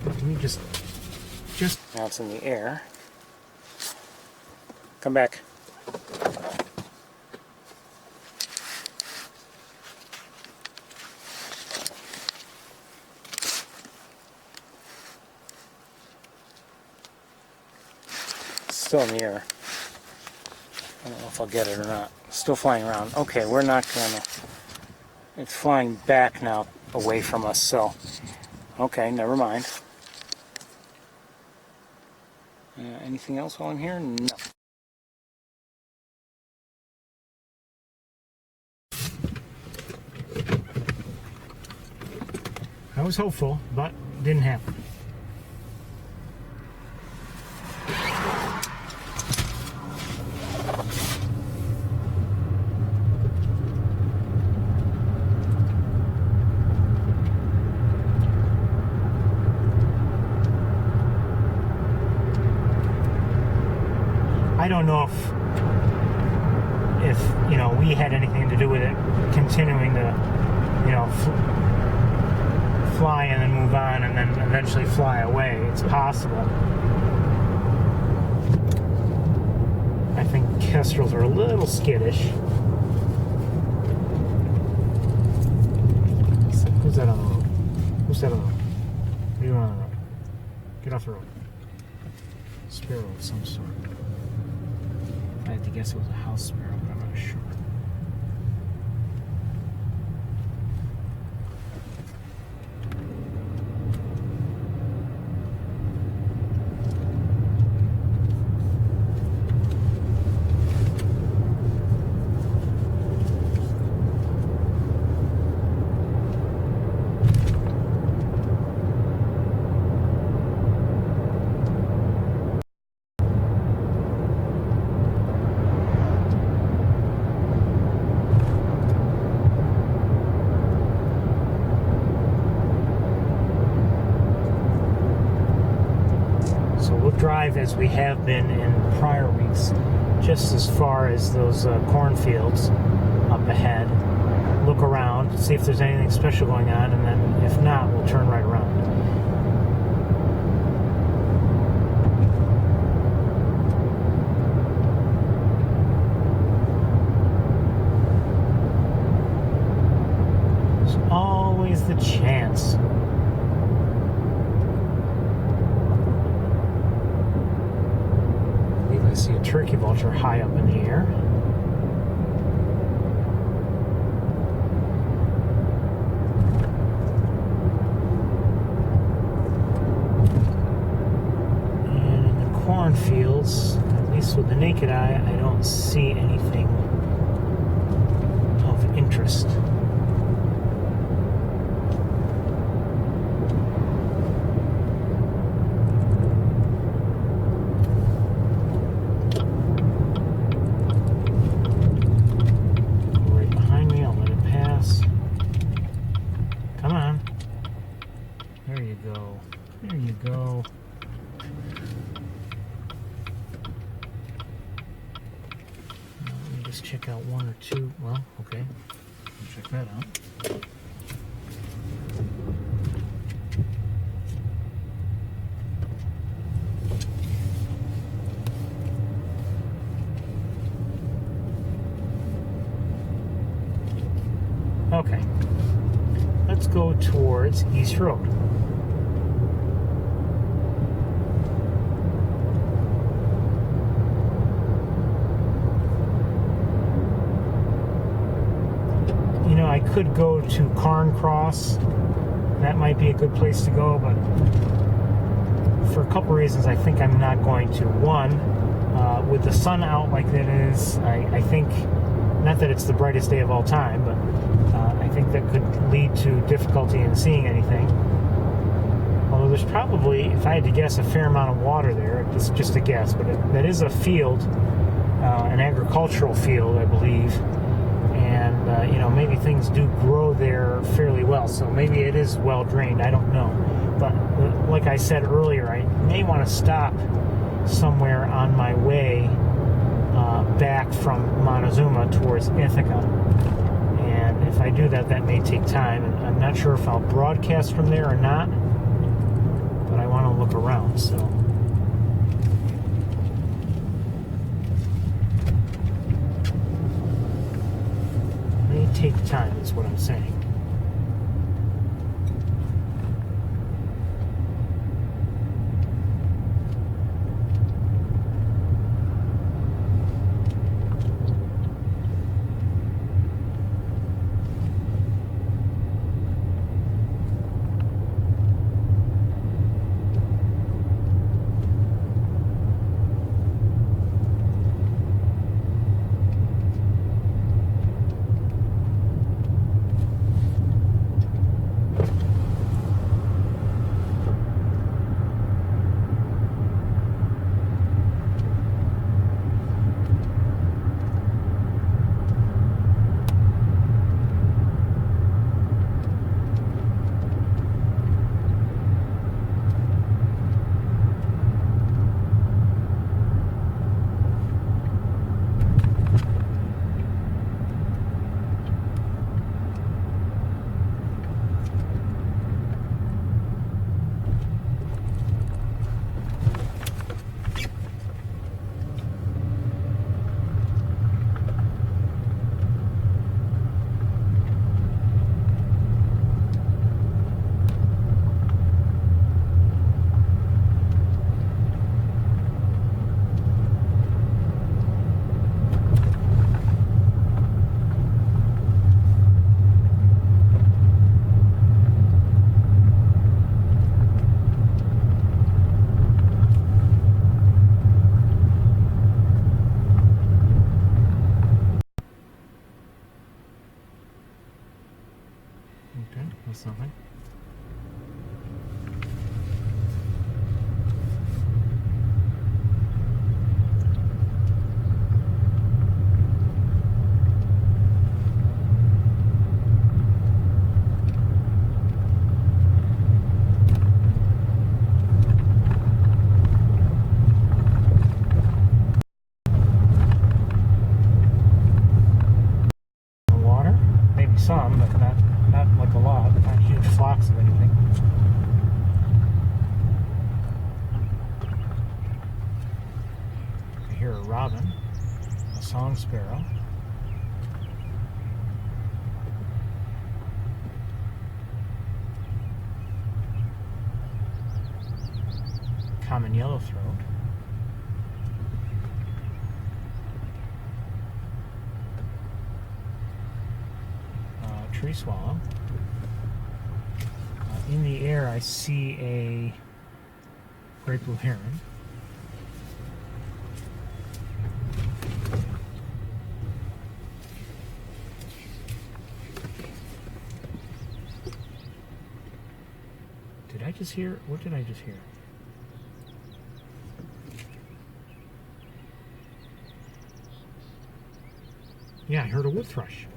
Let me just. Now it's in the air. Come back. Still in the air. I don't know if I'll get it or not. Still flying around. Okay, we're not gonna. It's flying back now away from us, so. Okay, never mind. Anything else while I'm here? No. I was hopeful, but didn't happen. I don't know if you know, we had anything to do with it continuing to, you know, fly and then move on and then eventually fly away. It's possible. I think kestrels are a little skittish. Who's that on the road? Who's that on the road? What are you doing on the road? Get off the road. Sparrow of some sort. I had to guess it was a house sparrow, but I'm not sure. Drive as we have been in prior weeks, just as far as those cornfields up ahead. Look around, see if there's anything special going on, and then if not, we'll turn right around. There's always the chance. I see a turkey vulture high up in the air. cornfields, at least with the naked eye, I don't see anything of interest. Right behind me, I'll let it pass. Come on. There you go. There you go. Let me just check out one or two. Well, okay. Check that out. Okay. Let's go towards East Road. I could go to Carn Cross. That might be a good place to go, but for a couple reasons, I think I'm not going to. One, with the sun out like it is, I think, not that it's the brightest day of all time, but I think that could lead to difficulty in seeing anything. Although there's probably, if I had to guess, a fair amount of water there. It's just a guess, but that is a field, an agricultural field, I believe. And, maybe things do grow there fairly well. So maybe it is well drained. I don't know. But like I said earlier, I may want to stop somewhere on my way back from Montezuma towards Ithaca. And if I do that, that may take time. And I'm not sure if I'll broadcast from there or not. But I want to look around, so... take time is what I'm saying. Something. Water? Maybe some, but not like a lot. Not huge flocks of anything. I hear a robin, a song sparrow. Common yellowthroat. Tree swallow. In the air, I see a great blue heron. just hear? What did I just hear? Yeah, I heard a wood thrush.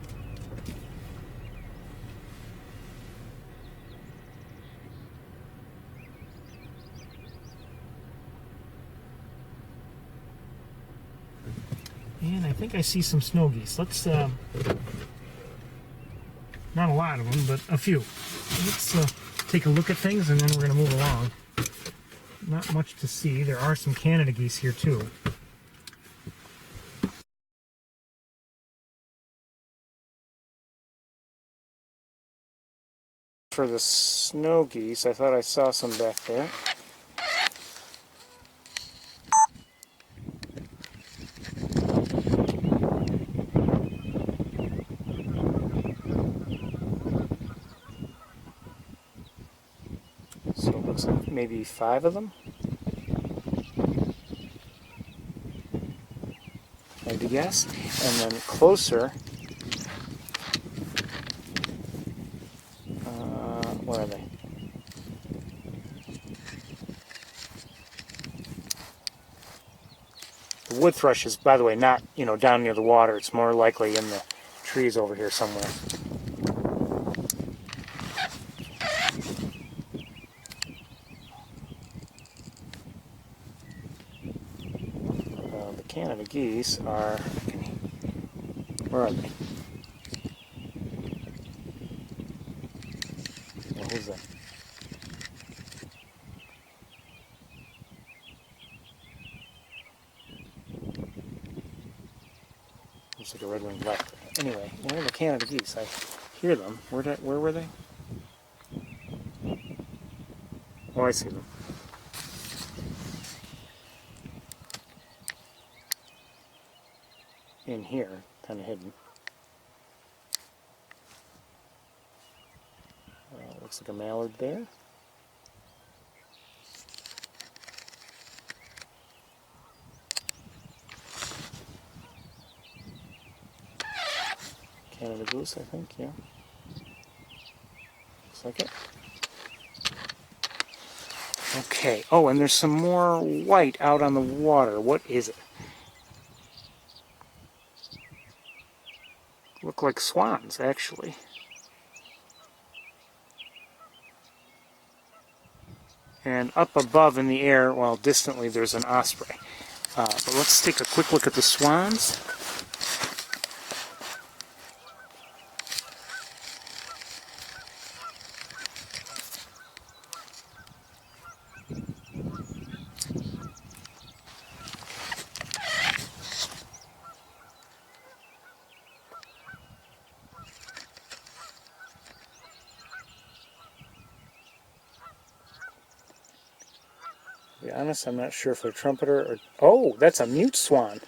And I think I see some snow geese. Let's, not a lot of them, but a few. Let's take a look at things and then we're going to move along. Not much to see. There are some Canada geese here too. For the snow geese, I thought I saw some back there. So it looks like maybe 5 of them. I'd guess. And then closer, where are they? The wood thrush is, by the way, not, down near the water. It's more likely in the trees over here somewhere. The Canada geese are, where are they? Well, who's that? Looks like a red-winged blackbird. Anyway, where are the Canada geese? I hear them. Where were they? Oh, I see them. In here, kind of hidden. Looks like a mallard there. Canada goose, I think, yeah. Looks like it. Okay. Oh, and there's some more white out on the water. What is it? Look like swans, actually. And up above in the air, well, distantly, there's an osprey. But let's take a quick look at the swans. To be honest, I'm not sure if they're trumpeter or... Oh, that's a mute swan.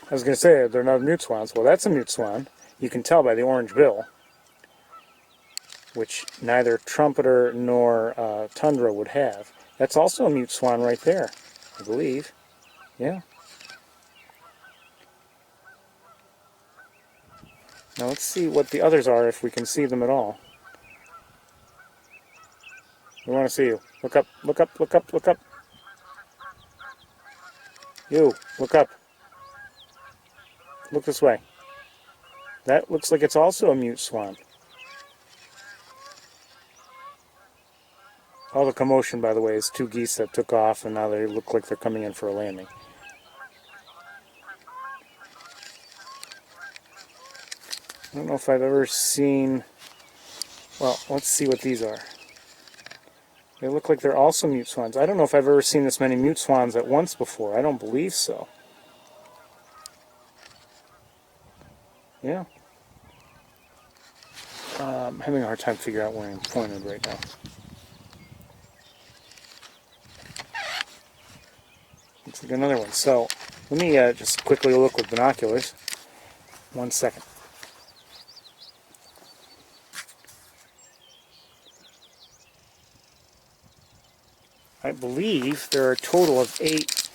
I was going to say they're not mute swans. Well, that's a mute swan. You can tell by the orange bill, which neither trumpeter nor tundra would have. That's also a mute swan right there, I believe. Yeah. Now let's see what the others are, if we can see them at all. We want to see you. Look up, look up, look up, look up. You, look up. Look this way. That looks like it's also a mute swan. All the commotion, by the way, is 2 geese that took off, and now they look like they're coming in for a landing. I don't know if I've ever seen... Well, let's see what these are. They look like they're also mute swans. I don't know if I've ever seen this many mute swans at once before. I don't believe so. Yeah. I'm having a hard time figuring out where I'm pointed right now. Looks like another one. So, let me just quickly look with binoculars. 1 second. I believe there are a total of 8.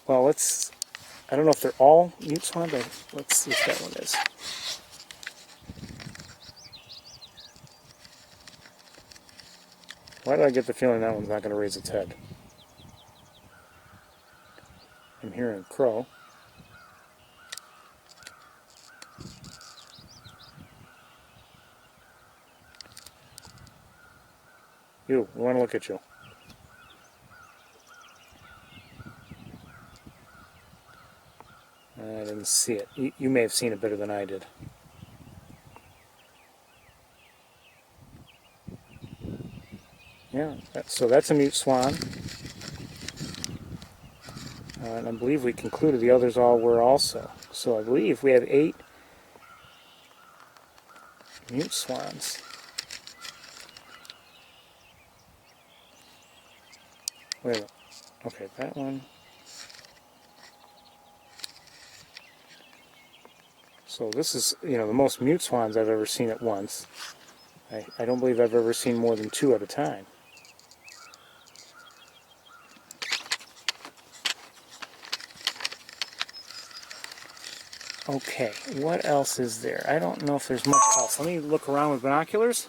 Well, I don't know if they're all mute swans, but let's see if that one is. Why do I get the feeling that one's not going to raise its head? I'm hearing a crow. You, we want to look at you. I didn't see it. You may have seen it better than I did. Yeah, so that's a mute swan. And I believe we concluded the others all were also. So I believe we have 8 mute swans. Wait a minute. Okay, that one. So this is, the most mute swans I've ever seen at once. I don't believe I've ever seen more than 2 at a time. Okay, what else is there? I don't know if there's much else. Let me look around with binoculars.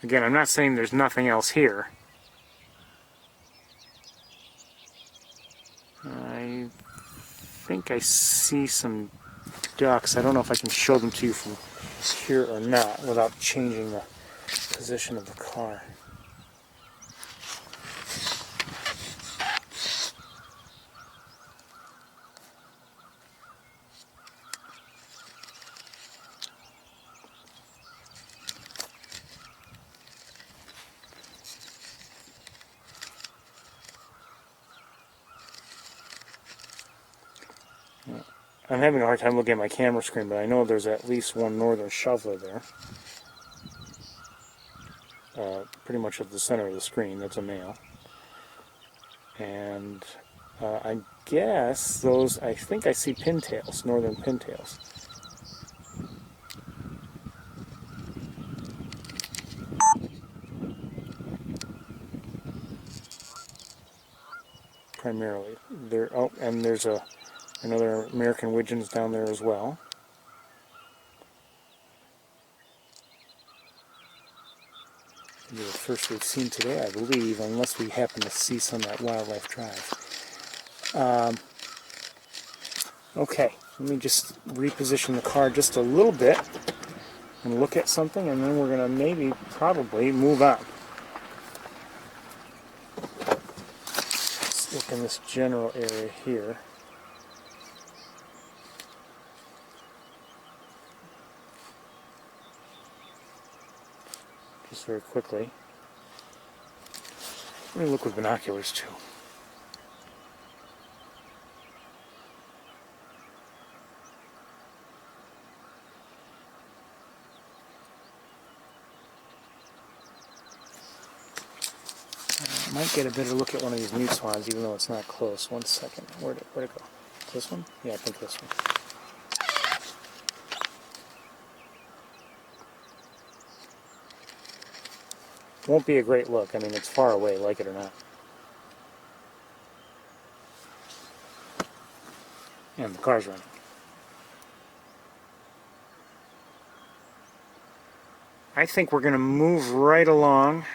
Again, I'm not saying there's nothing else here. I think I see some ducks. I don't know if I can show them to you from here or not without changing the position of the car. I'm having a hard time looking at my camera screen, but I know there's at least one northern shoveler there. Pretty much at the center of the screen. That's a male. And I guess those, I think I see pintails, northern pintails. Primarily. Oh, and there's another American widgeons down there as well. Maybe the first we've seen today, I believe, unless we happen to see some at Wildlife Drive. Okay, let me just reposition the car just a little bit and look at something, and then we're going to probably move on. Let's look in this general area here. Just very quickly. Let me look with binoculars too. I might get a better look at one of these mute swans, even though it's not close. 1 second. Where'd it go? This one? Yeah, I think this one. Won't be a great look. I mean, it's far away, like it or not. And the car's running. I think we're going to move right along.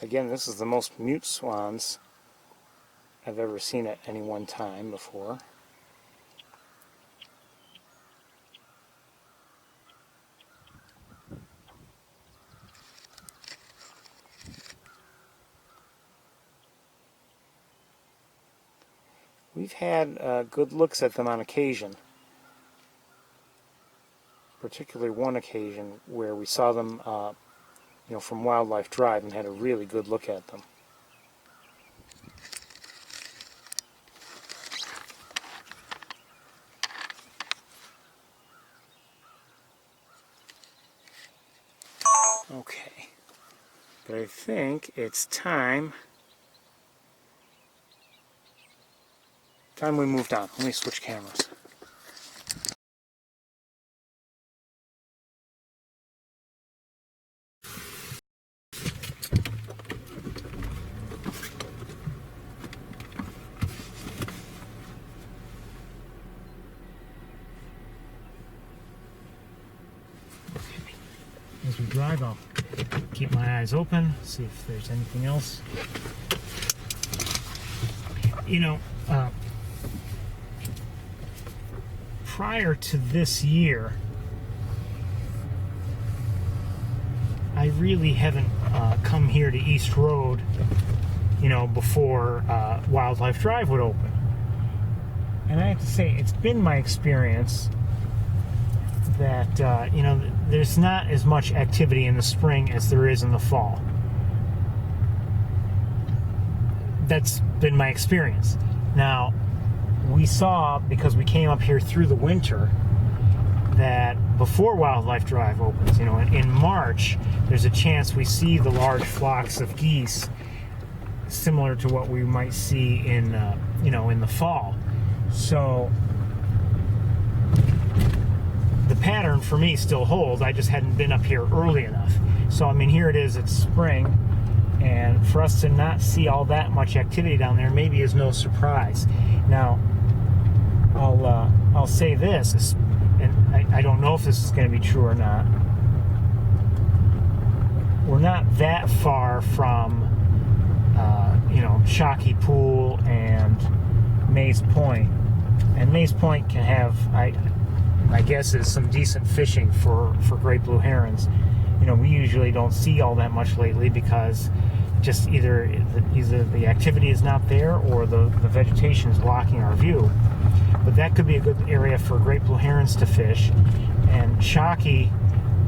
Again, this is the most mute swans I've ever seen at any one time before. We've had good looks at them on occasion, particularly one occasion where we saw them from Wildlife Drive and had a really good look at them. Okay. But I think it's time we moved on. Let me switch cameras. As we drive, I'll keep my eyes open, see if there's anything else. You know, prior to this year, I really haven't come here to East Road, you know, before Wildlife Drive would open. And I have to say, it's been my experience that, you know, there's not as much activity in the spring as there is in the fall. That's been my experience. Now, we saw, because we came up here through the winter, that before Wildlife Drive opens, you know, in March, there's a chance we see the large flocks of geese, similar to what we might see in, you know, in the fall. So the pattern for me still holds. I just hadn't been up here early enough. So I mean, here it is, it's spring, and for us to not see all that much activity down there maybe is no surprise. Now, I'll say this, and I don't know if this is going to be true or not. We're not that far from, you know, Shockey Pool and Mays Point, and Mays Point can have, I guess, is some decent fishing for great blue herons. You know, we usually don't see all that much lately because just either the activity is not there or the vegetation is blocking our view. But that could be a good area for great blue herons to fish. And Shockey,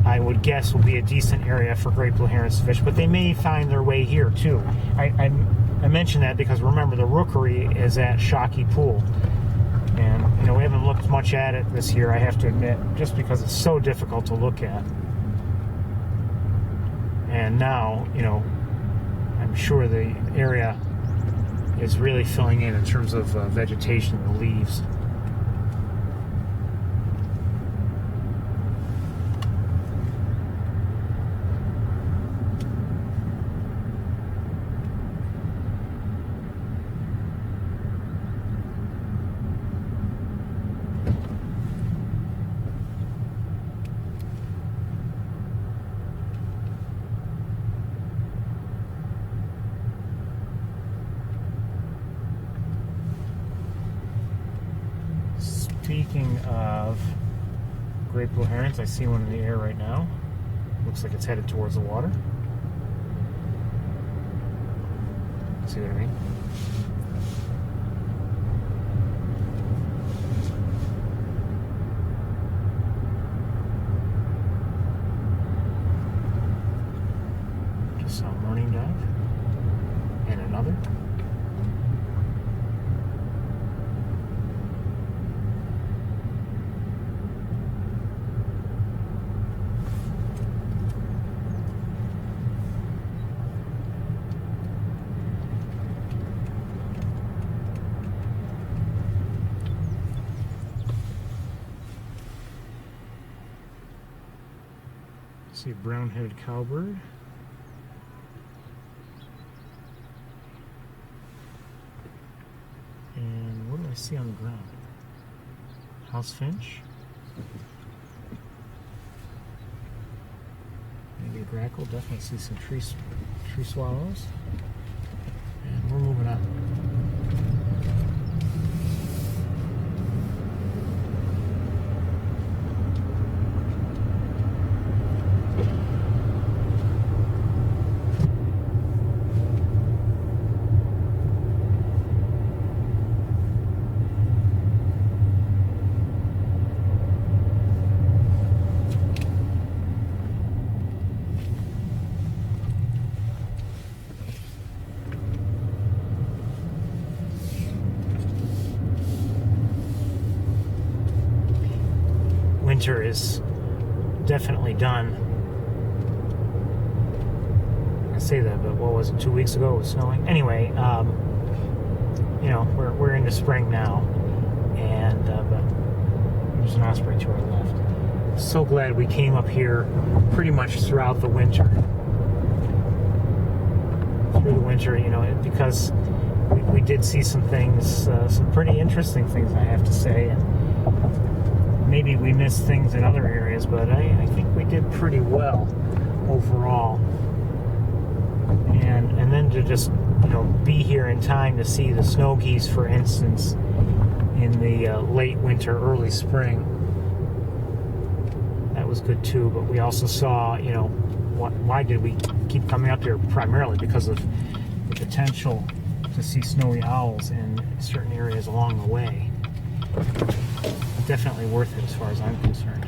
I would guess, will be a decent area for great blue herons to fish. But they may find their way here too. I mention that because remember, the rookery is at Shockey Pool. And, you know, we haven't looked much at it this year, I have to admit, just because it's so difficult to look at. And now, you know, I'm sure the area is really filling in terms of vegetation, the leaves. Speaking of great blue herons, I see one in the air right now. Looks like it's headed towards the water. See what I mean? Just saw a morning dive. And another. See a brown-headed cowbird. And what do I see on the ground? House finch. Maybe a grackle. Definitely see some tree swallows. And we're moving on. Winter is definitely done. say that, but what was it, 2 weeks ago it was snowing? Anyway, you know, we're into spring now, and but there's an osprey to our left. So glad we came up here pretty much throughout the winter. Through the winter, you know, because we did see some things, some pretty interesting things, I have to say, and maybe we missed things in other areas, but I think we did pretty well overall. And then to just, you know, be here in time to see the snow geese, for instance, in the late winter, early spring. That was good too, but we also saw, you know, why did we keep coming up here? Primarily because of the potential to see snowy owls in certain areas along the way. Definitely worth it as far as I'm concerned.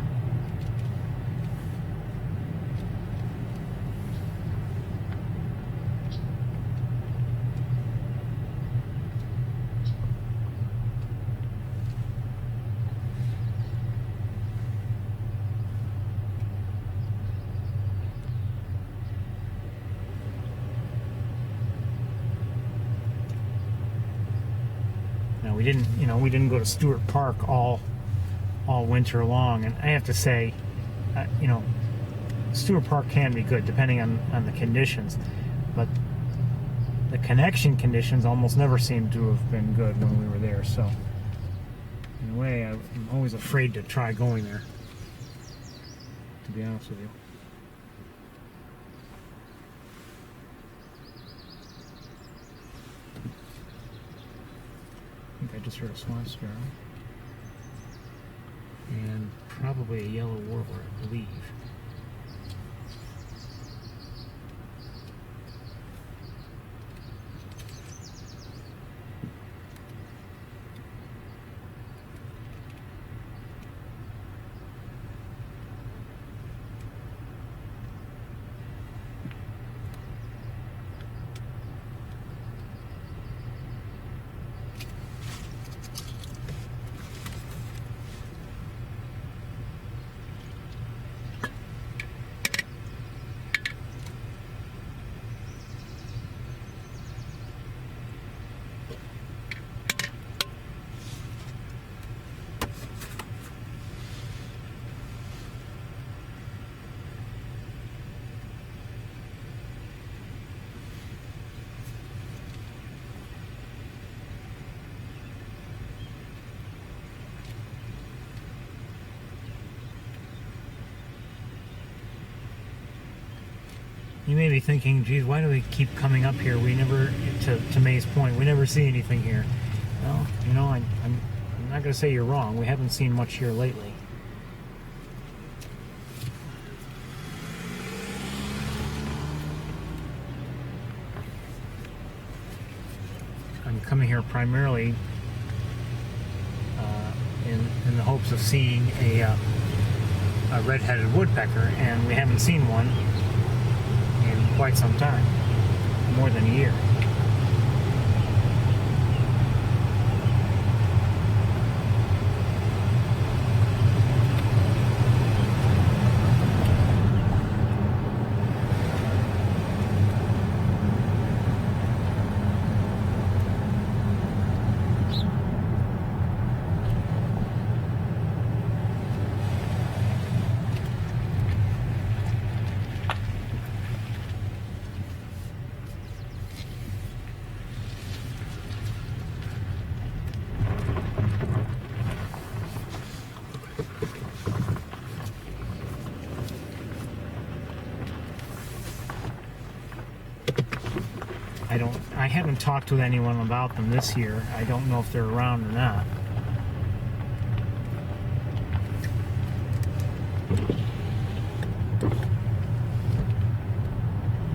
Now we didn't go to Stewart Park all winter long, and I have to say, you know, Stewart Park can be good depending on the conditions, but the connection conditions almost never seem to have been good when we were there. So in a way, I'm always afraid to try going there, to be honest with you. I think I just heard a swan sparrow. And probably a yellow warbler, I believe. You may be thinking, geez, why do we keep coming up here? We never, to May's point, we never see anything here. Well, you know, I'm not going to say you're wrong. We haven't seen much here lately. I'm coming here primarily in the hopes of seeing a red-headed woodpecker, and we haven't seen one in quite some time, more than a year. I haven't talked with anyone about them this year. I don't know if they're around or not.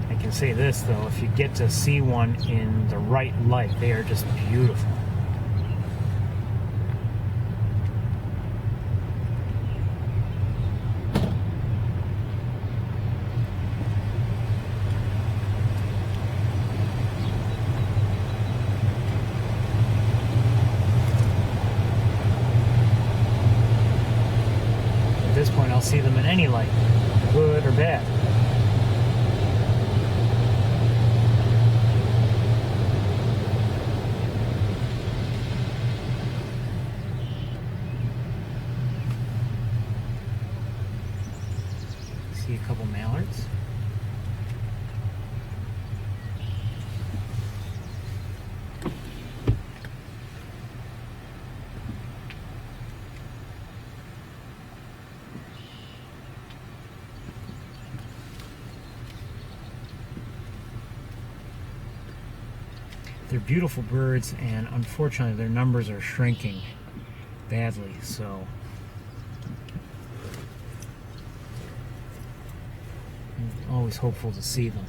I can say this though, if you get to see one in the right light, they are just beautiful. I'll see them in any light, good or bad. See a couple mallards. They're beautiful birds, and unfortunately their numbers are shrinking badly, so I'm always hopeful to see them.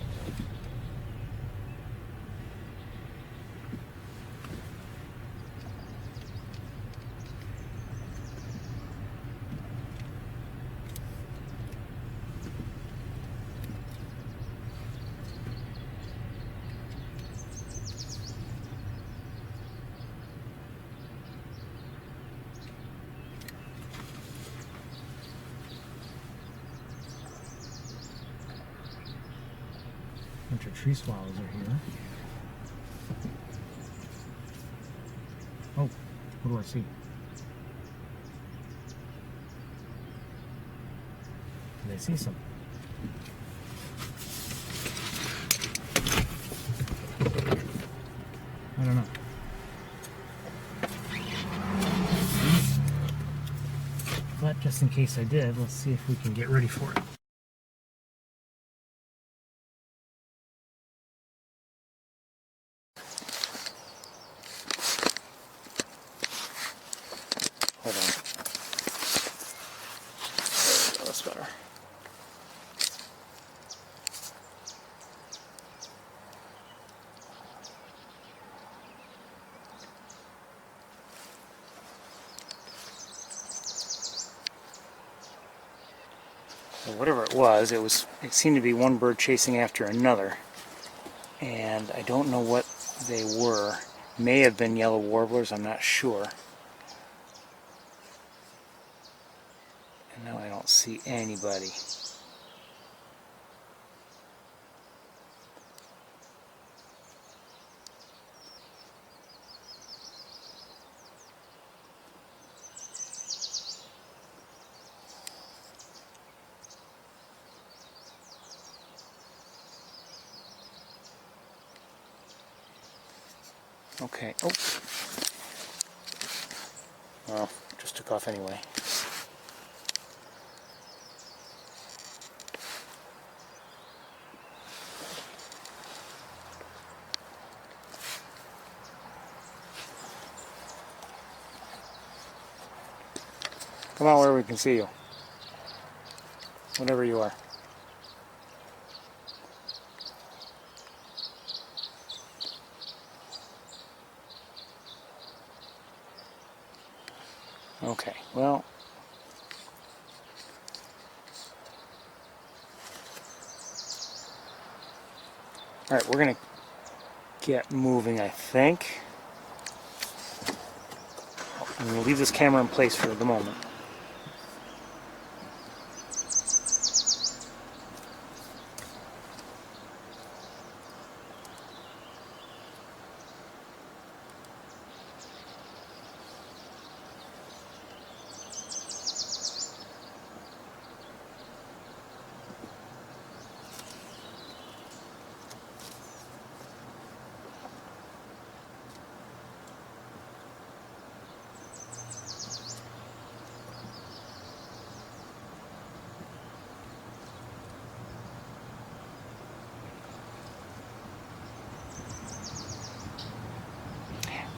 Bunch of tree swallows are here. Oh, what do I see? Did I see some? I don't know. But just in case I did, let's see if we can get ready for it. Hold on. That's better. So whatever it was, it seemed to be one bird chasing after another. And I don't know what they were. May have been yellow warblers, I'm not sure. And now I don't see anybody. Okay. Oh. Well, just took off anyway. Come on where we can see you. Whatever you are. Okay, well. Alright, we're going to get moving, I think. I'm going to leave this camera in place for the moment.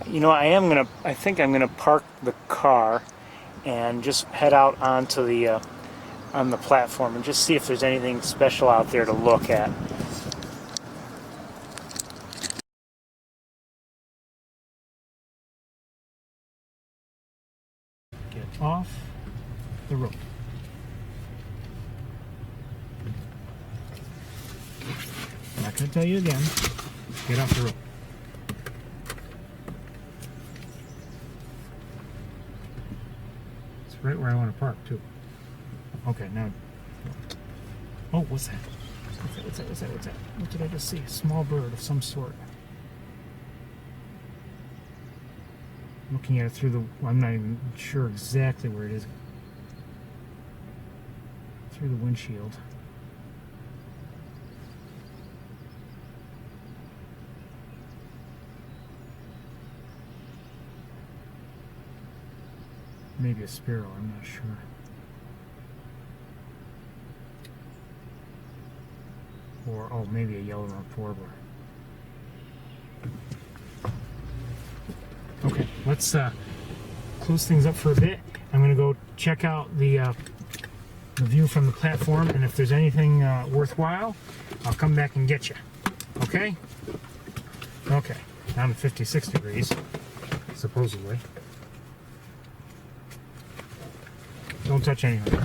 You know, I think I'm gonna park the car and just head out onto the on the platform and just see if there's anything special out there to look at. Get off the rope. I'm not gonna tell you again. Get off the rope. Right where I want to park too. Okay, now. Oh, what's that? What's that? What did I just see? A small bird of some sort. Looking at it through the. I'm not even sure exactly where it is. Through the windshield. Maybe a sparrow, I'm not sure. Or, oh, maybe a yellow-rumped warbler. Okay, let's close things up for a bit. I'm going to go check out the view from the platform, and if there's anything worthwhile, I'll come back and get you. Okay? Okay, down to 56 degrees, supposedly. Don't touch anything.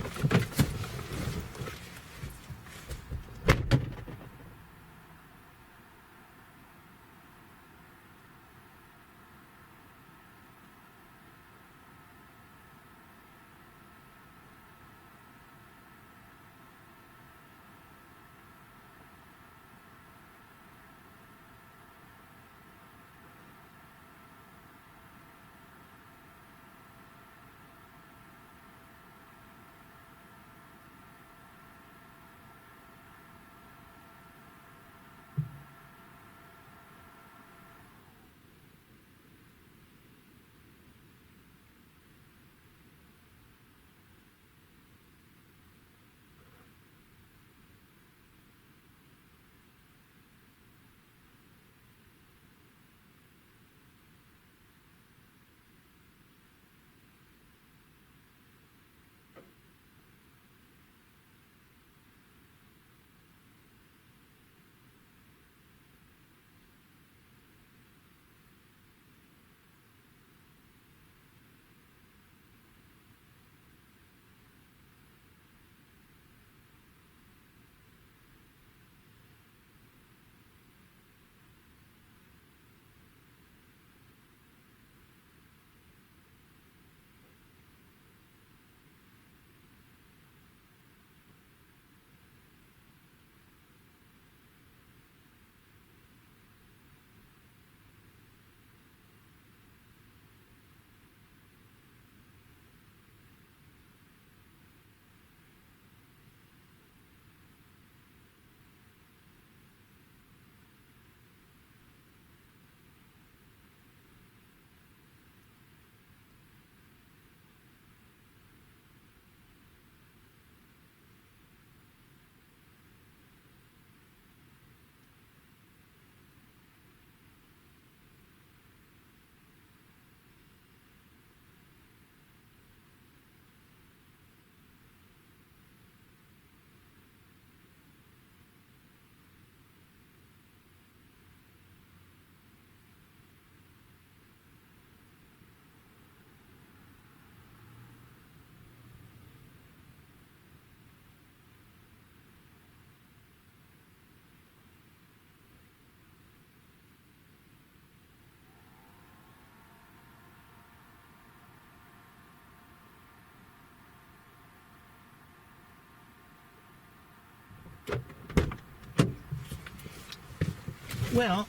Well,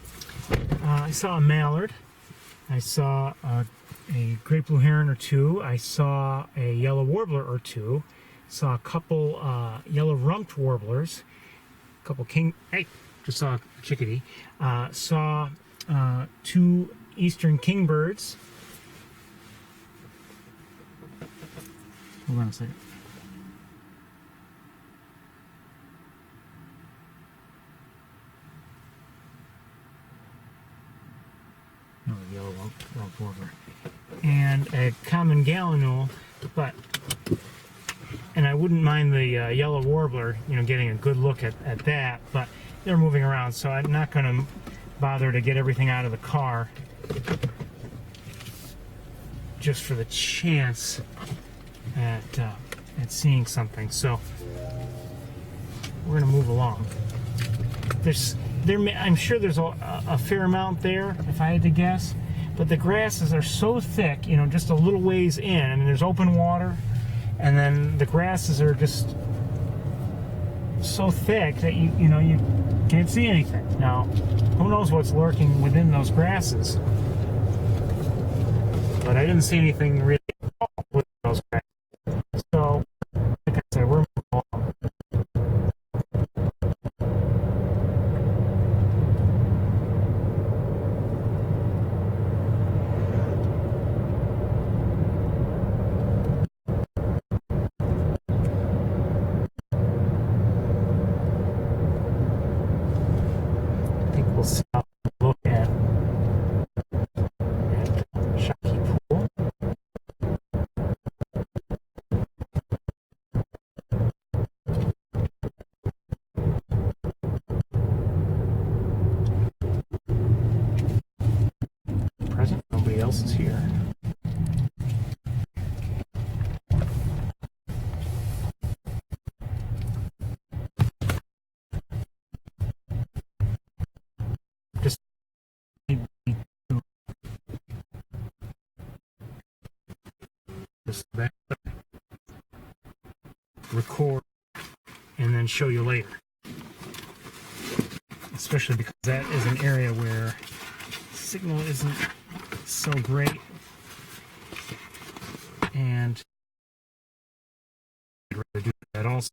I saw a mallard. I saw a great blue heron or two. I saw a yellow warbler or two. Saw a couple yellow-rumped warblers. A couple just saw a chickadee. Saw two eastern kingbirds. Hold on a second. No, yellow-rumped warbler. And a common gallinule, and I wouldn't mind the yellow warbler, getting a good look at that, but they're moving around, so I'm not going to bother to get everything out of the car just for the chance at seeing something. So we're going to move along. I'm sure there's a fair amount there, if I had to guess, but the grasses are so thick, just a little ways in. I mean, there's open water, and then the grasses are just so thick that you can't see anything. Now, who knows what's lurking within those grasses? But I didn't see anything really with those grasses. So, like I said, we're moving along. else is here. Just back, record, and then show you later. Especially because that is an area where signal isn't so great, and I'd rather do that also.